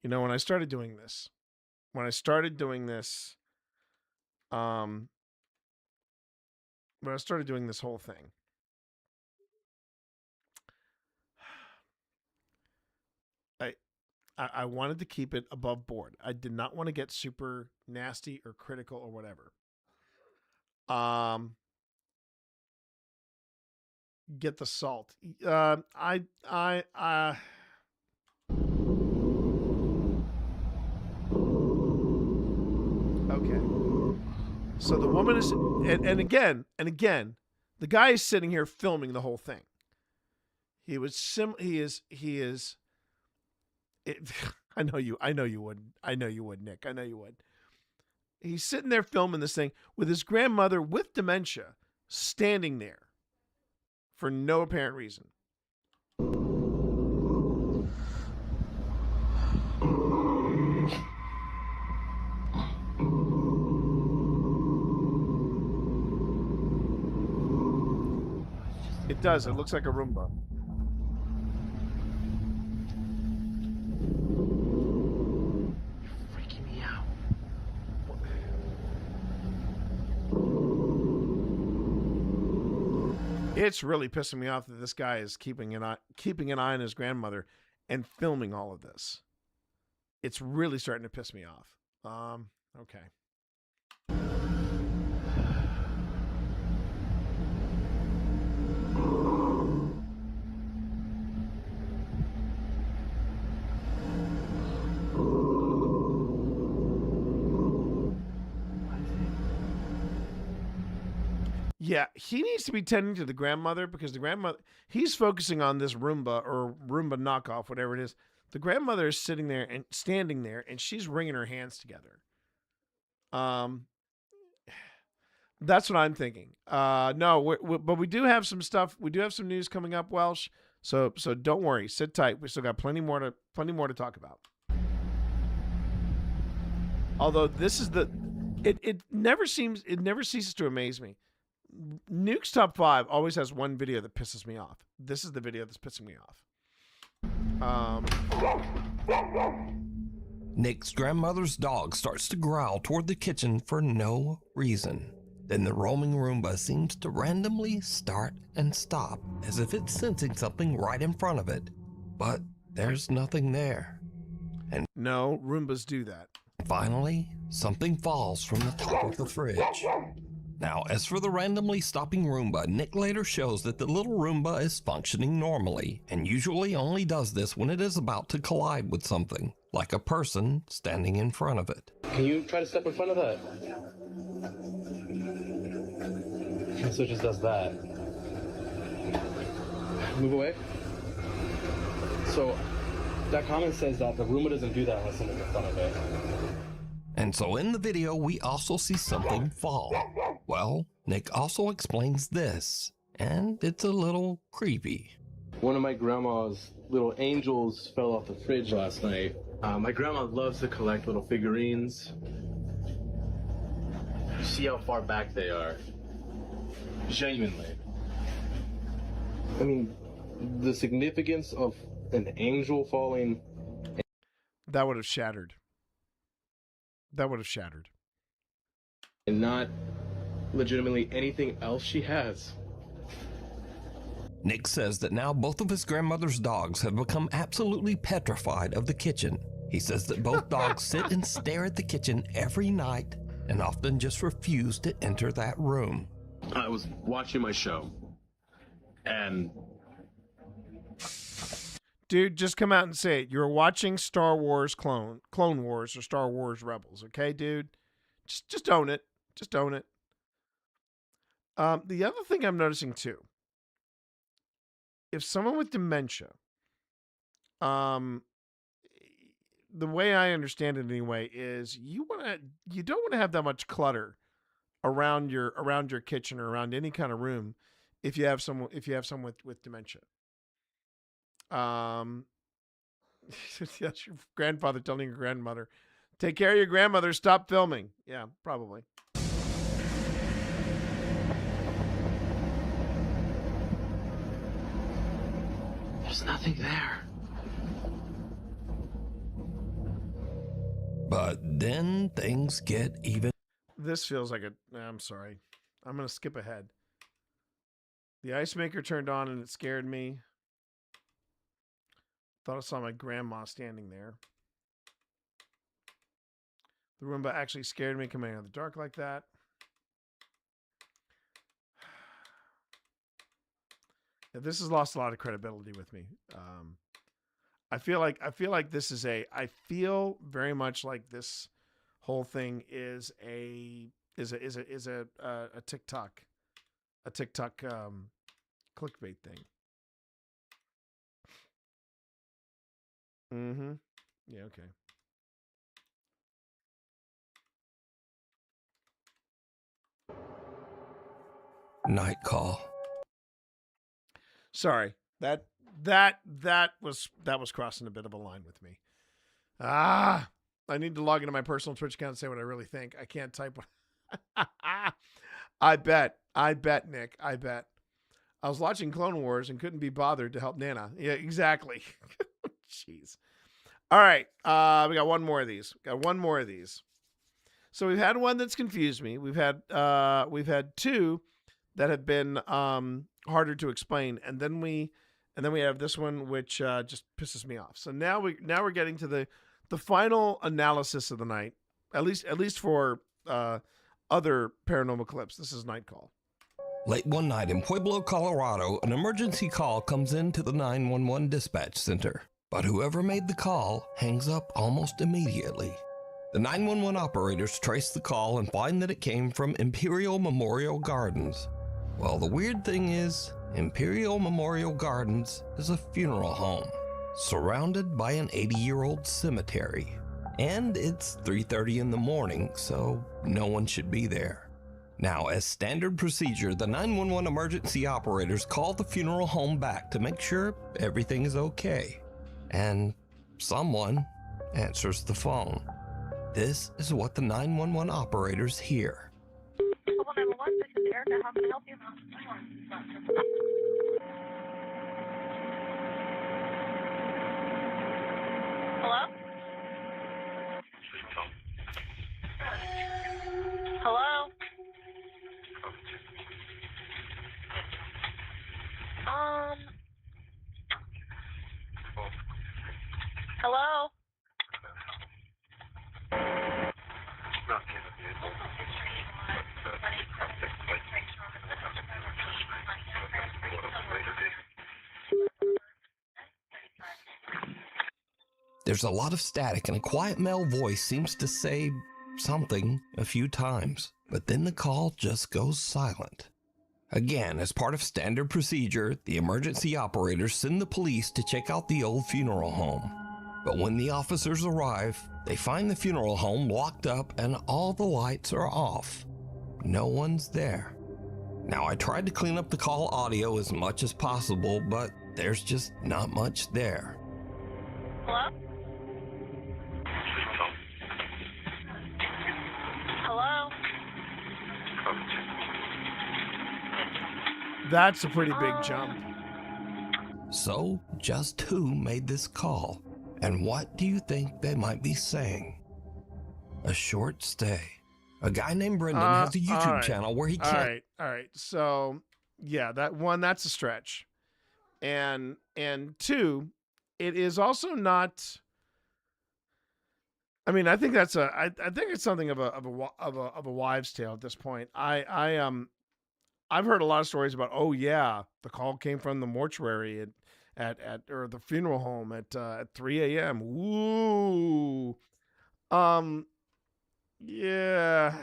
You know, when I started doing this whole thing, I wanted to keep it above board. I did not want to get super nasty or critical or whatever. Get the salt. Okay. So the woman is, and again, the guy is sitting here filming the whole thing. He is. I know you would, Nick. I know you would. He's sitting there filming this thing with his grandmother with dementia standing there for no apparent reason. It does. It looks like a Roomba. You're freaking me out. It's really pissing me off that this guy is keeping an eye on his grandmother and filming all of this. It's really starting to piss me off. Okay. Yeah, he needs to be tending to the grandmother because the grandmother, he's focusing on this Roomba or Roomba knockoff, whatever it is. The grandmother is sitting there and standing there and she's wringing her hands together. That's what I'm thinking. No, but we do have some stuff. We do have some news coming up, Welsh. So don't worry. Sit tight. We still got plenty more to talk about. Although this is it never ceases to amaze me. Nuke's Top 5 always has one video that pisses me off. This is the video that's pissing me off. Nick's grandmother's dog starts to growl toward the kitchen for no reason. Then the roaming Roomba seems to randomly start and stop, as if it's sensing something right in front of it. But there's nothing there. And no, Roombas do that. Finally, something falls from the top of the fridge. Now, as for the randomly stopping Roomba, Nick later shows that the little Roomba is functioning normally, and usually only does this when it is about to collide with something, like a person standing in front of it. Can you try to step in front of that? So it just does that. Move away. So, that comment says that the Roomba doesn't do that unless someone's in front of it. And so in the video, we also see something fall. Well, Nick also explains this, and it's a little creepy. One of my grandma's little angels fell off the fridge last night. My grandma loves to collect little figurines. see how far back they are. Genuinely. I mean, the significance of an angel falling. That would have shattered. That would have shattered. And not legitimately anything else she has. Nick says that now both of his grandmother's dogs have become absolutely petrified of the kitchen. He says that both dogs sit and stare at the kitchen every night and often just refuse to enter that room. I was watching my show, and... Dude, just come out and say it. You're watching Star Wars Clone Wars or Star Wars Rebels, okay, dude? Just own it. Just own it. The other thing I'm noticing too, if someone with dementia, the way I understand it anyway, is you don't want to have that much clutter around your kitchen or around any kind of room if you have someone with dementia. That's your grandfather telling your grandmother, take care of your grandmother, stop filming. Yeah, probably. There's nothing there. But then things get even. This feels like I'm sorry. I'm going to skip ahead. The ice maker turned on and it scared me. Thought I saw my grandma standing there. The Roomba actually scared me coming out of the dark like that. Yeah, this has lost a lot of credibility with me. I feel like this is I feel very much like this whole thing is a TikTok clickbait thing. Mm-hmm. Yeah, okay. Night call. Sorry. That was crossing a bit of a line with me. I need to log into my personal Twitch account and say what I really think. I can't type what I bet, Nick. I bet. I was watching Clone Wars and couldn't be bothered to help Nana. Yeah, exactly. Jeez. All right. We got one more of these. So we've had one that's confused me. We've had two that have been harder to explain, and then we have this one which just pisses me off. So now we're getting to the final analysis of the night. At least for other paranormal clips. This is Night Call. Late one night in Pueblo, Colorado, an emergency call comes into the 911 dispatch center. But whoever made the call hangs up almost immediately. The 911 operators trace the call and find that it came from Imperial Memorial Gardens. Well, the weird thing is, Imperial Memorial Gardens is a funeral home, surrounded by an 80-year-old cemetery. And it's 3:30 in the morning, so no one should be there. Now, as standard procedure, the 911 emergency operators call the funeral home back to make sure everything is okay. And someone answers the phone. This is what the 911 operators hear. 911, this is Erica. How can I help you? Hello? Hello? Hello? There's a lot of static and a quiet male voice seems to say something a few times, but then the call just goes silent. Again, as part of standard procedure, the emergency operators send the police to check out the old funeral home. But when the officers arrive, they find the funeral home locked up and all the lights are off. No one's there. Now, I tried to clean up the call audio as much as possible, but there's just not much there. Hello? Hello? That's a pretty big jump. So, just who made this call? And what do you think they might be saying? A short stay. A guy named Brendan has a YouTube channel where he can't... All right. So, yeah, that's a stretch. And two, it is also not... I mean, I think I think it's something of a wives' tale at this point. I've heard a lot of stories about, oh yeah, the call came from the mortuary at or the funeral home at 3 a.m. Ooh. Yeah.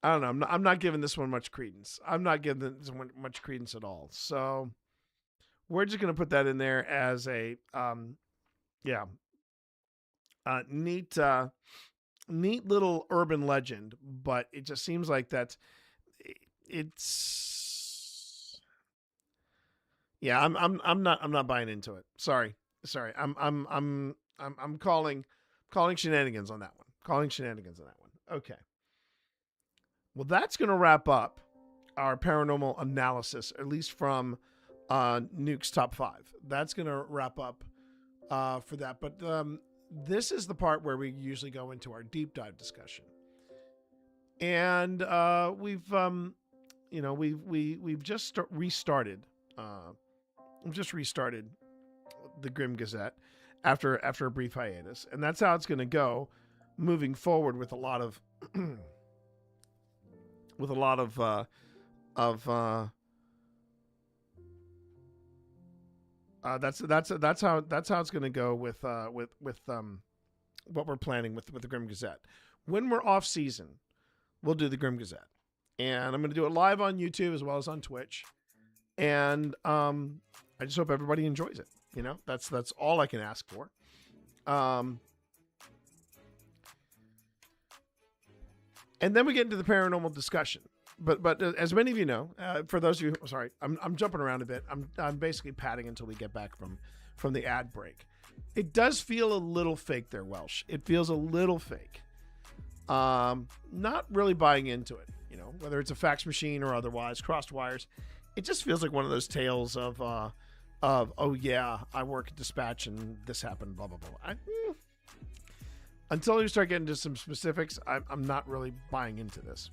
I don't know. I'm not giving this one much credence. I'm not giving this one much credence at all. So we're just gonna put that in there as a neat little urban legend, but it just seems like that it's I'm not buying into it. Sorry. I'm calling shenanigans on that one. Okay. Well, that's going to wrap up our paranormal analysis, at least from Nuke's top 5. That's going to wrap up for that. But this is the part where we usually go into our deep dive discussion, and we've just restarted. We've just restarted the Grim Gazette after a brief hiatus, and that's how it's going to go moving forward with a lot of that's how it's going to go with what we're planning with the Grim Gazette. When we're off season, we'll do the Grim Gazette, and I'm going to do it live on YouTube as well as on Twitch, and I just hope everybody enjoys it. You know, that's all I can ask for. And then we get into the paranormal discussion. But as many of you know, for those of you, sorry, I'm jumping around a bit. I'm basically padding until we get back from the ad break. It does feel a little fake there, Welsh. It feels a little fake. Not really buying into it. You know, whether it's a fax machine or otherwise, crossed wires. It just feels like one of those tales of oh yeah, I work at dispatch and this happened, blah blah blah. Until you start getting into some specifics, I'm not really buying into this.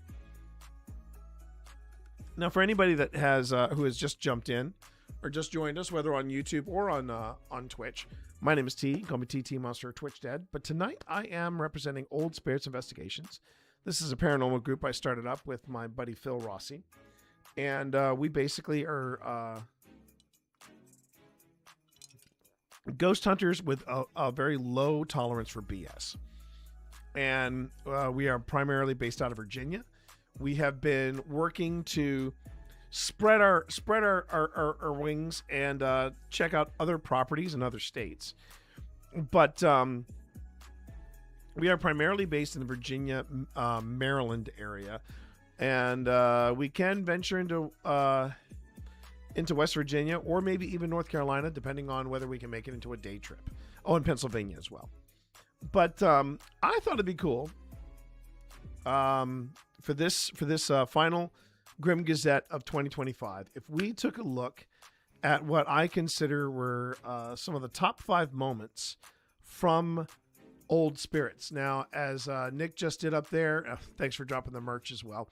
Now, for anybody that has who has just jumped in or just joined us, whether on YouTube or on Twitch, my name is T. Call me TheTeeMonster or Twitch Dead. But tonight I am representing Old Spirits Investigations. This is a paranormal group I started up with my buddy Phil Rossi, and we basically are ghost hunters with a very low tolerance for BS, and we are primarily based out of Virginia. We have been working to spread our wings and check out other properties in other states. But we are primarily based in the Virginia, Maryland area, and we can venture into West Virginia or maybe even North Carolina, depending on whether we can make it into a day trip. Oh, and Pennsylvania as well. But I thought it'd be cool. For this final Grim Gazette of 2025, if we took a look at what I consider were some of the top 5 moments from Old Spirits. Now, as Nick just did up there, thanks for dropping the merch as well.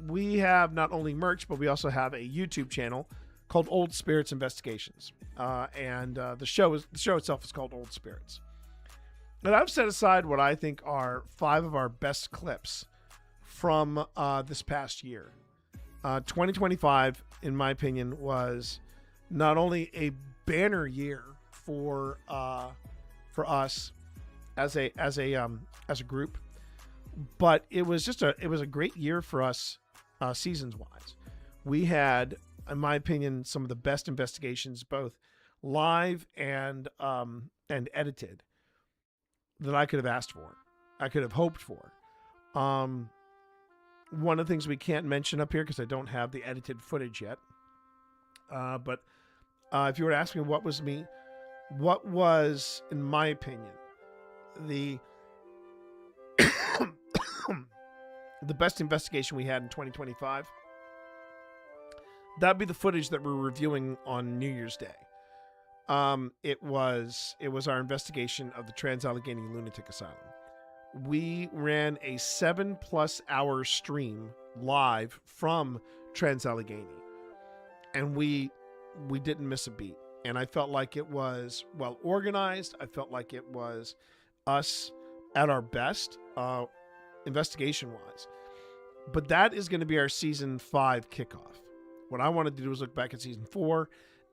We have not only merch, but we also have a YouTube channel called Old Spirits Investigations, and the show itself is called Old Spirits. But I've set aside what I think are 5 of our best clips from this past year. 2025, in my opinion, was not only a banner year for us as a group, but it was a great year for us seasons wise. We had, in my opinion, some of the best investigations, both live and edited, that I could have asked for, I could have hoped for. One of the things we can't mention up here because I don't have the edited footage yet. But if you were to ask me what was, in my opinion, the the best investigation we had in 2025, that'd be the footage that we're reviewing on New Year's Day. It was our investigation of the Trans-Allegheny Lunatic Asylum. We ran a 7+ hour stream live from Trans-Allegheny, and we didn't miss a beat. And I felt like it was well organized. I felt like it was us at our best, investigation-wise. But that is going to be our season 5 kickoff. What I wanted to do was look back at season 4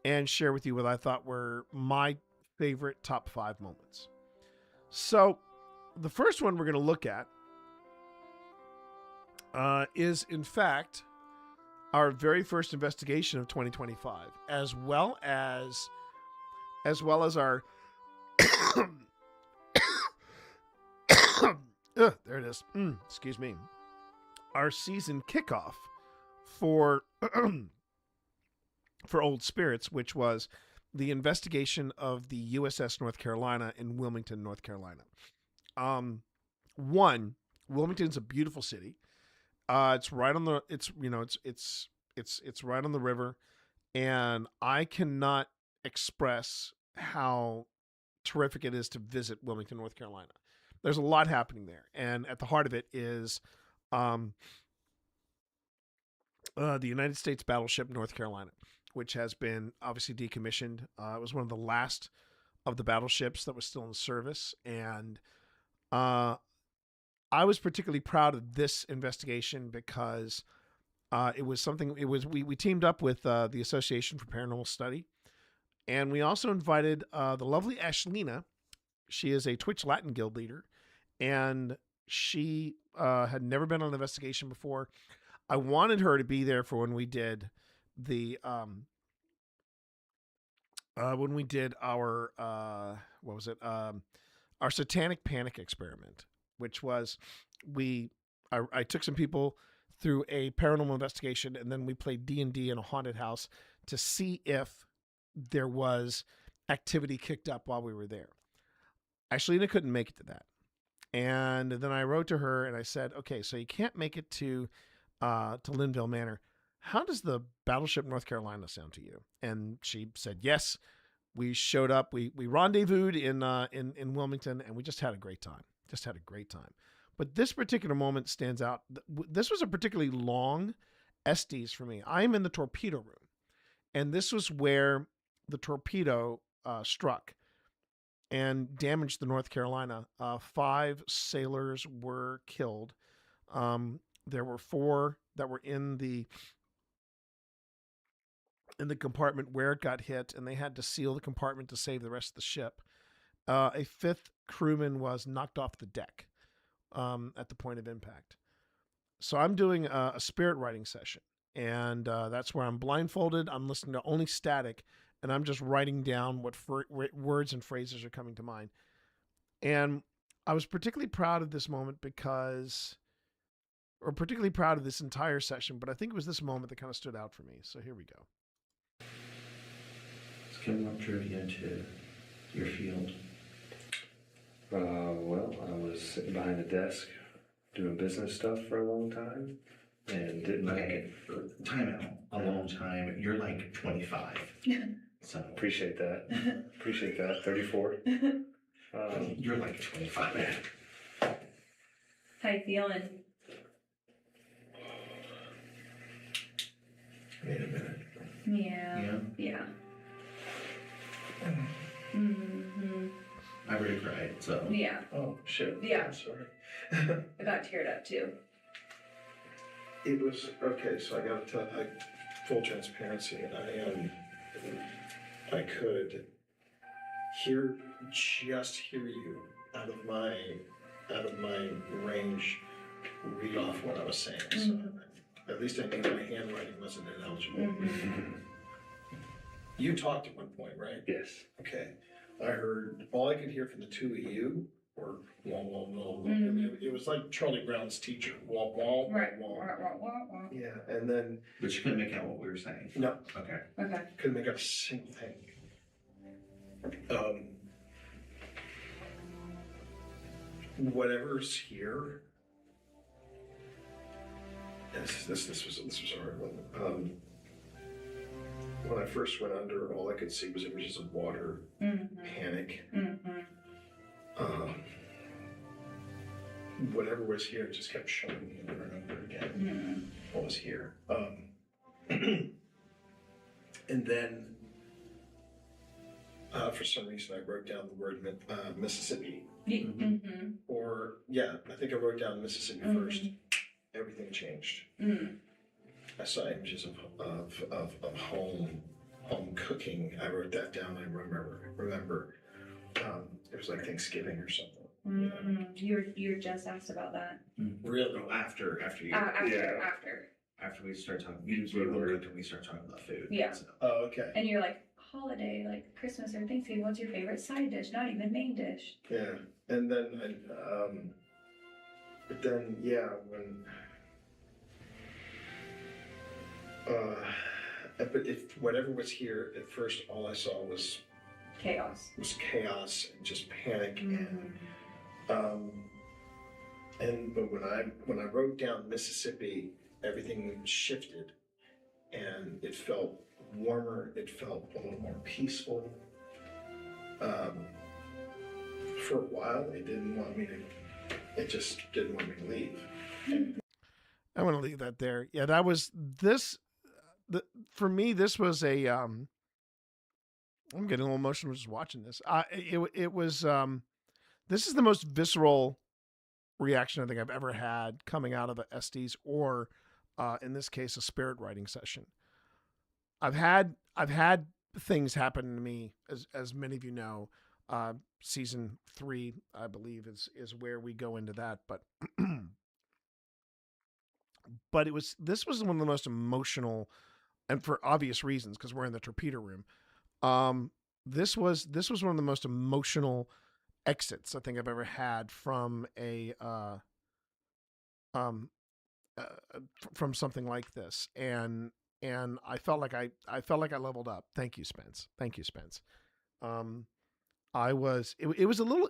and share with you what I thought were my favorite top 5 moments. So the first one we're going to look at is, in fact, our very first investigation of 2025, as well as our there it is. Excuse me. Our season kickoff for Old Spirits, which was the investigation of the USS North Carolina in Wilmington, North Carolina. Wilmington's a beautiful city. It's right on the it's right on the river, and I cannot express how terrific it is to visit Wilmington, North Carolina. There's a lot happening there, and at the heart of it is the United States battleship North Carolina, which has been obviously decommissioned. It was one of the last of the battleships that was still in service, and I was particularly proud of this investigation because it was something. We teamed up with the Association for Paranormal Study, and we also invited the lovely Ashlina. She is a Twitch Latin Guild leader, and she had never been on an investigation before. I wanted her to be there for when we did the our our Satanic Panic experiment, which was I took some people through a paranormal investigation, and then we played D&D in a haunted house to see if there was activity kicked up while we were there. Ashlina couldn't make it to that. And then I wrote to her and I said, okay, so you can't make it to Linville Manor. How does the battleship North Carolina sound to you? And she said, yes. We showed up. We rendezvoused in Wilmington, and we just had a great time. But this particular moment stands out. This was a particularly long Estes for me. I'm in the torpedo room, and this was where the torpedo struck and damaged the North Carolina. 5 sailors were killed. There were 4 that were in the compartment where it got hit, and they had to seal the compartment to save the rest of the ship. A 5th crewman was knocked off the deck at the point of impact. So I'm doing a spirit writing session, and that's where I'm blindfolded. I'm listening to only static, and I'm just writing down what words and phrases are coming to mind. And I was particularly proud of this moment particularly proud of this entire session, but I think it was this moment that kind of stood out for me. So here we go. It's kind of what drove you into your field. Well, I was sitting behind a desk doing business stuff for a long time and didn't make it. Time out. A long time. You're like 25. So appreciate that. 34. You're like 25. How you feeling? Wait a minute. Yeah. Mm-hmm. I already cried, so. Yeah. Oh, shit. Yeah. I'm sorry. I got teared up too. It was, okay, so I gotta tell, full transparency, I could just hear you out of my range read off what I was saying. So at least I knew my handwriting wasn't ineligible. You talked at one point, right? Yes. Okay. I heard, all I could hear from the two of you were wah, wah, wah, wah. It was like Charlie Brown's teacher. Wah, wah, wah, Right. wah. Wah, wah, wah. Yeah, and then. But you couldn't make out what we were saying? No. Okay. Couldn't make up a single thing. Whatever's here This was a hard one. When I first went under, all I could see was images of water, panic. Whatever was here just kept showing me over and over again what was here. And then, for some reason, I wrote down the word Mississippi. Or, yeah, I think I wrote down Mississippi first. Everything changed. I saw images of home cooking. I wrote that down. I remember. It was like Thanksgiving or something. You're just asked about that. Really? No, after you. After we start talking, you didn't really until we start talking about food. Yeah. So. Oh, okay. And you're like, holiday, like Christmas or Thanksgiving, what's your favorite side dish? Not even main dish. Yeah. And then, but then, yeah, when, but if whatever was here, at first all I saw was chaos. Was chaos and just panic. But when I wrote down Mississippi, everything shifted, and it felt warmer. It felt a little more peaceful. For a while, it didn't want me to. It just didn't want me to leave. I want to leave that there. Yeah, that was this. For me, this was a. I'm getting a little emotional just watching this. It was. This is the most visceral reaction I think I've ever had coming out of a Estes or, in this case, a spirit writing session. I've had things happen to me, as many of you know. Season 3, I believe, is where we go into that, but but this was one of the most emotional, and for obvious reasons, because we're in the torpedo room. This was one of the most emotional exits I think I've ever had from from something like this, and I felt like I leveled up. Thank you, Spence. It was a little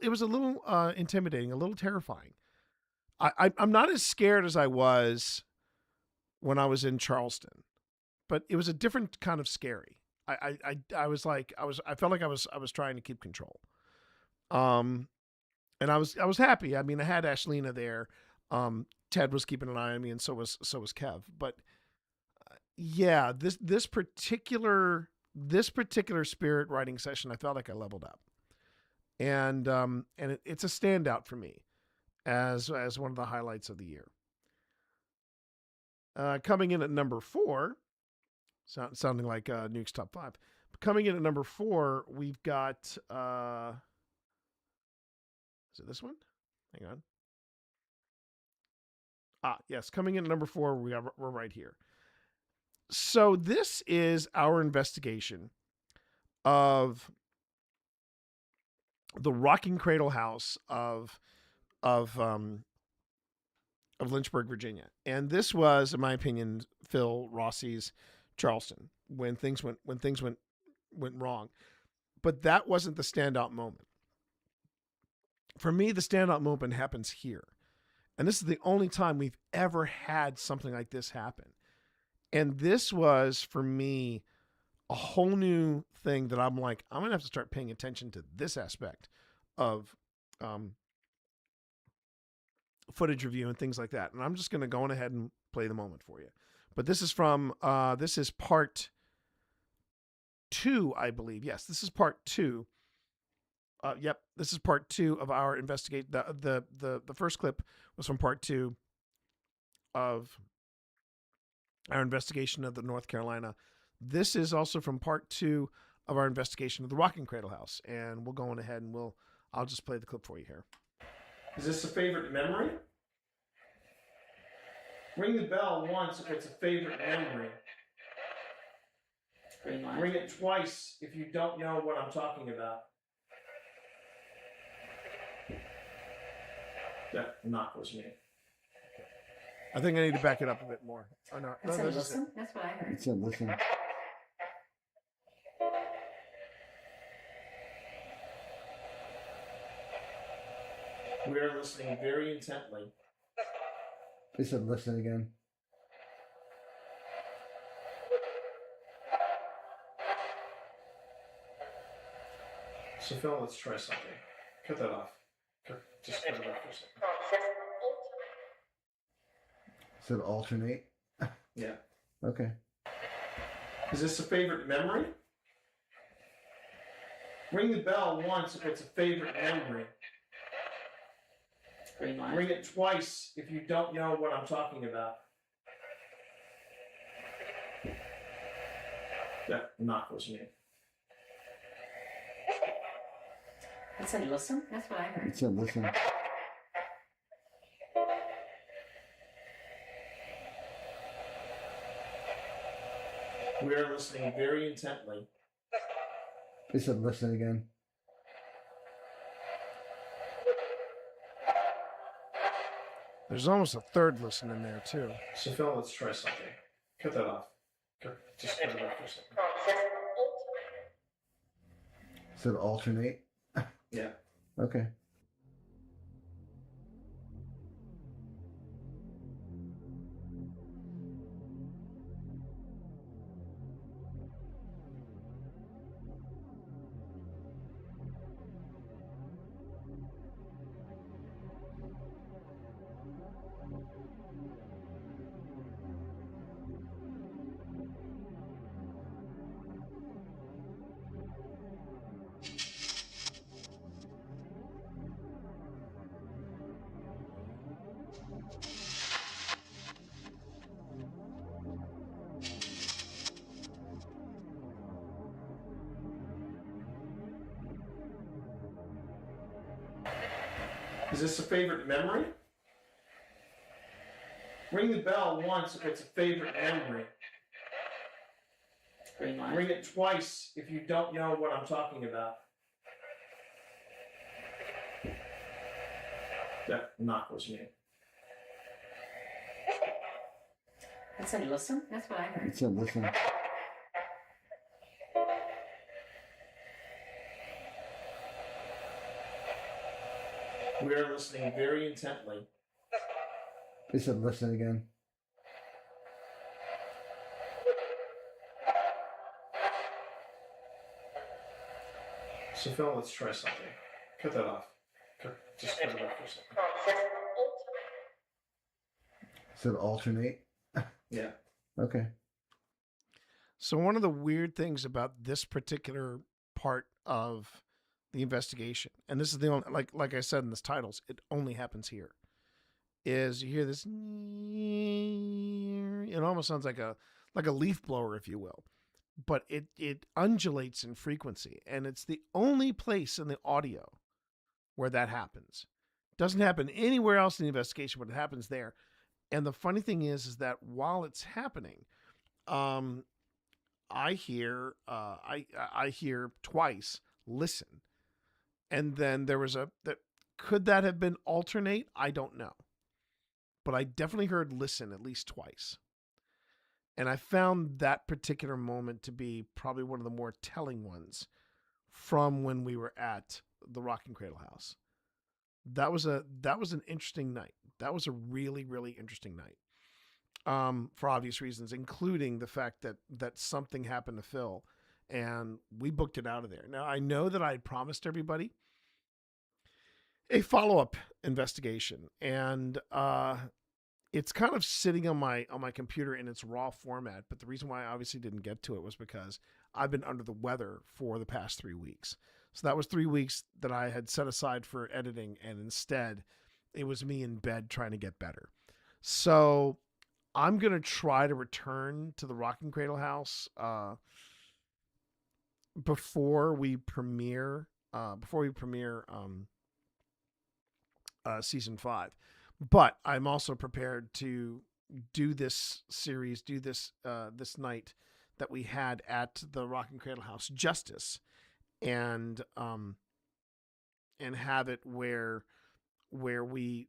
intimidating, a little terrifying. I'm not as scared as I was when I was in Charleston, but it was a different kind of scary. I felt like I was trying to keep control. And I was happy. I mean, I had Ashlina there. Ted was keeping an eye on me, and so was Kev. But yeah, this particular spirit writing session, I felt like I leveled up, and it's a standout for me as one of the highlights of the year. Coming in at number 4, sounding like Nuke's top 5. Coming in at number 4, we've got. Is it this one? Hang on. Yes. Coming in at number 4, we're right here. So this is our investigation of the Rocking Cradle House of Lynchburg, Virginia. And this was, in my opinion, Phil Rossi's Charleston, when things went wrong. But that wasn't the standout moment. For me, the standout moment happens here. And this is the only time we've ever had something like this happen. And this was, for me, a whole new thing that I'm like, I'm going to have to start paying attention to this aspect of footage review and things like that. And I'm just going to go on ahead and play the moment for you. But this is from, this is part 2, I believe. Yes, this is part 2. Yep, this is part 2 of our investigate. The first clip was from part 2 of our investigation of the North Carolina. This is also from part 2 of our investigation of the Rocking Cradle House. And we'll go on ahead and I'll just play the clip for you here. Is this a favorite memory? Ring the bell once if it's a favorite memory. Ring it twice if you don't know what I'm talking about. That knock was me. I think I need to back it up a bit more. Oh, no. It said listen? That's what I heard. It said listen. We are listening very intently. They said listen again. So Phil, let's try something. Cut that off. Just cut it off for a second. So alternate? Yeah. Okay. Is this a favorite memory? Ring the bell once if it's a favorite memory. Green light. Ring it twice if you don't know what I'm talking about. That knock was me. It said listen? That's what I heard. It said listen. We are listening very intently. It said listen again. There's almost a third listen in there, too. So Phil, let's try something. Cut that off. Just cut it off for a second. It said alternate? Yeah. Okay. Is this a favorite memory? Ring the bell once if it's a favorite memory. Green light. Ring it twice if you don't know what I'm talking about. That knock was me. It said listen? That's what I heard. It said listen. We are listening very intently. It said listen again. So Phil, let's try something. Cut that off. Just cut it off for a second. It said alternate? Yeah. Okay. So one of the weird things about this particular part of the investigation, and this is the only, like I said in this titles, it only happens here, is you hear this, it almost sounds like a leaf blower, if you will, but it undulates in frequency, and it's the only place in the audio where that happens. It doesn't happen anywhere else in the investigation, but it happens there. And the funny thing is that while it's happening, I hear twice listen, and then there was could that have been alternate? I don't know, but I definitely heard listen at least twice, and I found that particular moment to be probably one of the more telling ones from when we were at the Rock and Cradle House. That was an interesting night. That was a really, really interesting night. For obvious reasons, including the fact that something happened to Phil and we booked it out of there. Now, I know that I had promised everybody a follow-up investigation, and it's kind of sitting on my computer in its raw format, but the reason why I obviously didn't get to it was because I've been under the weather for the past 3 weeks. So that was 3 weeks that I had set aside for editing, and instead it was me in bed trying to get better. So I'm going to try to return to the Rock and Cradle House before we premiere season 5. But I'm also prepared to do this series, this night that we had at the Rock and Cradle House justice, and have it where we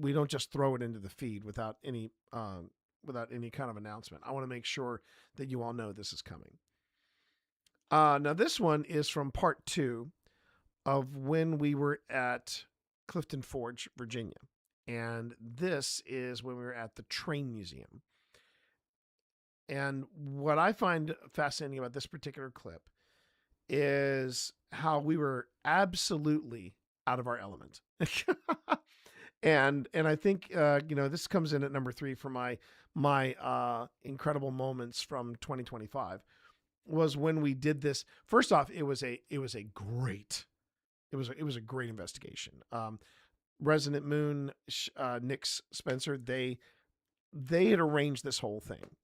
don't just throw it into the feed without any kind of announcement. I want to make sure that you all know this is coming. Now this one is from part 2 of when we were at Clifton Forge, Virginia. And this is when we were at the Train Museum. And what I find fascinating about this particular clip is how we were absolutely out of our element. and I think this comes in at number 3 for my incredible moments from 2025 was when we did this. First off, it was a great investigation. Resonant Moon, Nick Spencer, they had arranged this whole thing.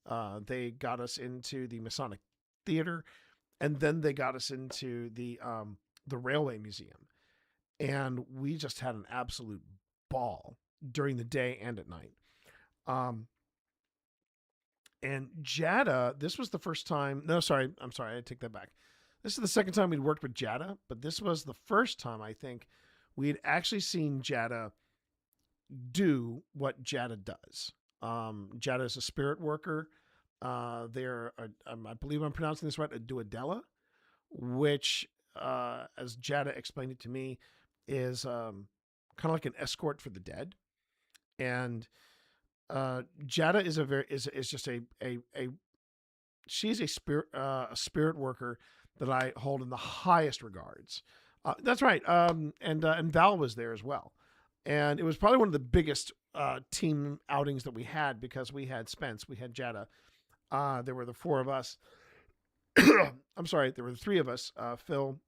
They got us into the Masonic Theater, and then they got us into the Railway Museum, and we just had an absolute ball during the day and at night. And Jada, this was the first time. No, sorry, I'm sorry, I take that back. This is the second time we'd worked with Jada, but this was the first time I think we'd actually seen Jada do what Jada does. Jada is a spirit worker. They're, I believe I'm pronouncing this right, a duodella, which, as Jada explained it to me, is kind of like an escort for the dead. And Jada is just she's a spirit worker that I hold in the highest regards. That's right. And Val was there as well. And it was probably one of the biggest team outings that we had, because we had Spence, we had Jada. There were the 4 of us. I'm sorry, there were the 3 of us, Phil,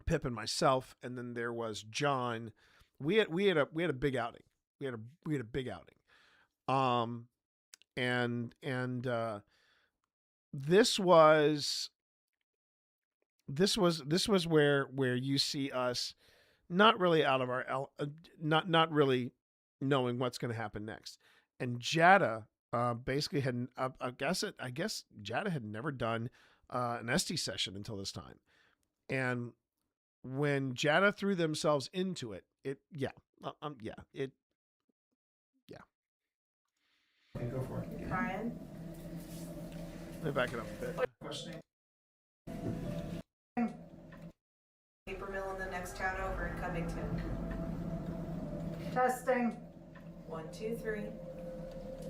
Pip, and myself, and then there was John. We had a big outing. We had a big outing. This was where you see us not really out of our not really knowing what's going to happen next. And Jada basically had I guess Jada had never done an SD session until this time. And when Jada threw themselves into it, yeah. Okay, go for it. Brian? Let me back it up a bit. Questioning? Paper mill in the next town over in Covington. Testing. 1, 2, 3.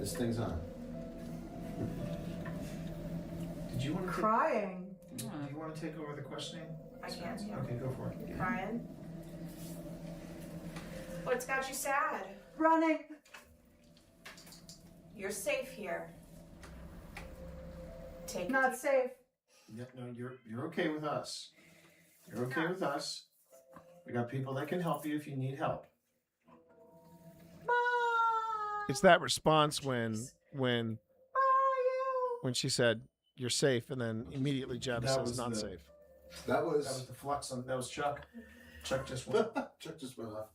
This thing's on. Did you want to Crying. Do you want to take over the questioning? I can, yeah. Okay, go for it. Brian? What's got you sad? Running. You're safe here. Take Not safe. Yeah, no, you're okay with us. You're okay with us. We got people that can help you if you need help. It's that response when she said you're safe, and then immediately Jada says not safe. That was the flux on. That was Chuck. Chuck just went. Chuck just went off.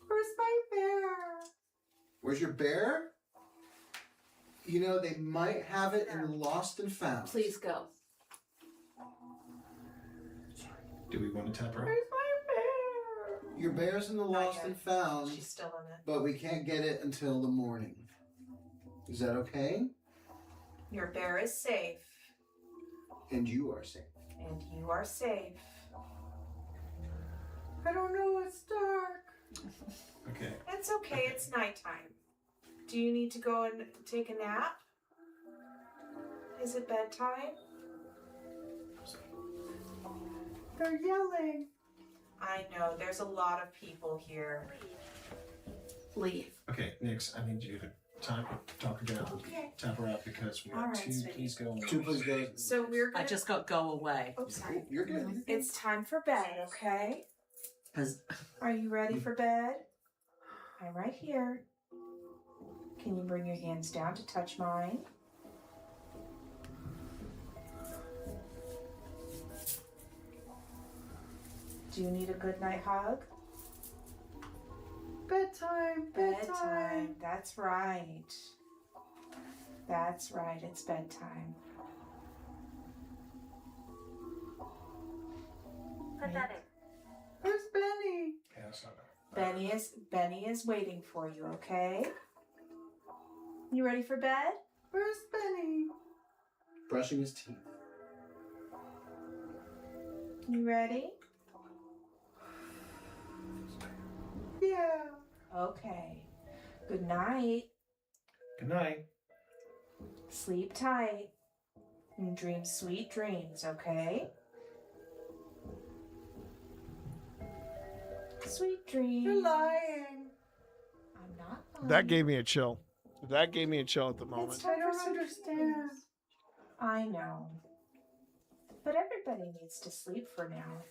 Where's my bear? Where's your bear? You know, they might have it in Lost and Found. Please go. Do we want to tap her? Where's my bear? Your bear's in the Lost and Found. She's still in it. But we can't get it until the morning. Is that okay? Your bear is safe. And you are safe. And you are safe. I don't know, it's dark. Okay. It's okay, it's nighttime. Do you need to go and take a nap? Is it bedtime? They're yelling. I know, there's a lot of people here. Leave. Okay, Nix, I need you to talk her down. Okay. Tap her out because we All have right, 2 sweetie. please go. 2 please go. So we're gonna... I just got go away. Oh, sorry. You're good. It's time for bed, okay? Are you ready for bed? I'm right here. Can you bring your hands down to touch mine? Do you need a good night hug? Bedtime. Bedtime. That's right. That's right. It's bedtime. Pathetic. Where's Benny? Yeah, that's not bad. Benny is waiting for you, okay? You ready for bed? Where's Benny? Brushing his teeth. You ready? Yeah. Okay. Good night. Good night. Sleep tight. And dream sweet dreams, okay? Sweet dreams. You're lying. I'm not lying. That gave me a chill. That gave me a chill at the It's moment. time I don't for some understand. dreams. I know. But everybody needs to sleep for now.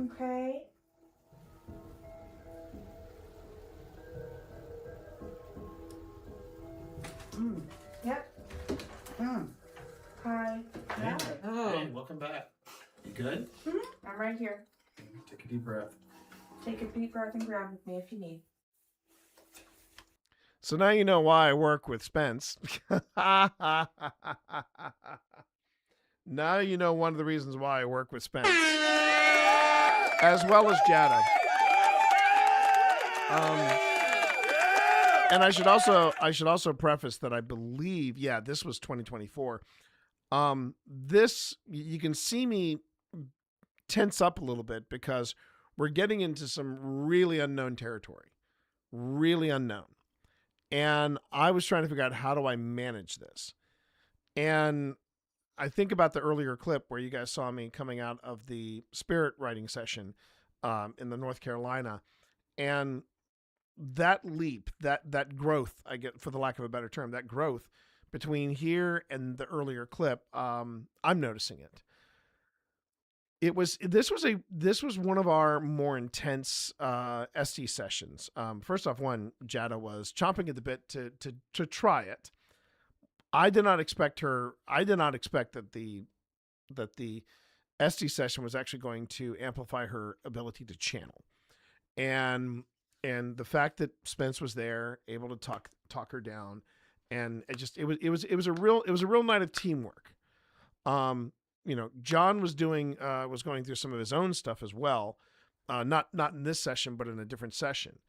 Okay? Yep. Hi. Hey, hey, welcome back. You good? I'm right here. Take a deep breath. Take a deep breath and grab with me if you need. So now you know why I work with Spence. Now you know one of the reasons why I work with Spence. As well as Jada. And I should also preface that I believe, this was 2024. This, you can see me tense up a little bit because we're getting into some really unknown territory. Really unknown. And I was trying to figure out, how do I manage this? And I think about the earlier clip where you guys saw me coming out of the spirit writing session in the North Carolina. And that leap, that growth, I get, for the lack of a better term, that growth between here and the earlier clip, I'm noticing it. This was one of our more intense SD sessions. First off, Jada was chomping at the bit to try it. I did not expect that the SD session was actually going to amplify her ability to channel, and the fact that Spence was there, able to talk her down, and it was a real night of teamwork. John was going through some of his own stuff as well, not in this session, but in a different session,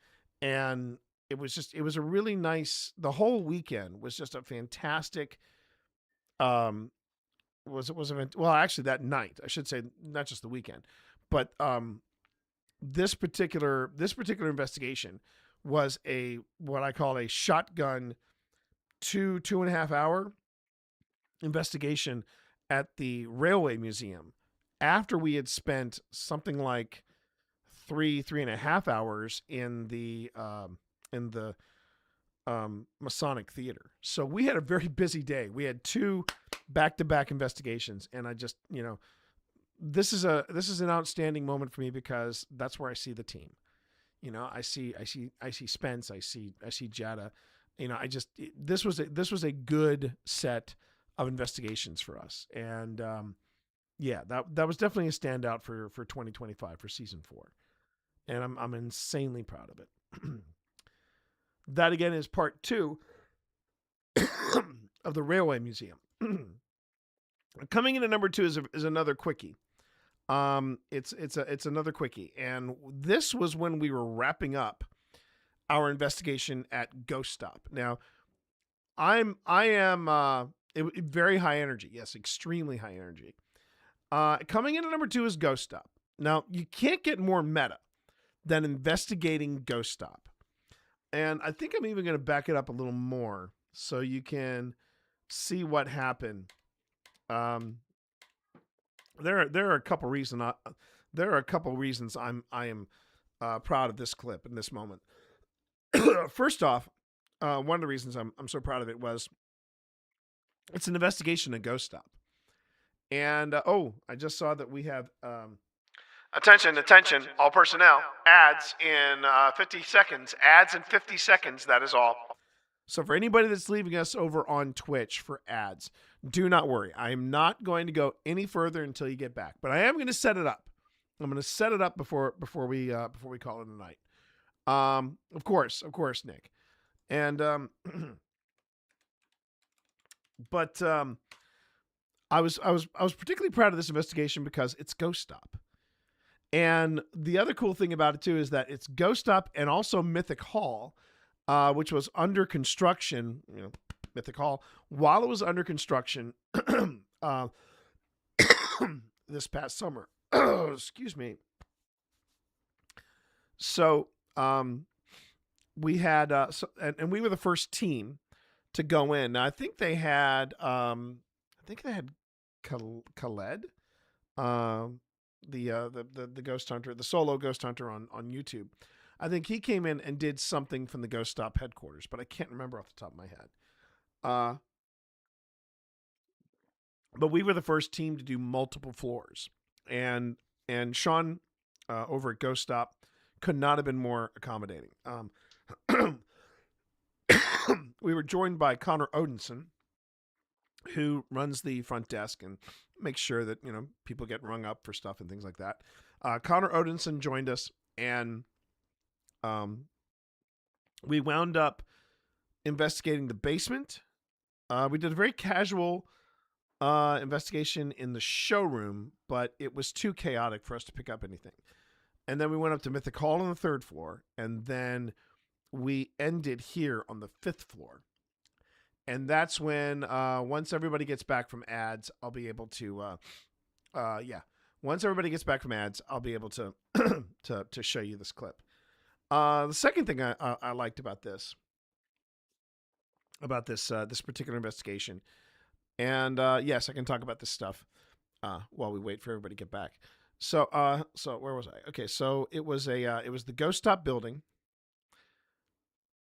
and it was a really nice. The whole weekend was just a fantastic. Well, actually, that night, I should say, not just the weekend, but this particular investigation was what I call a shotgun 2.5 hour investigation at the Railway Museum, after we had spent something like 3.5 hours in the Masonic Theater. So we had a very busy day. We had 2 back-to-back investigations, and I just, this is an outstanding moment for me because that's where I see the team. I see Spence, I see Jada. This was a good set of investigations for us, and that was definitely a standout for 2025 for season 4, and I'm insanely proud of it. That again is part 2 of the Railway Museum. Coming in at number 2 is another quickie. It's another quickie, and this was when we were wrapping up our investigation at Ghost Stop. Now, I am very high energy. Yes, extremely high energy. Coming in at number 2 is Ghost Stop. Now, you can't get more meta than investigating Ghost Stop. And I think I'm even going to back it up a little more so you can see what happened. There are a couple reasons. There are a couple reasons I am proud of this clip in this moment. First off, one of the reasons I'm so proud of it was it's an investigation of Ghost Stop. And I just saw that we have attention, all personnel. Ads in 50 seconds. Ads in 50 seconds. That is all. So for anybody that's leaving us over on Twitch for ads, do not worry. I am not going to go any further until you get back, but I am going to set it up. I'm going to set it up before we call it a night. Of course, Nick. And but I was particularly proud of this investigation because it's Ghost Stop. And the other cool thing about it too is that it's Ghost Stop and also Mythic Hall, which was under construction, Mythic Hall, while it was under construction this past summer. Excuse me. So we had and we were the first team to go in. Now I think they had think they had Khaled, the ghost hunter, the solo ghost hunter on YouTube. I think he came in and did something from the Ghost Stop headquarters, but I can't remember off the top of my head. But we were the first team to do multiple floors, and Sean over at Ghost Stop could not have been more accommodating. We were joined by Connor Odinson, who runs the front desk and makes sure that, people get rung up for stuff and things like that. Connor Odinson joined us, and we wound up investigating the basement. We did a very casual investigation in the showroom, but it was too chaotic for us to pick up anything. And then we went up to Mythic Hall on the 3rd floor, and then we ended here on the 5th floor. And that's when, once everybody gets back from ads, I'll be able to, once everybody gets back from ads, I'll be able to, to show you this clip. The second thing I liked about this particular investigation, and yes, I can talk about this stuff while we wait for everybody to get back. So where was I? Okay, so it was the Ghost Stop building.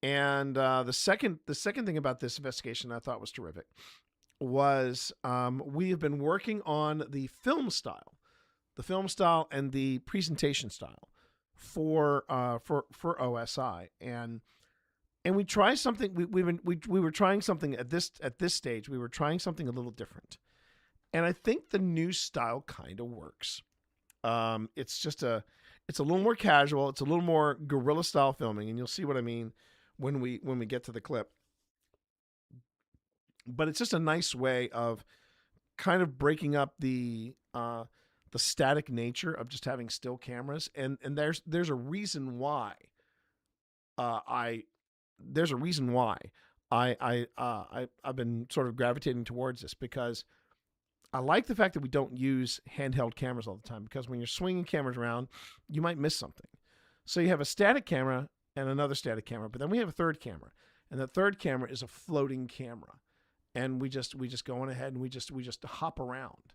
And the second thing about this investigation I thought was terrific was we have been working on the film style and the presentation style for OSI, and we try something. We were trying something at this stage. We were trying something a little different, and I think the new style kind of works. It's a little more casual. It's a little more guerrilla style filming, and you'll see what I mean when we get to the clip. But it's just a nice way of kind of breaking up the static nature of just having still cameras, and there's a reason why I've been sort of gravitating towards this, because I like the fact that we don't use handheld cameras all the time, because when you're swinging cameras around, you might miss something. So you have a static camera and another static camera, but then we have a third camera, and the third camera is a floating camera, and we just go on ahead and we just hop around.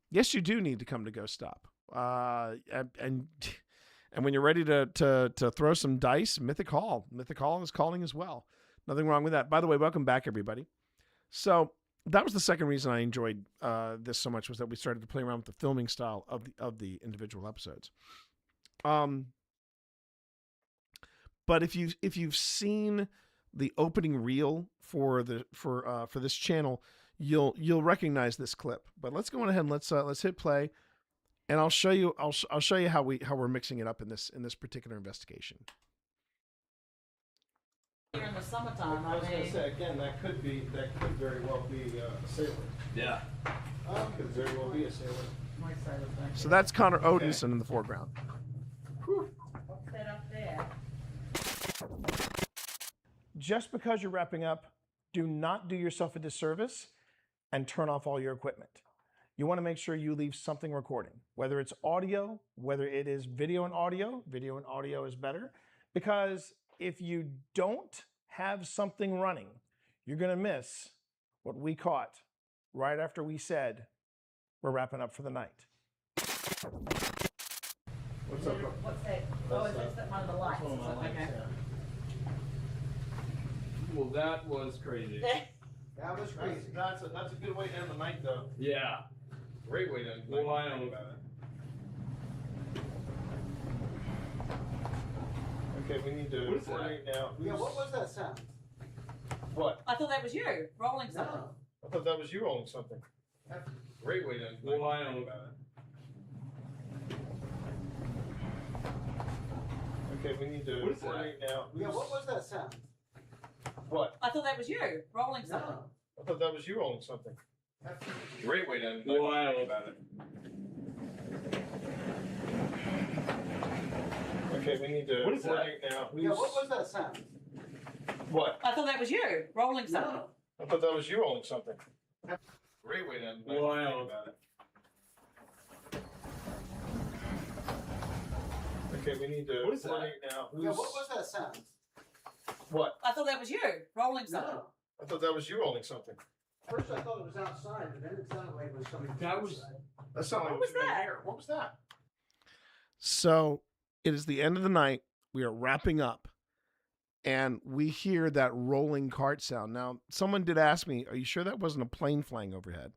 Yes, you do need to come to Ghost Stop, and when you're ready to throw some dice, Mythic Hall is calling as well. Nothing wrong with that. By the way, welcome back, everybody. So that was the second reason I enjoyed this so much, was that we started to play around with the filming style of the individual episodes. But if you've seen the opening reel for this channel, you'll recognize this clip. But let's go on ahead and let's hit play, and I'll show you how we're mixing it up in this particular investigation. Here in the summertime, I was going to say again, that could very well be a sailor. Yeah. Could very well be a sailor. So that's Connor Odinson in the foreground. What's that up there? Just because you're wrapping up, do not do yourself a disservice and turn off all your equipment. You want to make sure you leave something recording, whether it's audio, whether it is video and audio is better, because if you don't have something running, you're going to miss what we caught right after we said we're wrapping up for the night. What's up? What's that? Oh, is that one of the lights? Okay. Well, that was crazy. That was crazy. That's a good way to end the night, though. Yeah. Great way to end the night. Wild. Okay, we need to coordinate now. Yeah, what was that sound? What? I thought that was you rolling something. No. I thought that was you rolling something. Great way to end the night. Wild. Okay, we need to coordinate now. Yeah, what was that sound? What? I thought that was you rolling something. No. I thought that was you rolling something. Great way to end the night. Wild. Okay, we need to coordinate now. Yeah, what was that sound? What? I thought that was you rolling something. No. I thought that was you rolling something. Great way to end the night. Wild. Okay, we need to coordinate now. Yeah, what was that sound? What? I thought that was you rolling something. No. I thought that was you rolling something. First I thought it was outside, but then it sounded like it was coming. That sounded like What was that? air. What was that? So it is the end of the night. We are wrapping up. And we hear that rolling cart sound. Now, someone did ask me, are you sure that wasn't a plane flying overhead?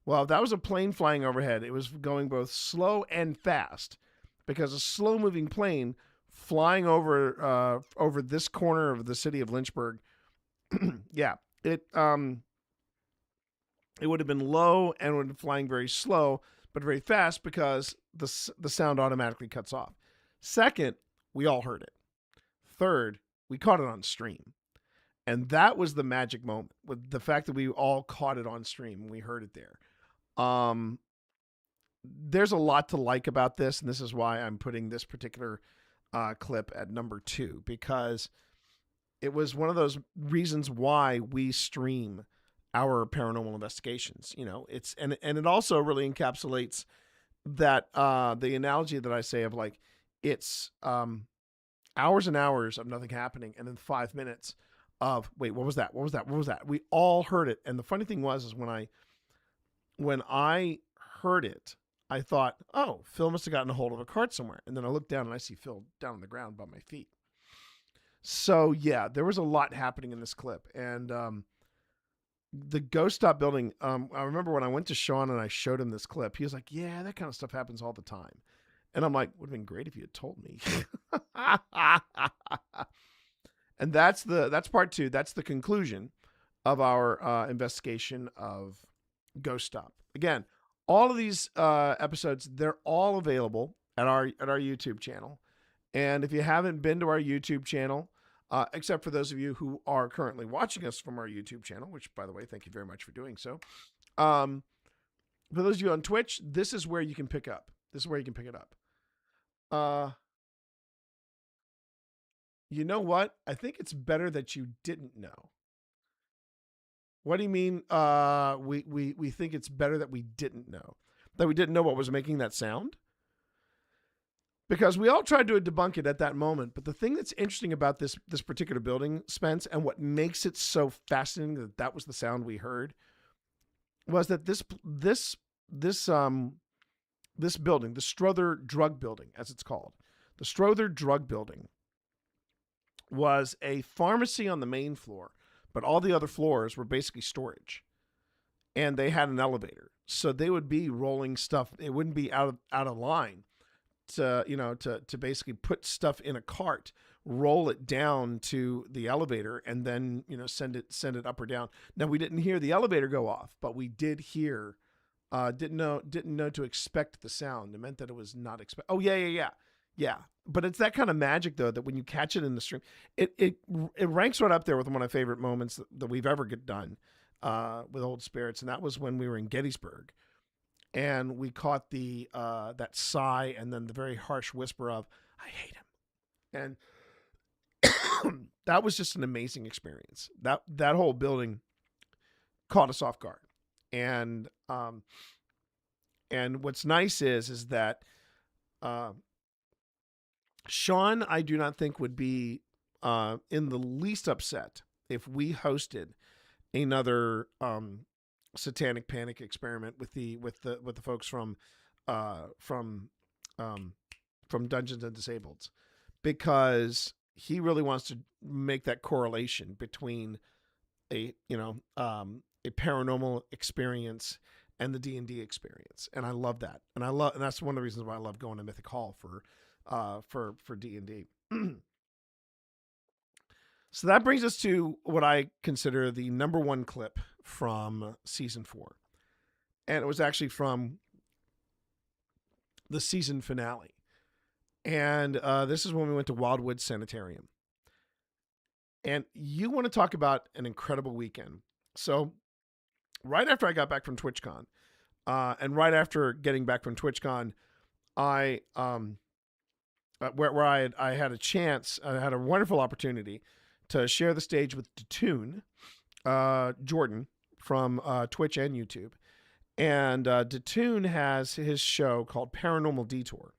Well, if that was a plane flying overhead, it was going both slow and fast, because a slow-moving plane flying over this corner of the city of Lynchburg, yeah, it would have been low and would have been flying very slow, but very fast, because the sound automatically cuts off. Second, we all heard it. Third, we caught it on stream. And that was the magic moment, with the fact that we all caught it on stream and we heard it there. There's a lot to like about this, and this is why I'm putting this particular clip at number 2, because it was one of those reasons why we stream our paranormal investigations. You know, it's and it also really encapsulates that the analogy that I say of, like, it's hours and hours of nothing happening, and then 5 minutes of, wait, what was that? What was that? What was that? We all heard it. And the funny thing is when I heard it, I thought, oh, Phil must have gotten a hold of a cart somewhere. And then I looked down and I see Phil down on the ground by my feet. So yeah, there was a lot happening in this clip. And the Ghost Stop building, I remember when I went to Sean and I showed him this clip, he was like, yeah, that kind of stuff happens all the time. And I'm like, would have been great if you had told me. And that's part 2. That's the conclusion of our investigation of Ghost Stop. Again, all of these episodes, they're all available at our YouTube channel. And if you haven't been to our YouTube channel, except for those of you who are currently watching us from our YouTube channel, which, by the way, thank you very much for doing so. For those of you on Twitch, this is where you can pick up. This is where you can pick it up. You know what? I think it's better that you didn't know. What do you mean? We think it's better that we didn't know. That we didn't know what was making that sound? Because we all tried to debunk it at that moment. But the thing that's interesting about this particular building, Spence, and what makes it so fascinating that was the sound we heard, was that this building, the Strother Drug Building, as it's called, the Strother Drug Building, was a pharmacy on the main floor, but all the other floors were basically storage, and they had an elevator, so they would be rolling stuff. It wouldn't be out of line to basically put stuff in a cart, roll it down to the elevator, and then send it up or down. Now, we didn't hear the elevator go off, but we did hear. Didn't know to expect the sound. It meant that it was not expect. Oh yeah. But it's that kind of magic, though, that when you catch it in the stream, it ranks right up there with one of my favorite moments that we've ever done with Old Spirits, and that was when we were in Gettysburg, and we caught the that sigh and then the very harsh whisper of "I hate him," and that was just an amazing experience. That whole building caught us off guard, and what's nice is that. Sean, I do not think would be in the least upset if we hosted another satanic panic experiment with the folks from Dungeons and Disabled, because he really wants to make that correlation between a paranormal experience and the D&D experience, and I love that, and that's one of the reasons why I love going to Mythic Hall for D&D. So that brings us to what I consider the number 1 clip from season 4. And it was actually from the season finale. And this is when we went to Wildwood Sanitarium. And you want to talk about an incredible weekend. So right after I got back from TwitchCon, and right after getting back from TwitchCon, I had a chance, I had a wonderful opportunity to share the stage with DeTune, Jordan from Twitch and YouTube. And DeTune has his show called Paranormal Detour.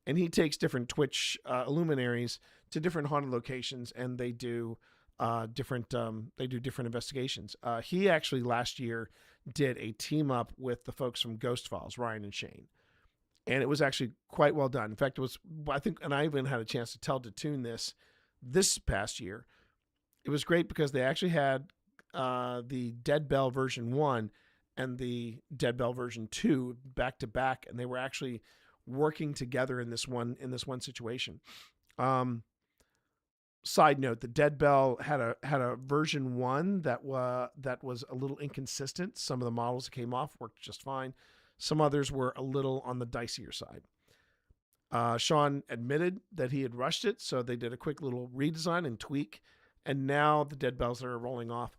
And he takes different Twitch luminaries to different haunted locations, and they do They do different investigations. He actually last year did a team up with the folks from Ghost Files, Ryan and Shane. And it was actually quite well done. In fact, it was, I think, and I even had a chance to tell TheTeeMonster this past year. It was great because they actually had the Dead Bell version 1 and the Dead Bell version 2 back to back, and they were actually working together in this one situation. Side note: the Dead Bell had a version 1 that was a little inconsistent. Some of the models that came off worked just fine. Some others were a little on the dicier side. Sean admitted that he had rushed it, so they did a quick little redesign and tweak, and now the Dead Bells that are rolling off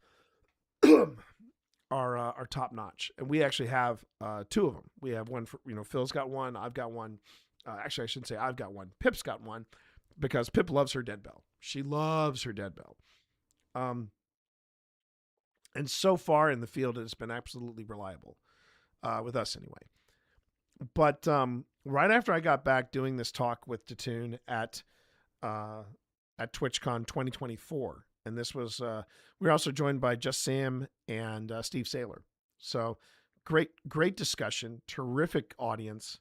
are top notch. And we actually have 2 of them. We have one for, Phil's got one, I've got one. Actually, I shouldn't say I've got one. Pip's got one because Pip loves her Dead Bell. She loves her Dead Bell. And so far in the field, it's been absolutely reliable. With us anyway. But right after I got back doing this talk with TheTeeMonster at TwitchCon 2024, and this was we were also joined by Just Sam and Steve Saylor. So great discussion, terrific audience.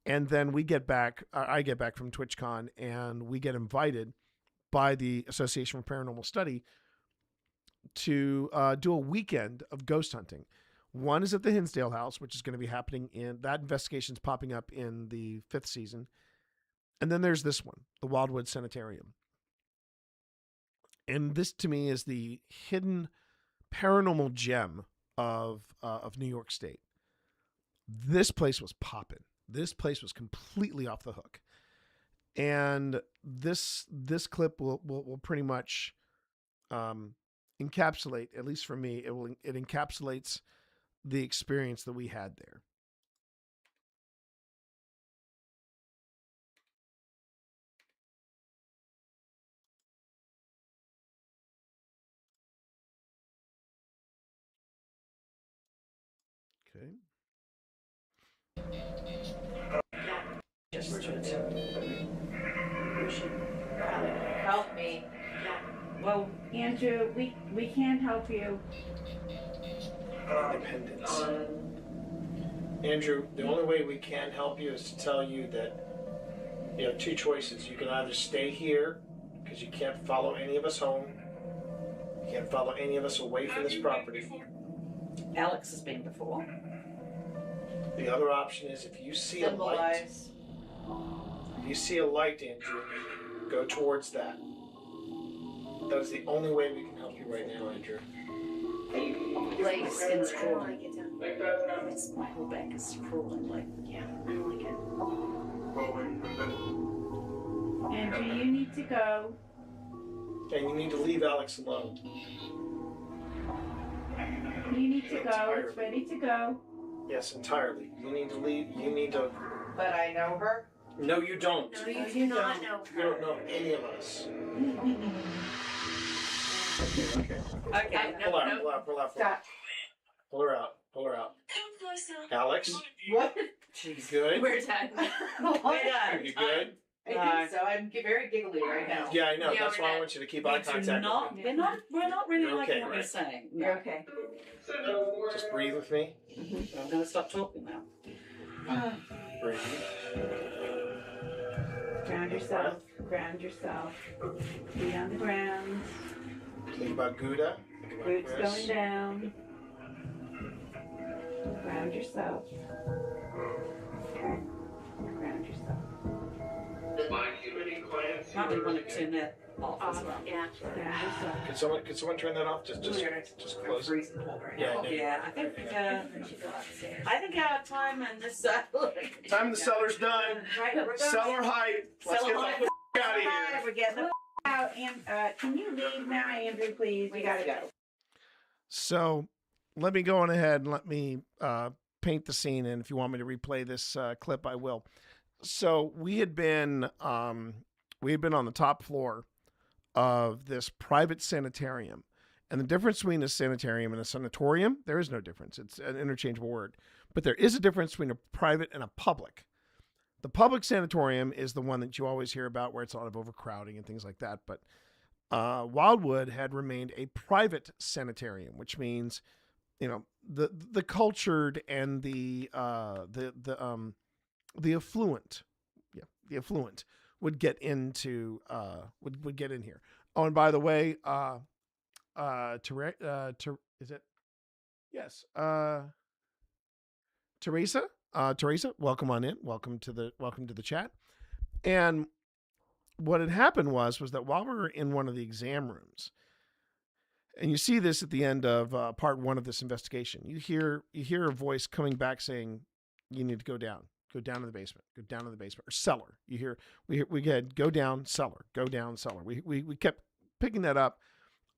And then I get back from TwitchCon, and we get invited by the Association for Paranormal Study to do a weekend of ghost hunting. One is at the Hinsdale House, which is going to be happening that investigation's popping up in the 5th season. And then there's this one, the Wildwood Sanitarium. And this to me is the hidden paranormal gem of New York State. This place was popping. This place was completely off the hook. And this clip will pretty much encapsulate, at least for me, it encapsulates the experience that we had there. Okay. Just help me. Well, Andrew, we can't help you. Independence. Andrew, the only way we can help you is to tell you that you have 2 choices. You can either stay here, because you can't follow any of us home. You can't follow any of us away from this property. Alex has been before. The other option is if you see a light, Andrew, go towards that. That is the only way we can help you right now, Andrew. Like skin's crawling. It's my whole back is crawling. I don't like it. Andrew, you need to go. And you need to leave Alex alone. You need to go. It's ready to go. Yes, entirely. You need to leave. You need to. But I know her. No, you don't. No, you do not know You don't know any of us. Okay. Pull out. Stop. Pull her out. Alex? What? Jeez. Good? We're done. We're done. You good? I think so. I'm very giggly right now. Yeah, I know. That's why I want you to keep eye contact with me. We're not really You're liking okay, what right? you're saying. You're okay. Just breathe with me. I'm going to stop talking now. Breathe. Ground yourself. Ground yourself. Feet on the ground. Think about Gouda. Think about Roots Chris. going down. Ground yourself. Ground yourself. Might be want to turn that off as well. Yeah. Ground yourself. Could someone turn that off? Just close it. Yeah, Yeah, I think our time in this Time in the cellar's done. Right, we're going. Cellar height. Let's get the height. f out of here. We're getting the out. And can you leave now, Andrew, please? We gotta go. So let me go on ahead and let me paint the scene. And if you want me to replay this clip, I will. So we had been on the top floor of this private sanitarium. And the difference between a sanitarium and a sanatorium, there is no difference. It's an interchangeable word. But there is a difference between a private and a public. The public sanatorium is the one that you always hear about where it's a lot of overcrowding and things like that. But Wildwood had remained a private sanitarium, which means, the cultured and the affluent, the affluent would get into would get in here. Oh, and by the way, is it? Yes, Teresa. Teresa, welcome on in. Welcome to the chat. And what had happened was that while we were in one of the exam rooms, and you see this at the end of part 1 of this investigation, you hear a voice coming back saying, "You need to go down to the basement, or cellar." We had go down cellar. We kept picking that up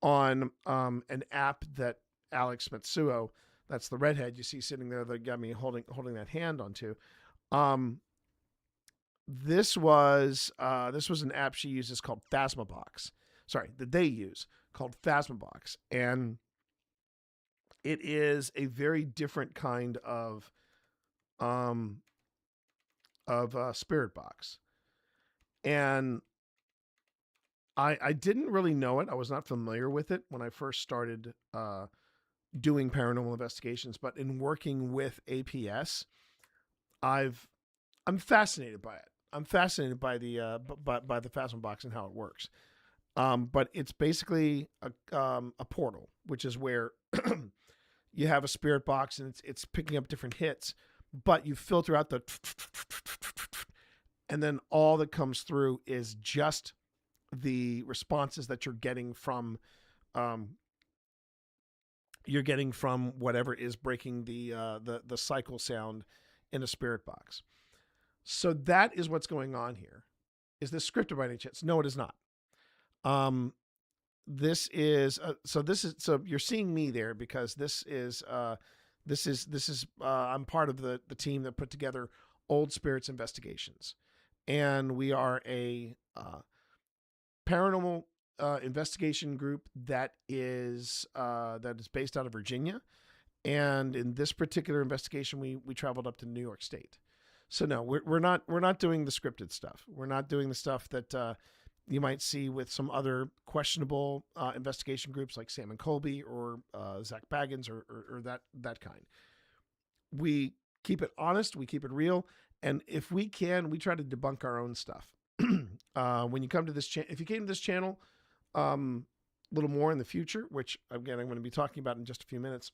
on an app that Alex Matsuo, that's the redhead you see sitting there that got me holding that hand onto. This was an app she uses called Phasmabox. Sorry, that they use, called Phasmabox, and it is a very different kind of spirit box. And I didn't really know it. I was not familiar with it when I first started doing paranormal investigations, but in working with APS, I'm fascinated by it. I'm fascinated by the Phasmabox and how it works. But it's basically a portal, which is where you have a spirit box and it's picking up different hits, but you filter out the, and then all that comes through is just the responses that you're getting from whatever is breaking the cycle sound in a spirit box. So that is what's going on here. Is this scripted by any chance? No, it is not. This is so you're seeing me there because this is I'm part of the team that put together Old Spirits Investigations, and we are a paranormal investigation group that is based out of Virginia. And in this particular investigation, we traveled up to New York State. So no, we're not doing the scripted stuff. We're not doing the stuff that you might see with some other questionable investigation groups like Sam and Colby or Zach Baggins or that kind. We keep it honest, we keep it real, and if we can, we try to debunk our own stuff. When you come to this channel, if you came to this channel a little more in the future, which again I'm going to be talking about in just a few minutes.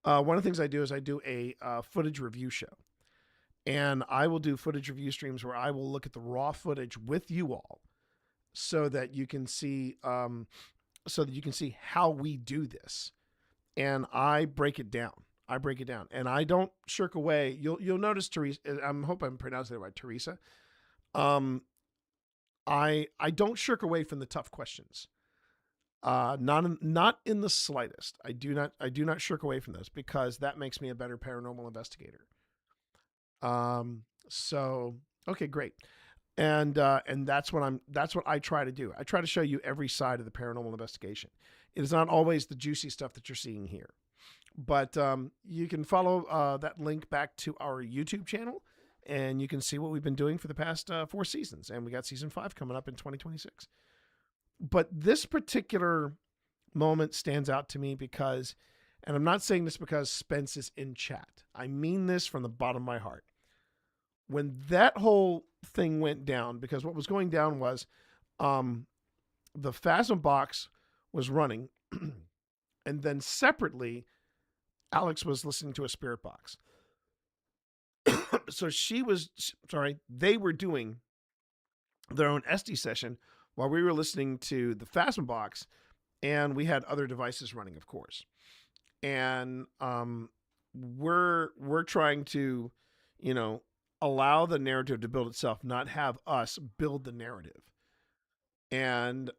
One of the things I do is I do a footage review show, and I will do footage review streams where I will look at the raw footage with you all, so that you can see how we do this, and I break it down. And I don't shirk away. You'll notice Teresa. I hope I'm pronouncing it right, Teresa. I don't shirk away from the tough questions. Not in the slightest. I do not shirk away from those because that makes me a better paranormal investigator. So okay, great. And that's what I try to do. I try to show you every side of the paranormal investigation. It is not always the juicy stuff that you're seeing here, but you can follow that link back to our YouTube channel, and you can see what we've been doing for the past 4 seasons, and we got season 5 coming up in 2026. But this particular moment stands out to me because, and I'm not saying this because Spence is in chat. I mean this from the bottom of my heart. When that whole thing went down, because what was going down was the Phasmabox was running, and then separately, Alex was listening to a spirit box. So they were doing their own SD session while we were listening to the Phasmabox, and we had other devices running, of course. And we're trying to, allow the narrative to build itself, not have us build the narrative. And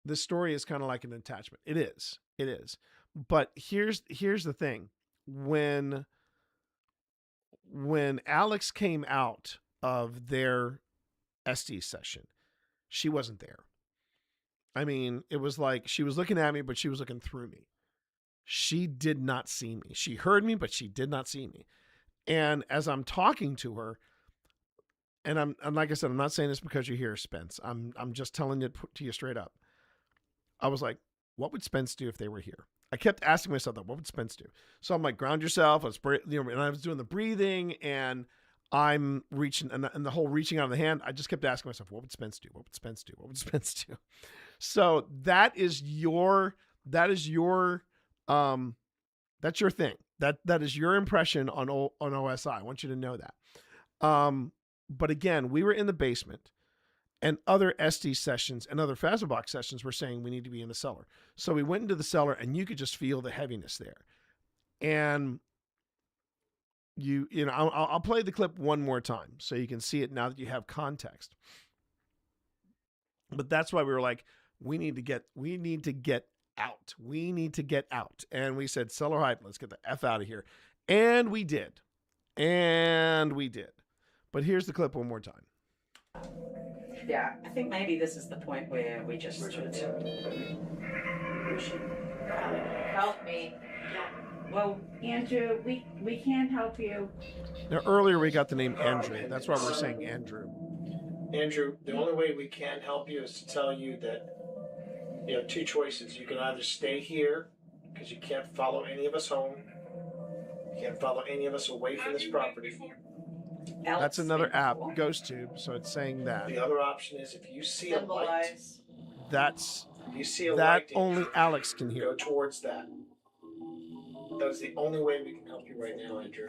this story is kind of like an attachment. It is. But here's the thing. When Alex came out of their SD session, she wasn't there. I mean, it was like she was looking at me, but she was looking through me. She did not see me. She heard me, but she did not see me. And as I'm talking to her, and like I said, I'm not saying this because you're here, Spence. I'm just telling it to you straight up. I was like, what would Spence do if they were here? I kept asking myself that. What would Spence do? So I'm like, ground yourself. Let's breathe. And I was doing the breathing, and I'm reaching, and the whole reaching out of the hand. I just kept asking myself, what would Spence do? What would Spence do? What would Spence do? So that's your thing. That is your impression on OSI. I want you to know that. But again, we were in the basement, and other SD sessions and other Phasmobox sessions were saying we need to be in the cellar. So we went into the cellar, and you could just feel the heaviness there. And you know, I'll play the clip one more time so you can see it now that you have context. But that's why we were like, we need to get out. We need to get out. And we said, cellar hype, let's get the F out of here. And we did. But here's the clip one more time. Yeah, I think maybe this is the point where we just should help me. Well, Andrew, we can't help you. Now, earlier we got the name Andrew. That's why we're saying Andrew. Andrew, the only way we can help you is to tell you that you have two choices. You can either stay here, because you can't follow any of us home. You can't follow any of us away from this property. That's another app, GhostTube, so it's saying that. The other option is if you see a light. That's if you see a that light, only Alex can hear. Go towards that. That's the only way we can help you right now, Andrew.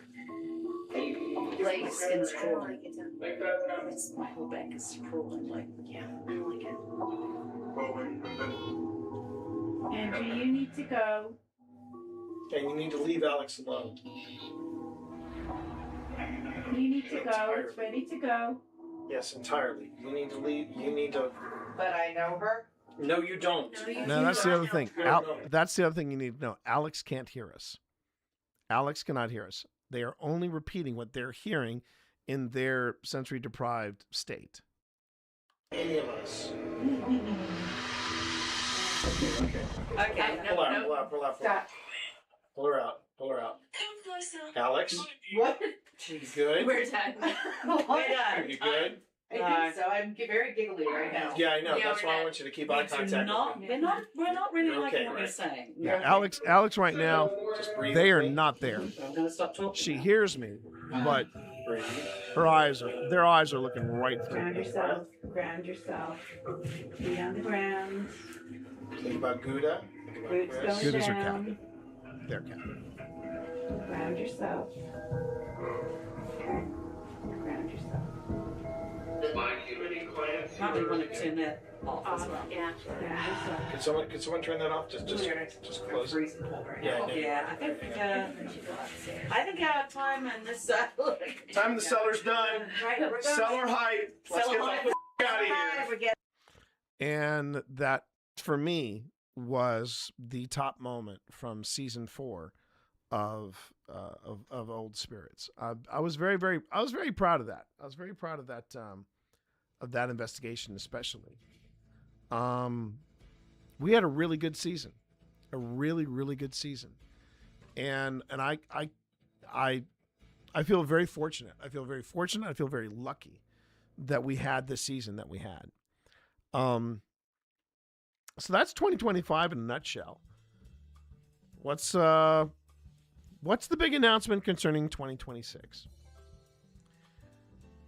Like skin's crawling. My whole back is crawling. Like, yeah, I don't like it. Andrew, you need to go. And you need to leave Alex alone. You need to go. It's ready to go. Yes, entirely. You need to leave. You need to. But I know her. No, you don't. No, that's the other thing. That's the other thing you need to know. Alex can't hear us. Alex cannot hear us. They are only repeating what they're hearing in their sensory deprived state. Any of us. Okay. Pull out. Stop. Pull her out. Alex? What? You good? We're done. We're done. Are you good? I think so. I'm very giggly right now. Yeah, I know. That's why I want you to keep eye contact. We're not really You're liking okay, what right? you're saying. Yeah, Alex right now, they are not there. I'm gonna stop talking. She hears me, but their eyes are looking right through. Ground yourself. Feet on the ground. Think about Gouda. Roots going Gouda's her down. cat. Their cat. Ground yourself. Ground yourself. Probably want to turn that off as well. Yeah. Could someone turn that off? Just close it. Yeah, I think our time in this Time in the cellar's done. Cellar hype. Let's get the out of here. And that, for me, was the top moment from season 4 of Old Spirits. I was very proud of that. I was very proud of that investigation, especially. We had a really good season, a really good season, and I feel very fortunate. I feel very lucky that we had this season that we had. So that's 2025 in a nutshell. What's the big announcement concerning 2026?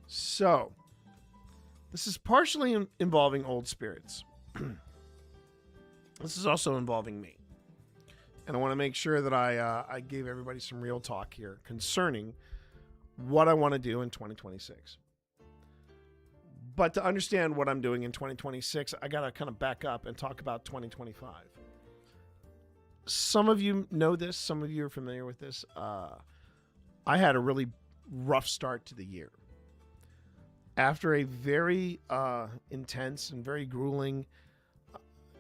So, this is partially involving Old Spirits. This is also involving me. And I want to make sure that I gave everybody some real talk here concerning what I want to do in 2026. But to understand what I'm doing in 2026, I got to kind of back up and talk about 2025. Some of you know this. Some of you are familiar with this. I had a really rough start to the year. After a very intense and very grueling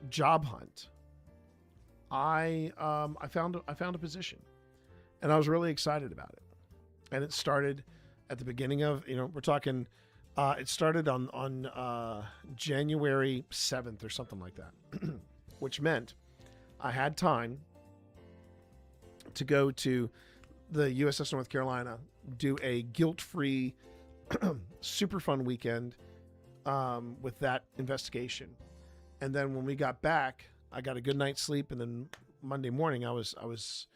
job hunt, I found a position, and I was really excited about it. And it started at the beginning of, we're talking. It started on January 7th or something like that, which meant I had time to go to the USS North Carolina, do a guilt-free Super fun weekend with that investigation. And then when we got back, I got a good night's sleep, and then Monday morning I was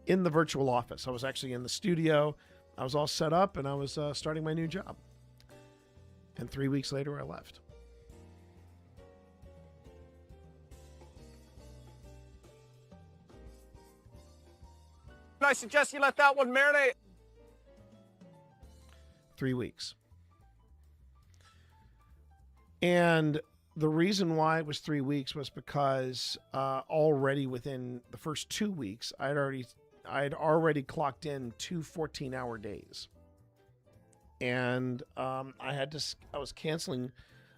in the virtual office. I was actually in the studio. I was all set up, and I was starting my new job. And 3 weeks later, I left. I suggest you let that one marinate. 3 weeks. And the reason why it was 3 weeks was because already within the first 2 weeks, I had already clocked in 2 14-hour days. And I was canceling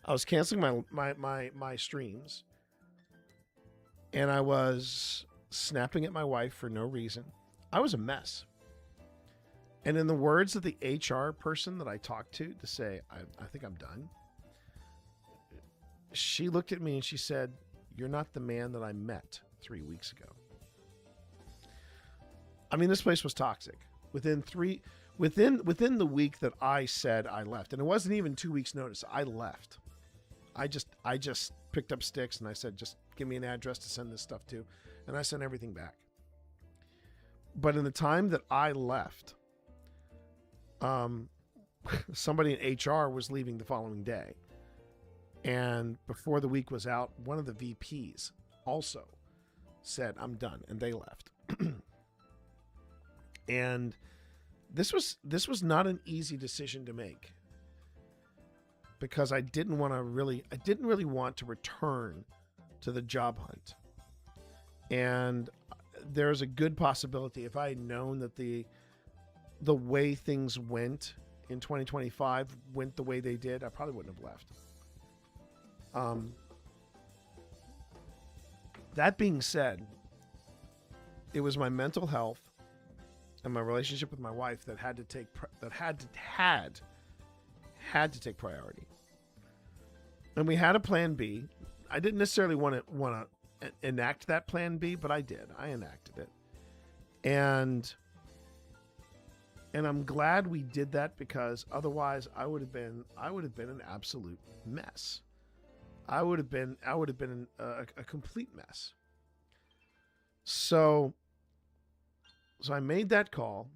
my streams. And I was snapping at my wife for no reason. I was a mess. And in the words of the HR person that I talked to say, I think I'm done, she looked at me and she said, "You're not the man that I met 3 weeks ago." I mean, this place was toxic. Within the week that I said I left, and it wasn't even 2 weeks notice, I left. I just picked up sticks and I said, "Just give me an address to send this stuff to," and I sent everything back. But in the time that I left, somebody in HR was leaving the following day. And before the week was out, one of the VPs also said, "I'm done," and they left. And this was not an easy decision to make, because I didn't really want to return to the job hunt. And there's a good possibility, if I had known that the way things went in 2025 went the way they did, I probably wouldn't have left. That being said, it was my mental health and my relationship with my wife that had to take priority. And we had a plan B. I didn't necessarily want to enact that plan B, but I did. I enacted it. And I'm glad we did that, because otherwise I would have been an absolute mess. I would have been a complete mess. So I made that call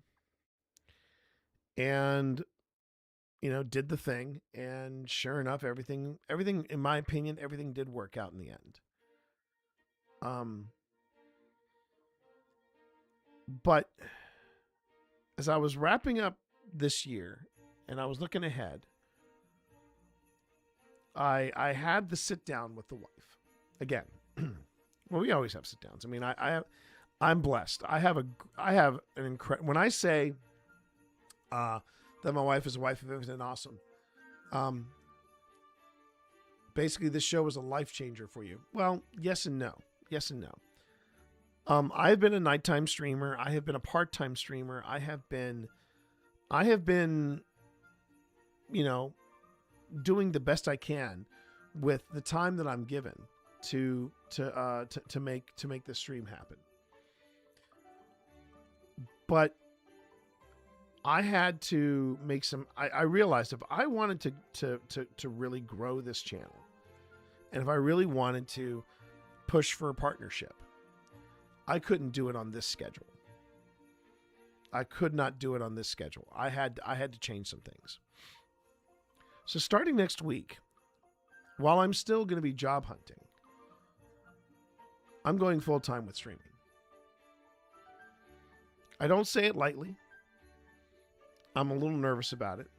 and, did the thing. And sure enough, everything, in my opinion, everything did work out in the end. But as I was wrapping up this year and I was looking ahead, I had the sit down with the wife again. Well, we always have sit downs. I mean, I'm blessed. I have an incredible, when I say that my wife is a wife of everything awesome, basically this show was a life changer for you. Well, yes and no. Yes and no. I've been a nighttime streamer. I have been a part-time streamer. I have been, doing the best I can with the time that I'm given to make this stream happen. But I had to make some. I realized if I wanted to really grow this channel, and if I really wanted to push for a partnership, I couldn't do it on this schedule. I could not do it on this schedule. I had to change some things. So starting next week, while I'm still going to be job hunting, I'm going full time with streaming. I don't say it lightly. I'm a little nervous about it.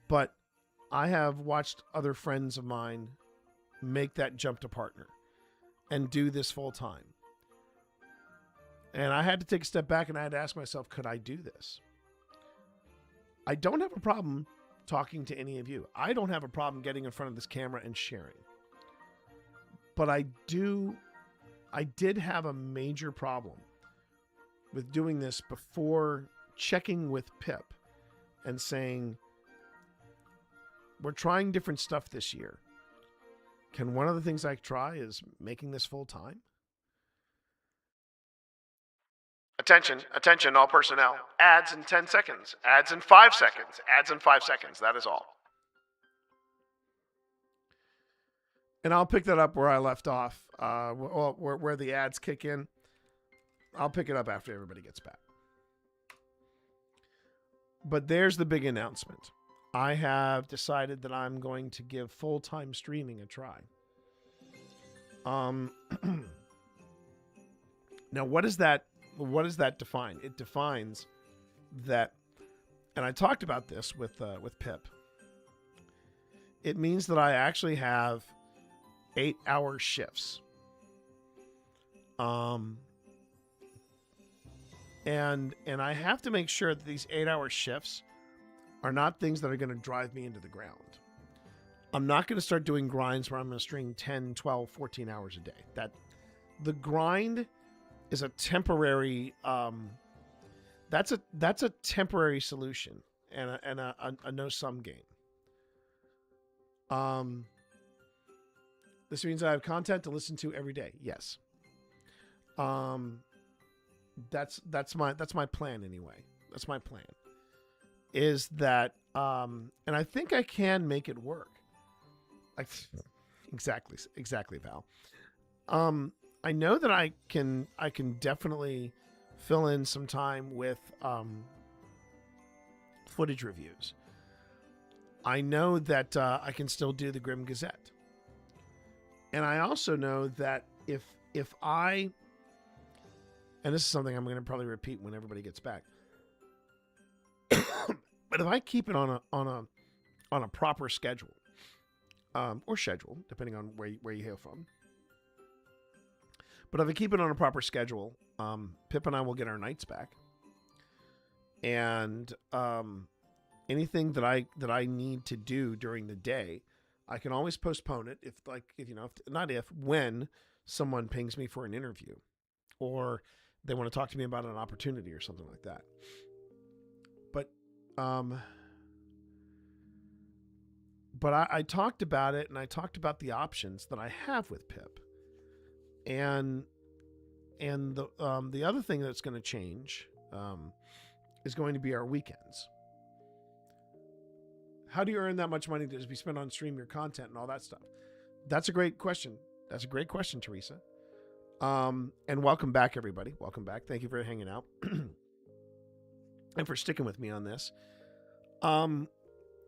But I have watched other friends of mine make that jump to partner and do this full time. And I had to take a step back and I had to ask myself, could I do this? I don't have a problem talking to any of you. I don't have a problem getting in front of this camera and sharing. But I did have a major problem with doing this before checking with Pip and saying, we're trying different stuff this year. Can one of the things I try is making this full time? Attention, all personnel. Ads in 10 seconds. Ads in 5 seconds. Ads in 5 seconds. That is all. And I'll pick that up where I left off, where the ads kick in. I'll pick it up after everybody gets back. But there's the big announcement. I have decided that I'm going to give full-time streaming a try. Now, what does that define? It defines that, and I talked about this with Pip. It means that I actually have 8-hour shifts. And I have to make sure that these 8-hour shifts are not things that are going to drive me into the ground. I'm not going to start doing grinds where I'm going to stream 10, 12, 14 hours a day. The grind is a temporary that's a temporary solution and a no-sum game. This means I have content to listen to every day. Yes. That's my plan anyway. That's my plan. Is that and I think I can make it work. Exactly, Val. I know that I can definitely fill in some time with footage reviews. I know that I can still do the Grim Gazette. And I also know that if I, and this is something I'm going to probably repeat when everybody gets back, but if I keep it on a proper schedule, or schedule, depending on where you hail from, but if I keep it on a proper schedule, Pip and I will get our nights back, and anything that I need to do during the day, I can always postpone it when someone pings me for an interview, or they want to talk to me about an opportunity or something like that. But I talked about it, and I talked about the options that I have with Pip, and the other thing that's going to change is going to be our weekends. How do you earn that much money to be spent on stream your content and all that stuff? That's a great question. That's a great question, Teresa. And welcome back, everybody. Welcome back. Thank you for hanging out and for sticking with me on this.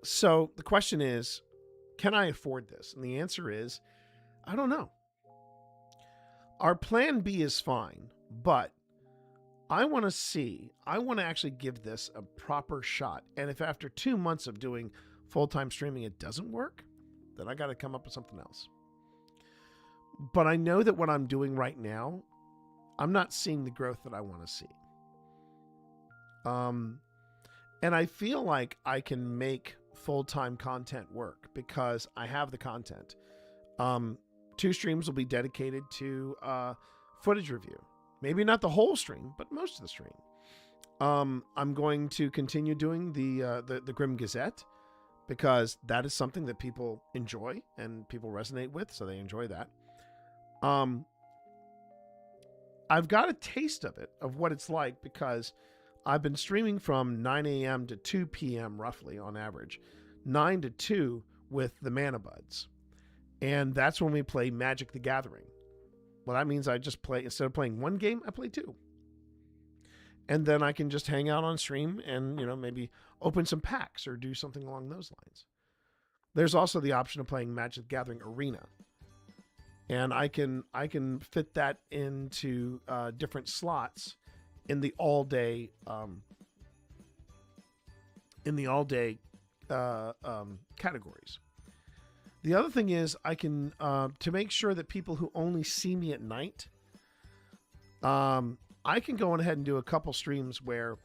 So the question is, can I afford this? And the answer is, I don't know. Our plan B is fine, but I want to actually give this a proper shot. And if after 2 months of doing full-time streaming, it doesn't work, then I got to come up with something else. But I know that what I'm doing right now, I'm not seeing the growth that I want to see. And I feel like I can make full-time content work because I have the content. 2 streams will be dedicated to footage review. Maybe not the whole stream, but most of the stream. I'm going to continue doing the Grim Gazette because that is something that people enjoy and people resonate with, so they enjoy that. I've got a taste of it, of what it's like, because I've been streaming from 9 a.m. to 2 p.m. roughly on average, 9 to 2 with the Mana Buds. And that's when we play Magic the Gathering. Well, that means I just play, instead of playing 1 game, I play 2. And then I can just hang out on stream and, maybe open some packs or do something along those lines. There's also the option of playing Magic the Gathering Arena. And I can fit that into different slots in the all-day categories. The other thing is I can to make sure that people who only see me at night, I can go ahead and do a couple streams where,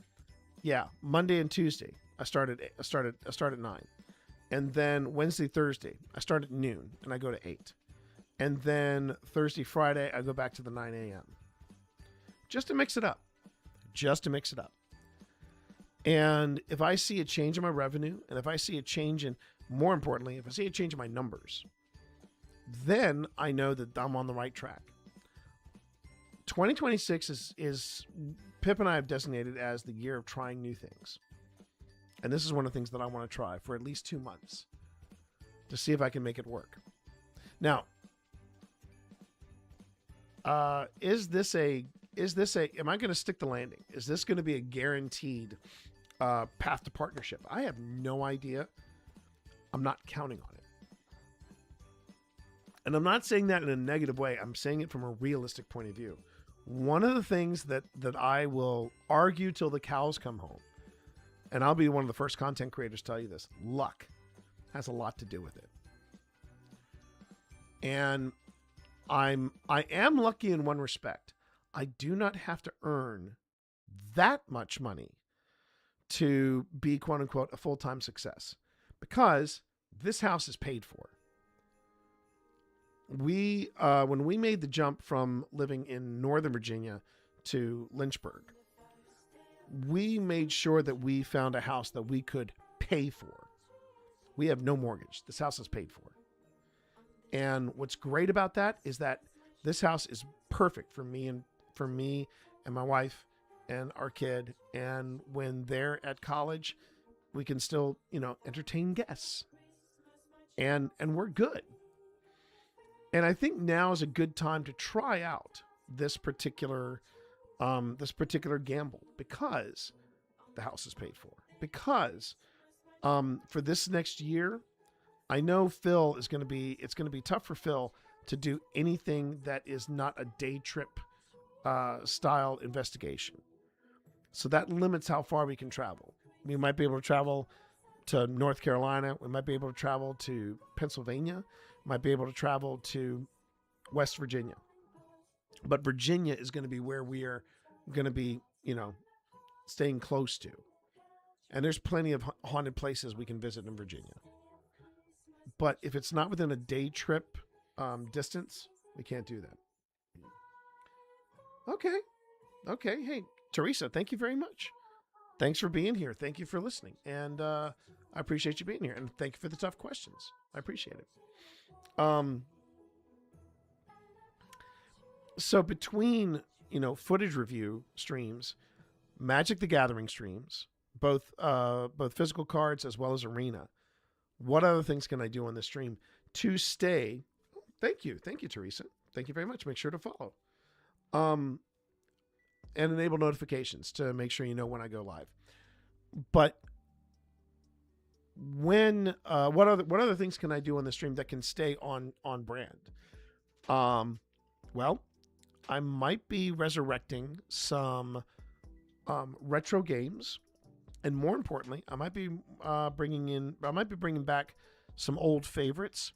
Monday and Tuesday I start at 9, and then Wednesday, Thursday I start at noon and I go to 8, and then Thursday, Friday I go back to the 9 a.m. just to mix it up. And if I see a change in my revenue, and if I see a change in, more importantly, if I see a change in my numbers, then I know that I'm on the right track. 2026 is Pip and I have designated as the year of trying new things. And this is one of the things that I want to try for at least 2 months to see if I can make it work. Now, am I going to stick the landing? Is this going to be a guaranteed path to partnership? I have no idea. I'm not counting on it. And I'm not saying that in a negative way. I'm saying it from a realistic point of view. One of the things that I will argue till the cows come home, and I'll be one of the first content creators to tell you this, luck has a lot to do with it. And I am lucky in one respect. I do not have to earn that much money to be, quote unquote, a full-time success, because this house is paid for. When we made the jump from living in Northern Virginia to Lynchburg, we made sure that we found a house that we could pay for. We have no mortgage. This house is paid for. And what's great about that is that this house is perfect for me and my wife and our kid. And when they're at college, we can still, entertain guests. And we're good. And I think now is a good time to try out this particular gamble, because the house is paid for. Because for this next year, I know it's going to be tough for Phil to do anything that is not a day trip style investigation. So that limits how far we can travel. We might be able to travel to North Carolina. We might be able to travel to Pennsylvania. Might be able to travel to West Virginia. But Virginia is going to be where we are going to be, staying close to. And there's plenty of haunted places we can visit in Virginia. But if it's not within a day trip distance, we can't do that. Okay. Hey, Teresa, thank you very much. Thanks for being here. Thank you for listening. And I appreciate you being here. And thank you for the tough questions. I appreciate it. So between, footage review streams, Magic the Gathering streams, both physical cards as well as arena, what other things can I do on this stream to stay? Thank you, Teresa. Thank you very much. Make sure to follow. And enable notifications to make sure you know when I go live. But what other things can I do on the stream that can stay on brand? Well, I might be resurrecting some retro games, and more importantly, I might be bringing back some old favorites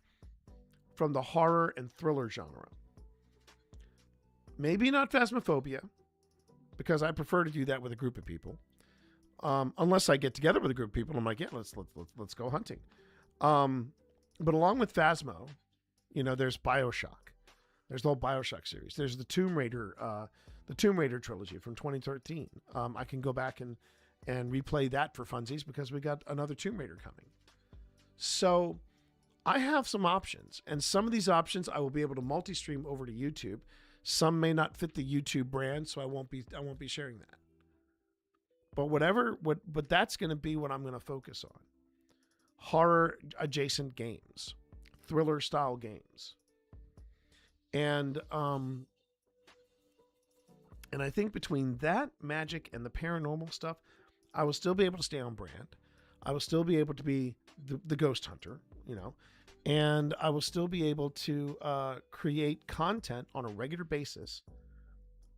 from the horror and thriller genre. Maybe not Phasmophobia, because I prefer to do that with a group of people. Unless I get together with a group of people, I'm like, yeah, let's go hunting. But along with Phasmo, there's BioShock. There's the whole BioShock series. There's the Tomb Raider trilogy from 2013. I can go back and replay that for funsies because we got another Tomb Raider coming. So I have some options, and some of these options I will be able to multi-stream over to YouTube. Some may not fit the YouTube brand, so I won't be sharing that. But what that's going to be what I'm going to focus on. Horror adjacent games, thriller style games. And I think between that, Magic, and the paranormal stuff, I will still be able to stay on brand. I will still be able to be the ghost hunter, and I will still be able to create content on a regular basis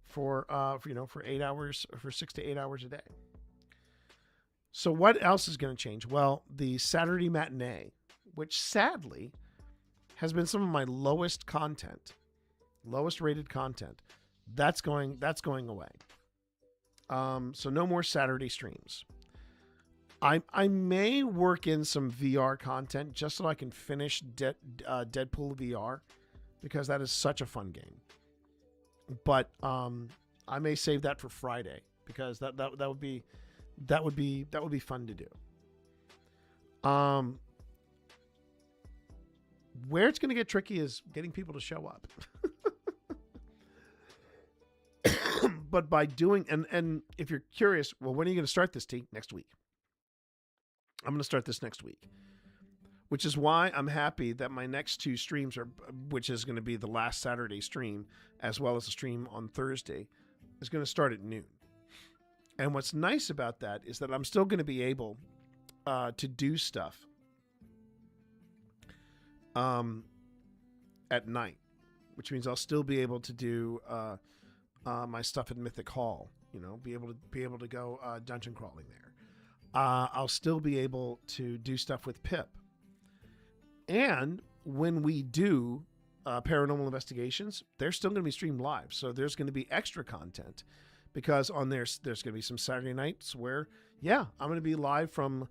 for 8 hours, for 6 to 8 hours a day. So what else is going to change? Well, the Saturday matinee, which sadly has been some of my lowest rated content, that's going away. So no more Saturday streams. I may work in some VR content just so I can finish Deadpool VR, because that is such a fun game. But I may save that for Friday, because that would be fun to do. Where it's going to get tricky is getting people to show up. but by doing, and if you're curious, well, when are you going to start this, T? Next week. I'm going to start this next week, which is why I'm happy that my next 2 streams are, which is going to be the last Saturday stream, as well as a stream on Thursday, is going to start at noon. And what's nice about that is that I'm still going to be able to do stuff at night, which means I'll still be able to do my stuff at Mythic Hall. You know, be able to go dungeon crawling there. I'll still be able to do stuff with Pip. And when we do paranormal investigations, they're still going to be streamed live. So there's going to be extra content, because on there's going to be some Saturday nights where, yeah, I'm going to be live from.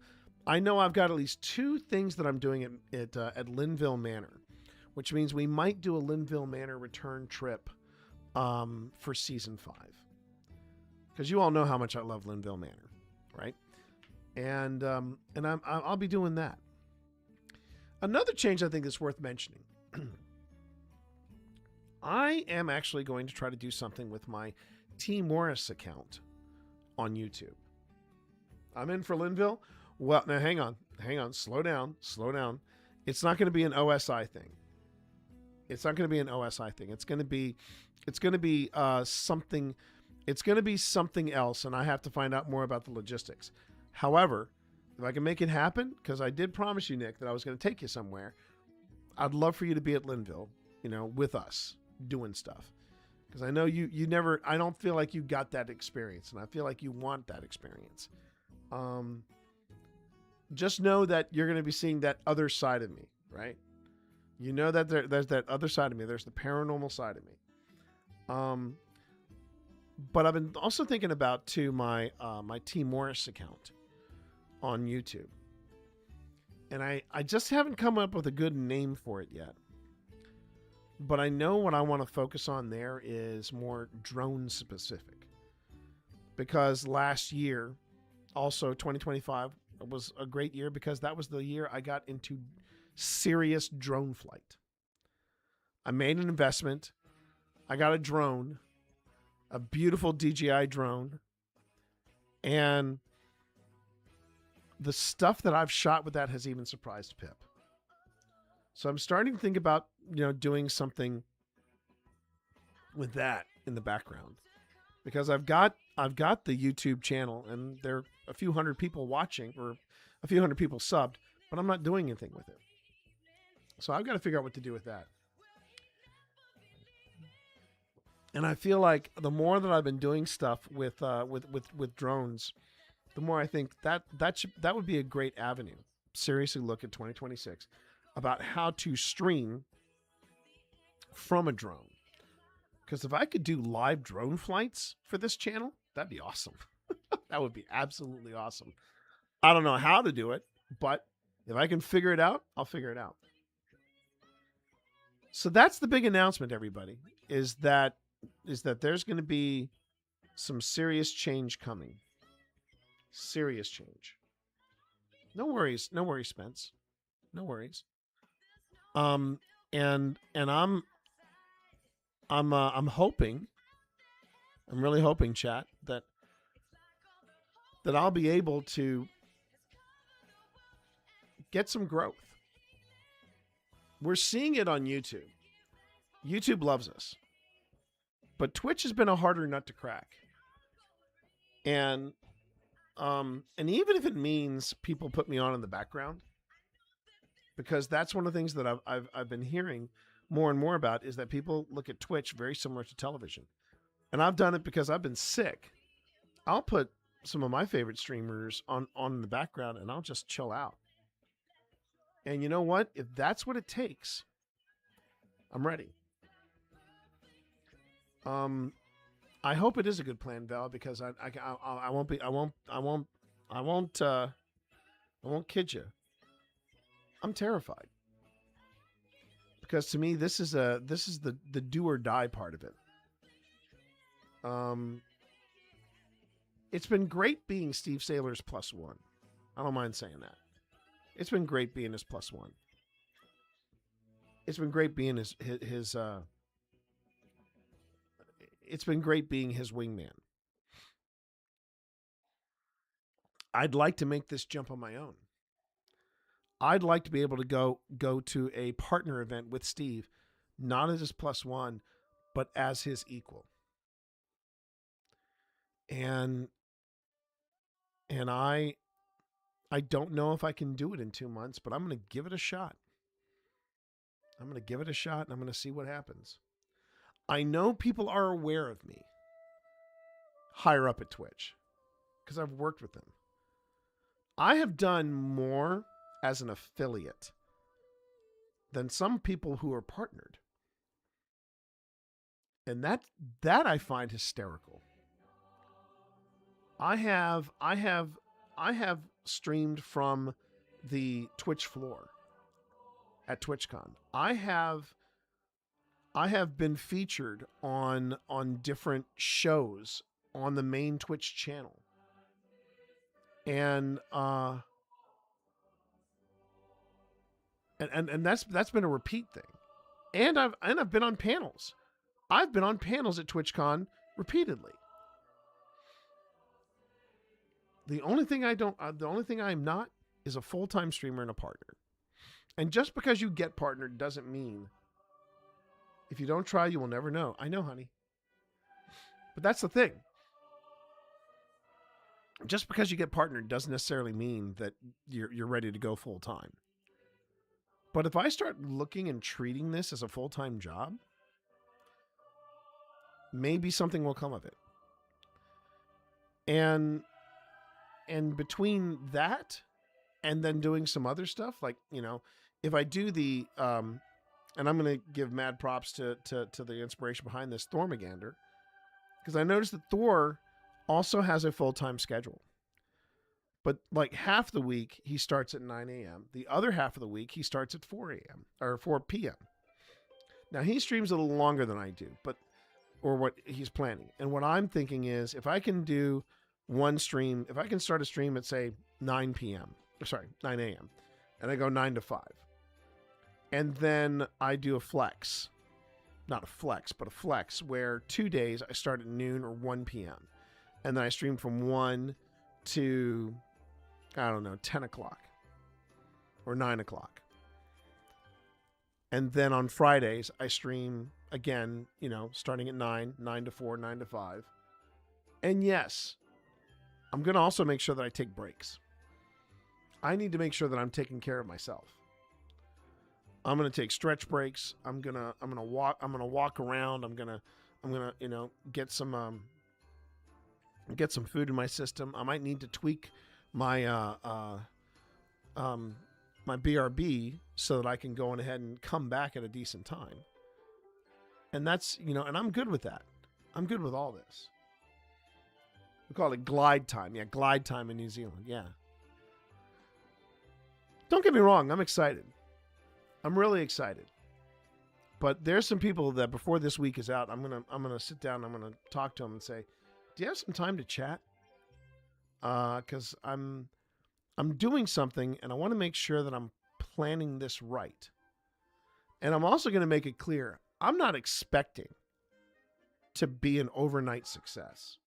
I know I've got at least 2 things that I'm doing at Linville Manor, which means we might do a Linville Manor return trip for season 5, because you all know how much I love Linville Manor, right? And I'll be doing that. Another change I think is worth mentioning. I am actually going to try to do something with my T. Morris account on YouTube. I'm in for Linville. Well, now hang on, slow down. It's not going to be an OSI thing. It's going to be something. It's going to be something else, and I have to find out more about the logistics. However, if I can make it happen, because I did promise you, Nick, that I was going to take you somewhere, I'd love for you to be at Linville, you know, with us doing stuff. Because I know you never, I don't feel like you got that experience, and I feel like you want that experience. Just know that you're going to be seeing that other side of me, right? You know that there's that other side of me. There's the paranormal side of me. But I've been also thinking about, too, my T. Morris account on YouTube. And I just haven't come up with a good name for it yet. But I know what I want to focus on there is more drone specific. Because last year, also 2025, was a great year, because that was the year I got into serious drone flight. I made an investment. I got a drone, a beautiful DJI drone, and the stuff that I've shot with that has even surprised Pip. So I'm starting to think about, doing something with that in the background, because I've got the YouTube channel, and there are a few hundred people watching, or a few hundred people subbed, but I'm not doing anything with it. So I've got to figure out what to do with that. And I feel like the more that I've been doing stuff with drones, the more I think that would be a great avenue. Seriously, look at 2026 about how to stream from a drone. Because if I could do live drone flights for this channel, that'd be awesome. That would be absolutely awesome. I don't know how to do it, but if I can figure it out, I'll figure it out. So that's the big announcement, everybody, is that there's going to be some serious change coming. Serious change. No worries, Spence. No worries. And I'm hoping, I'm really hoping, chat, that I'll be able to get some growth. We're seeing it on YouTube. YouTube loves us. But Twitch has been a harder nut to crack. And even if it means people put me on in the background, because that's one of the things that I've been hearing more and more about, is that people look at Twitch very similar to television. And I've done it because I've been sick. I'll put some of my favorite streamers on in the background, and I'll just chill out. And you know what? If that's what it takes, I'm ready. I hope it is a good plan, Val, because I won't kid you. I'm terrified, because to me this is the do or die part of it. It's been great being Steve Saylor's +1. I don't mind saying that. It's been great being his +1. It's been great being his it's been great being his wingman. I'd like to make this jump on my own. I'd like to be able to go to a partner event with Steve, not as his +1, but as his equal. And I don't know if I can do it in 2 months, but I'm going to give it a shot. I'm going to give it a shot, and I'm going to see what happens. I know people are aware of me higher up at Twitch because I've worked with them. I have done more as an affiliate than some people who are partnered. And that I find hysterical. I have streamed from the Twitch floor at TwitchCon. I have been featured on different shows on the main Twitch channel. And that's been a repeat thing. And I've been on panels. I've been on panels at TwitchCon repeatedly. The only thing I'm not is a full-time streamer and a partner. And just because you get partnered doesn't mean if you don't try, you will never know. I know, honey. But that's the thing. Just because you get partnered doesn't necessarily mean that you're ready to go full-time. But if I start looking and treating this as a full-time job, maybe something will come of it. And between that and then doing some other stuff, like, you know, if I do the, and I'm going to give mad props to the inspiration behind this, Thormagander, because I noticed that Thor also has a full-time schedule. But like half the week, he starts at 9 a.m. The other half of the week, he starts at 4 a.m. or 4 p.m. Now, he streams a little longer than I do, or what he's planning. And what I'm thinking is, if I can do one stream, if I can start a stream at, say, 9 a.m., and I go 9 to 5, and then I do a flex, not a flex, but a flex, where 2 days I start at noon or 1 p.m., and then I stream from 1 to, I don't know, 10 o'clock or 9 o'clock. And then on Fridays, I stream again, you know, starting at 9 to 4, 9 to 5. And yes, I'm going to also make sure that I take breaks. I need to make sure that I'm taking care of myself. I'm going to take stretch breaks. I'm going to walk around. I'm going to, you know, get some food in my system. I might need to tweak my my BRB so that I can go on ahead and come back at a decent time. And that's, you know, and I'm good with that. I'm good with all this. We call it glide time. Yeah, glide time in New Zealand. Yeah. Don't get me wrong, I'm excited. I'm really excited. But there's some people that before this week is out, I'm gonna sit down and I'm gonna talk to them and say, do you have some time to chat? Because I'm doing something and I want to make sure that I'm planning this right. And I'm also going to make it clear, I'm not expecting to be an overnight success.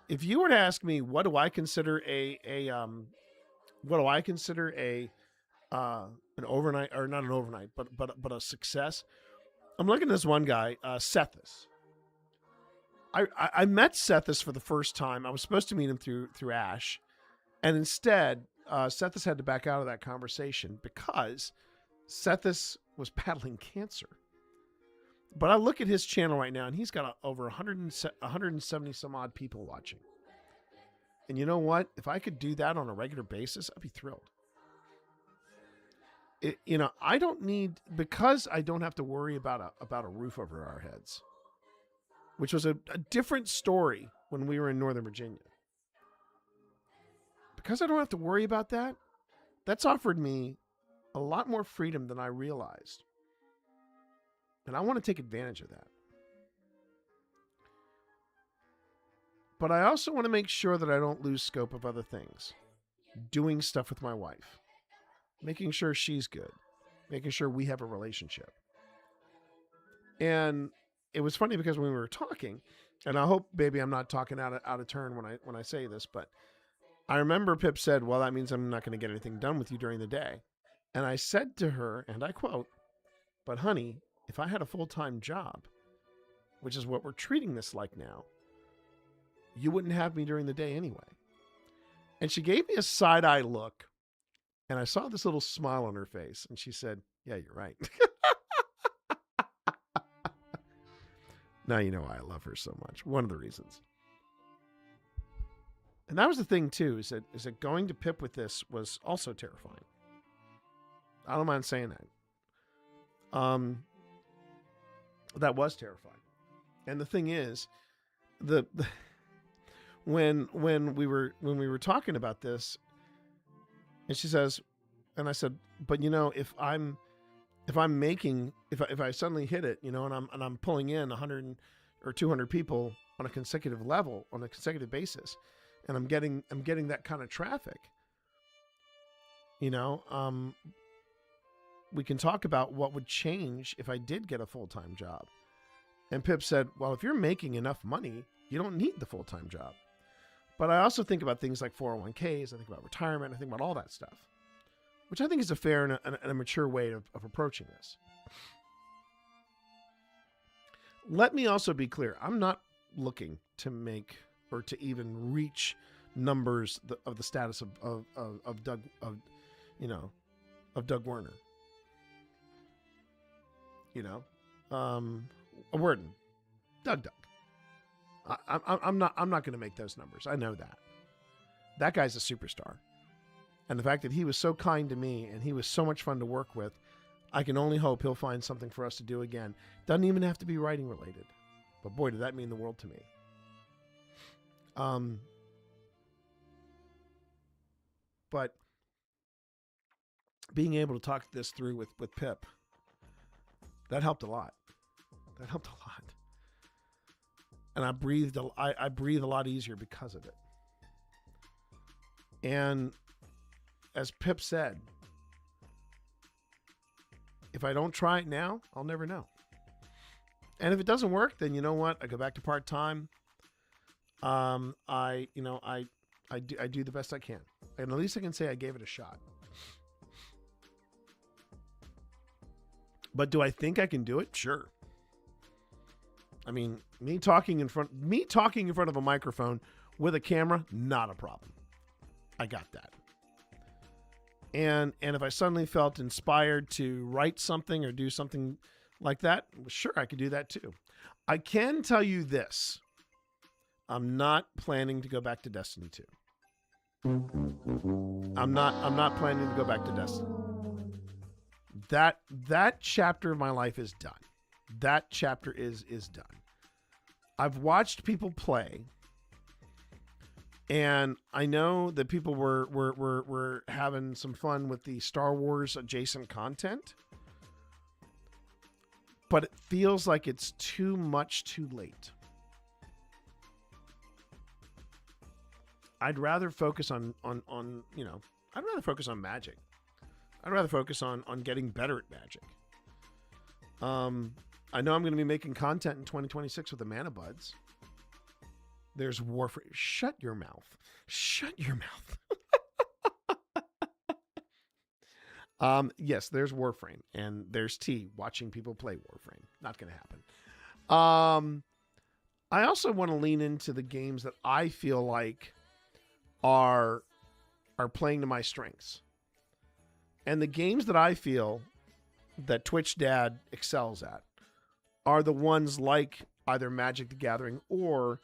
If you were to ask me, what do I consider an overnight, or not an overnight, but a success? I'm looking at this one guy, Sethis. I met Sethis for the first time. I was supposed to meet him through Ash, and instead, Sethis had to back out of that conversation because Sethis was battling cancer. But I look at his channel right now, and he's got over 170 some odd people watching. And you know what? If I could do that on a regular basis, I'd be thrilled. You know, I don't need, because I don't have to worry about a roof over our heads, which was a different story when we were in Northern Virginia. Because I don't have to worry about that, that's offered me a lot more freedom than I realized. And I want to take advantage of that. But I also want to make sure that I don't lose scope of other things. Doing stuff with my wife. Making sure she's good. Making sure we have a relationship. And it was funny because when we were talking, and I hope, baby, I'm not talking out of turn when I say this, but I remember Pip said, well, that means I'm not going to get anything done with you during the day. And I said to her, and I quote, but honey, if I had a full-time job, which is what we're treating this like now, you wouldn't have me during the day anyway. And she gave me a side-eye look, and I saw this little smile on her face, and she said, yeah, you're right. Now you know why I love her so much. One of the reasons. And that was the thing, too, is that going to Pip with this was also terrifying. I don't mind saying that. That was terrifying. And the thing is, when we were talking about this, and she says, and I said, but you know, if I suddenly hit it, you know, and I'm pulling in 100 or 200 people on a consecutive level, on a consecutive basis, and I'm getting that kind of traffic, you know, we can talk about what would change if I did get a full-time job. And Pip said, well, if you're making enough money, you don't need the full-time job. But I also think about things like 401ks, I think about retirement, I think about all that stuff, which I think is a fair and a mature way of approaching this. Let me also be clear. I'm not looking to make or to even reach numbers of the status of Doug, of Doug Werner. You know, Worden, Doug. I'm not going to make those numbers. I know that. That guy's a superstar. And the fact that he was so kind to me and he was so much fun to work with, I can only hope he'll find something for us to do again. Doesn't even have to be writing related. But boy, did that mean the world to me. But being able to talk this through with Pip, that helped a lot. That helped a lot. And I breathe a lot easier because of it. And as Pip said, if I don't try it now, I'll never know. And if it doesn't work, then you know what? I go back to part-time. I do the best I can. And at least I can say I gave it a shot. But do I think I can do it? Sure. I mean, me talking in front of a microphone with a camera, not a problem. I got that. And if I suddenly felt inspired to write something or do something like that, sure, I could do that too. I can tell you this. I'm not planning to go back to Destiny 2. I'm not planning to go back to Destiny. That chapter of my life is done. That chapter is done. I've watched people play, and I know that people were having some fun with the Star Wars adjacent content, but it feels like it's too much too late. I'd rather focus on I'd rather focus on magic. I'd rather focus on getting better at magic. I know I'm going to be making content in 2026 with the Mana Buds. There's Warframe. Shut your mouth. Shut your mouth. Yes, there's Warframe. And there's T watching people play Warframe. Not going to happen. I also want to lean into the games that I feel like are playing to my strengths. And the games that I feel that Twitch Dad excels at are the ones like either Magic the Gathering or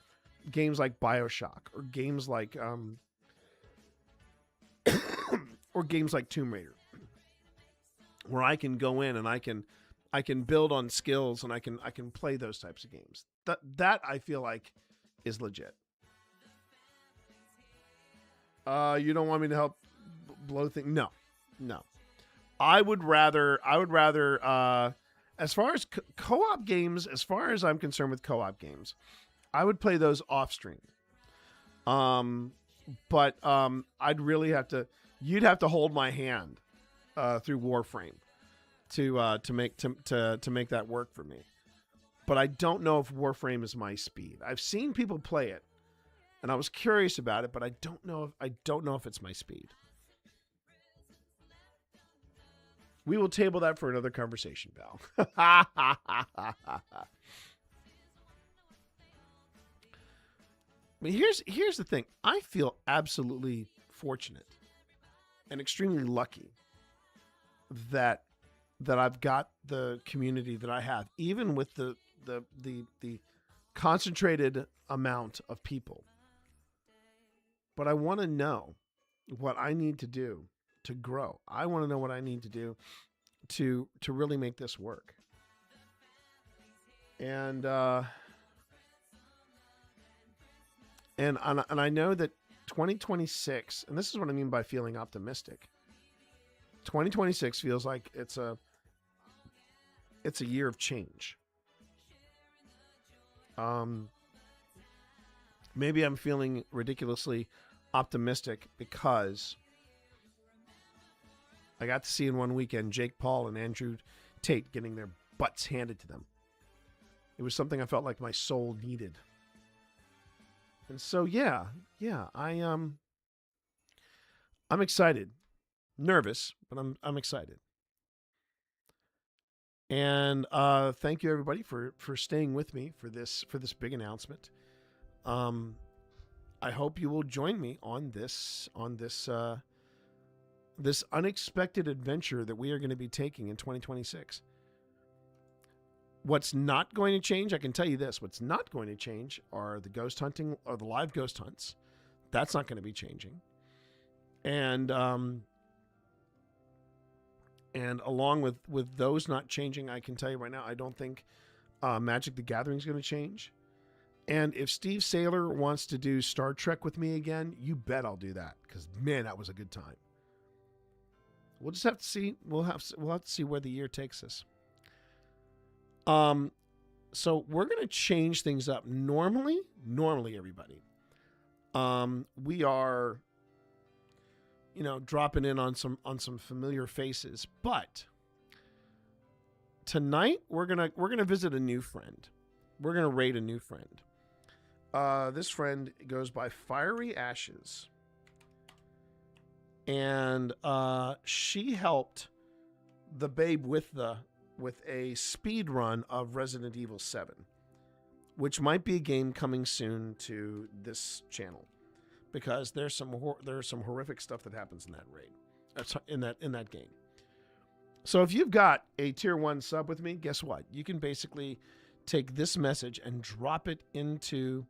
games like BioShock or games like or games like Tomb Raider, where I can go in and I can build on skills and I can play those types of games. That I feel like is legit. You don't want me to help blow things? No. I would rather as far as co-op games, as far as I'm concerned with co-op games, I would play those off stream. But I'd really you'd have to hold my hand through Warframe to make that work for me. but I don't know if Warframe is my speed. I've seen people play it, and I was curious about it, but I don't know if it's my speed. We will table that for another conversation, Val. But here's the thing. I feel absolutely fortunate and extremely lucky that I've got the community that I have, even with the concentrated amount of people. But I want to know what I need to do to grow. I want to know what I need to do to really make this work. And I know that 2026, and this is what I mean by feeling optimistic. 2026 feels like it's a year of change. Maybe I'm feeling ridiculously optimistic because I got to see in one weekend Jake Paul and Andrew Tate getting their butts handed to them. It was something I felt like my soul needed. And so I'm excited. Nervous, but I'm excited. And thank you everybody for staying with me for this big announcement. I hope you will join me on this unexpected adventure that we are going to be taking in 2026. What's not going to change, I can tell you this, what's not going to change are the ghost hunting or the live ghost hunts. That's not going to be changing. And along with those not changing, I can tell you right now, I don't think Magic the Gathering is going to change. And if Steve Saylor wants to do Star Trek with me again, you bet I'll do that, because man, that was a good time. We'll just have to see. We'll have to see where the year takes us. So we're going to change things up. Normally everybody, we are, dropping in on some familiar faces, but tonight we're going to visit a new friend. We're going to raid a new friend. This friend goes by Fiery Ashes. And she helped the babe with a speed run of Resident Evil 7, which might be a game coming soon to this channel, because there's some horrific stuff that happens in that raid, in that game. So if you've got a tier 1 sub with me, guess what? You can basically take this message and drop it into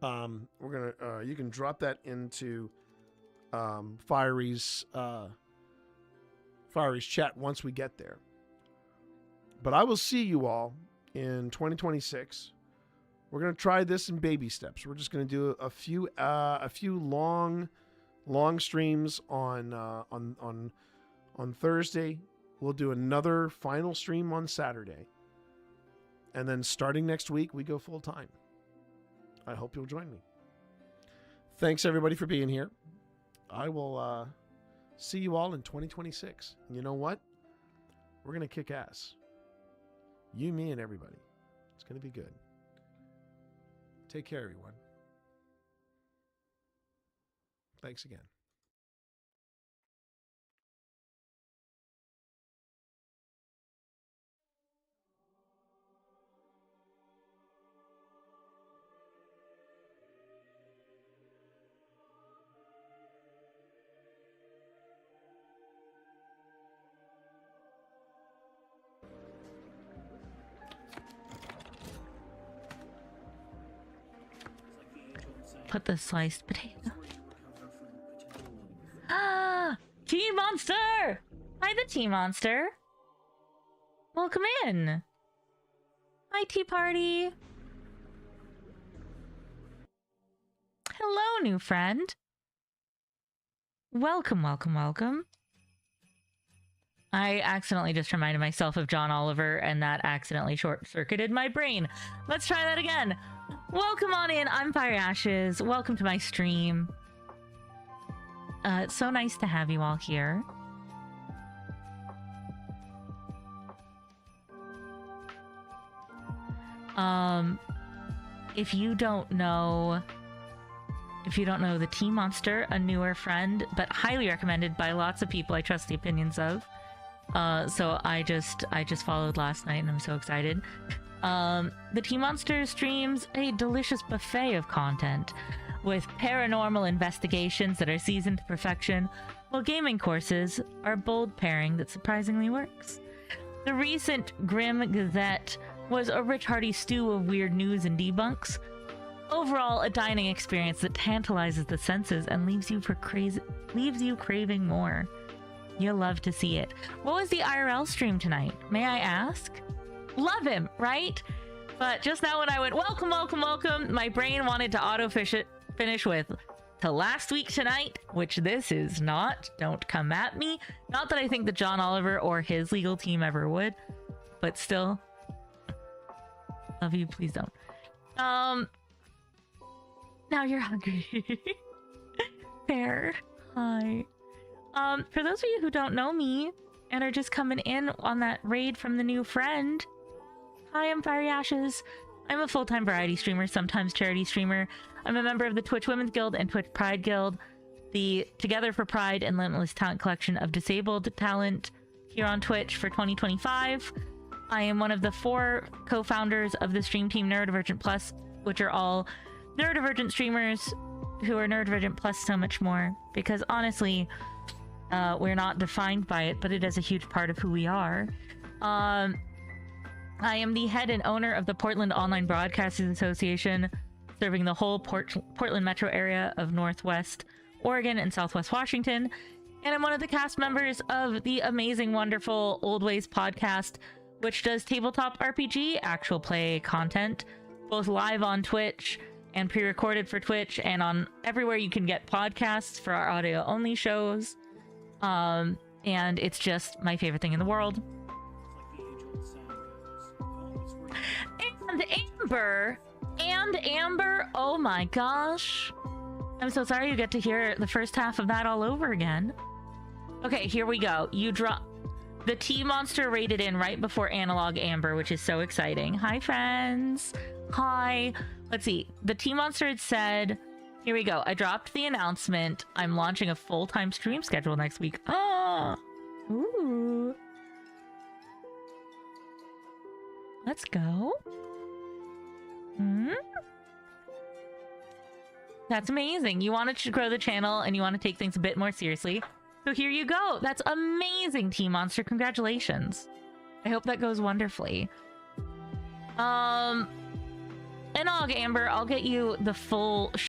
you can drop that into Fiery's chat once we get there. But I will see you all in 2026. We're going to try this in baby steps. We're just going to do a few long streams on Thursday. We'll do another final stream on Saturday. And then starting next week, we go full time. I hope you'll join me. Thanks everybody for being here. I will see you all in 2026. And you know what? We're going to kick ass. You, me, and everybody. It's going to be good. Take care, everyone. Thanks again. Put the sliced potato. Ah! TheTeeMonster! Hi, TheTeeMonster. Welcome in. Hi, Tea Party. Hello, new friend. Welcome, welcome, welcome. I accidentally just reminded myself of John Oliver, and that accidentally short-circuited my brain. Let's try that again. Welcome on in. I'm Fire Ashes. Welcome to my stream. It's so nice to have you all here. If you don't know the TeeMonster, a newer friend, but highly recommended by lots of people I trust the opinions of. So I just followed last night and I'm so excited. The TeeMonster streams a delicious buffet of content with paranormal investigations that are seasoned to perfection, while gaming courses are a bold pairing that surprisingly works. The recent GRIM Gazette was a rich hearty stew of weird news and debunks. Overall, a dining experience that tantalizes the senses and leaves you craving more. You'll love to see it. What was the IRL stream tonight? May I ask? Love him, right? But just now when I went, welcome, welcome, welcome, my brain wanted to finish with to last week tonight, which this is not. Don't come at me. Not that I think that John Oliver or his legal team ever would, but still. Love you, please don't. Now you're hungry. Fair. Hi. For those of you who don't know me and are just coming in on that raid from the new friend, hi, I'm Fiery Ashes. I'm a full-time variety streamer, sometimes charity streamer. I'm a member of the Twitch Women's Guild and Twitch Pride Guild, the Together for Pride and Limitless Talent collection of disabled talent here on Twitch for 2025. I am one of the 4 co-founders of the stream team Neurodivergent Plus, which are all neurodivergent streamers who are neurodivergent plus so much more, because honestly, we're not defined by it, but it is a huge part of who we are. I am the head and owner of the Portland Online Broadcasters Association, serving the whole Portland metro area of Northwest Oregon and Southwest Washington, and I'm one of the cast members of the amazing, wonderful Old Ways podcast, which does tabletop RPG actual play content, both live on Twitch and pre-recorded for Twitch and on everywhere you can get podcasts for our audio-only shows. And it's just my favorite thing in the world. And Amber, oh my gosh. I'm so sorry you get to hear the first half of that all over again. Okay, here we go. The TeeMonster rated in right before Analog Amber, which is so exciting. Hi, friends. Hi. Let's see. The TeeMonster had said, here we go. I dropped the announcement. I'm launching a full-time stream schedule next week. Ah. Ooh. Let's go. That's amazing. You wanted to grow the channel and you want to take things a bit more seriously. So here you go. That's amazing, TeeMonster. Congratulations. I hope that goes wonderfully. And Amber, I'll get you the full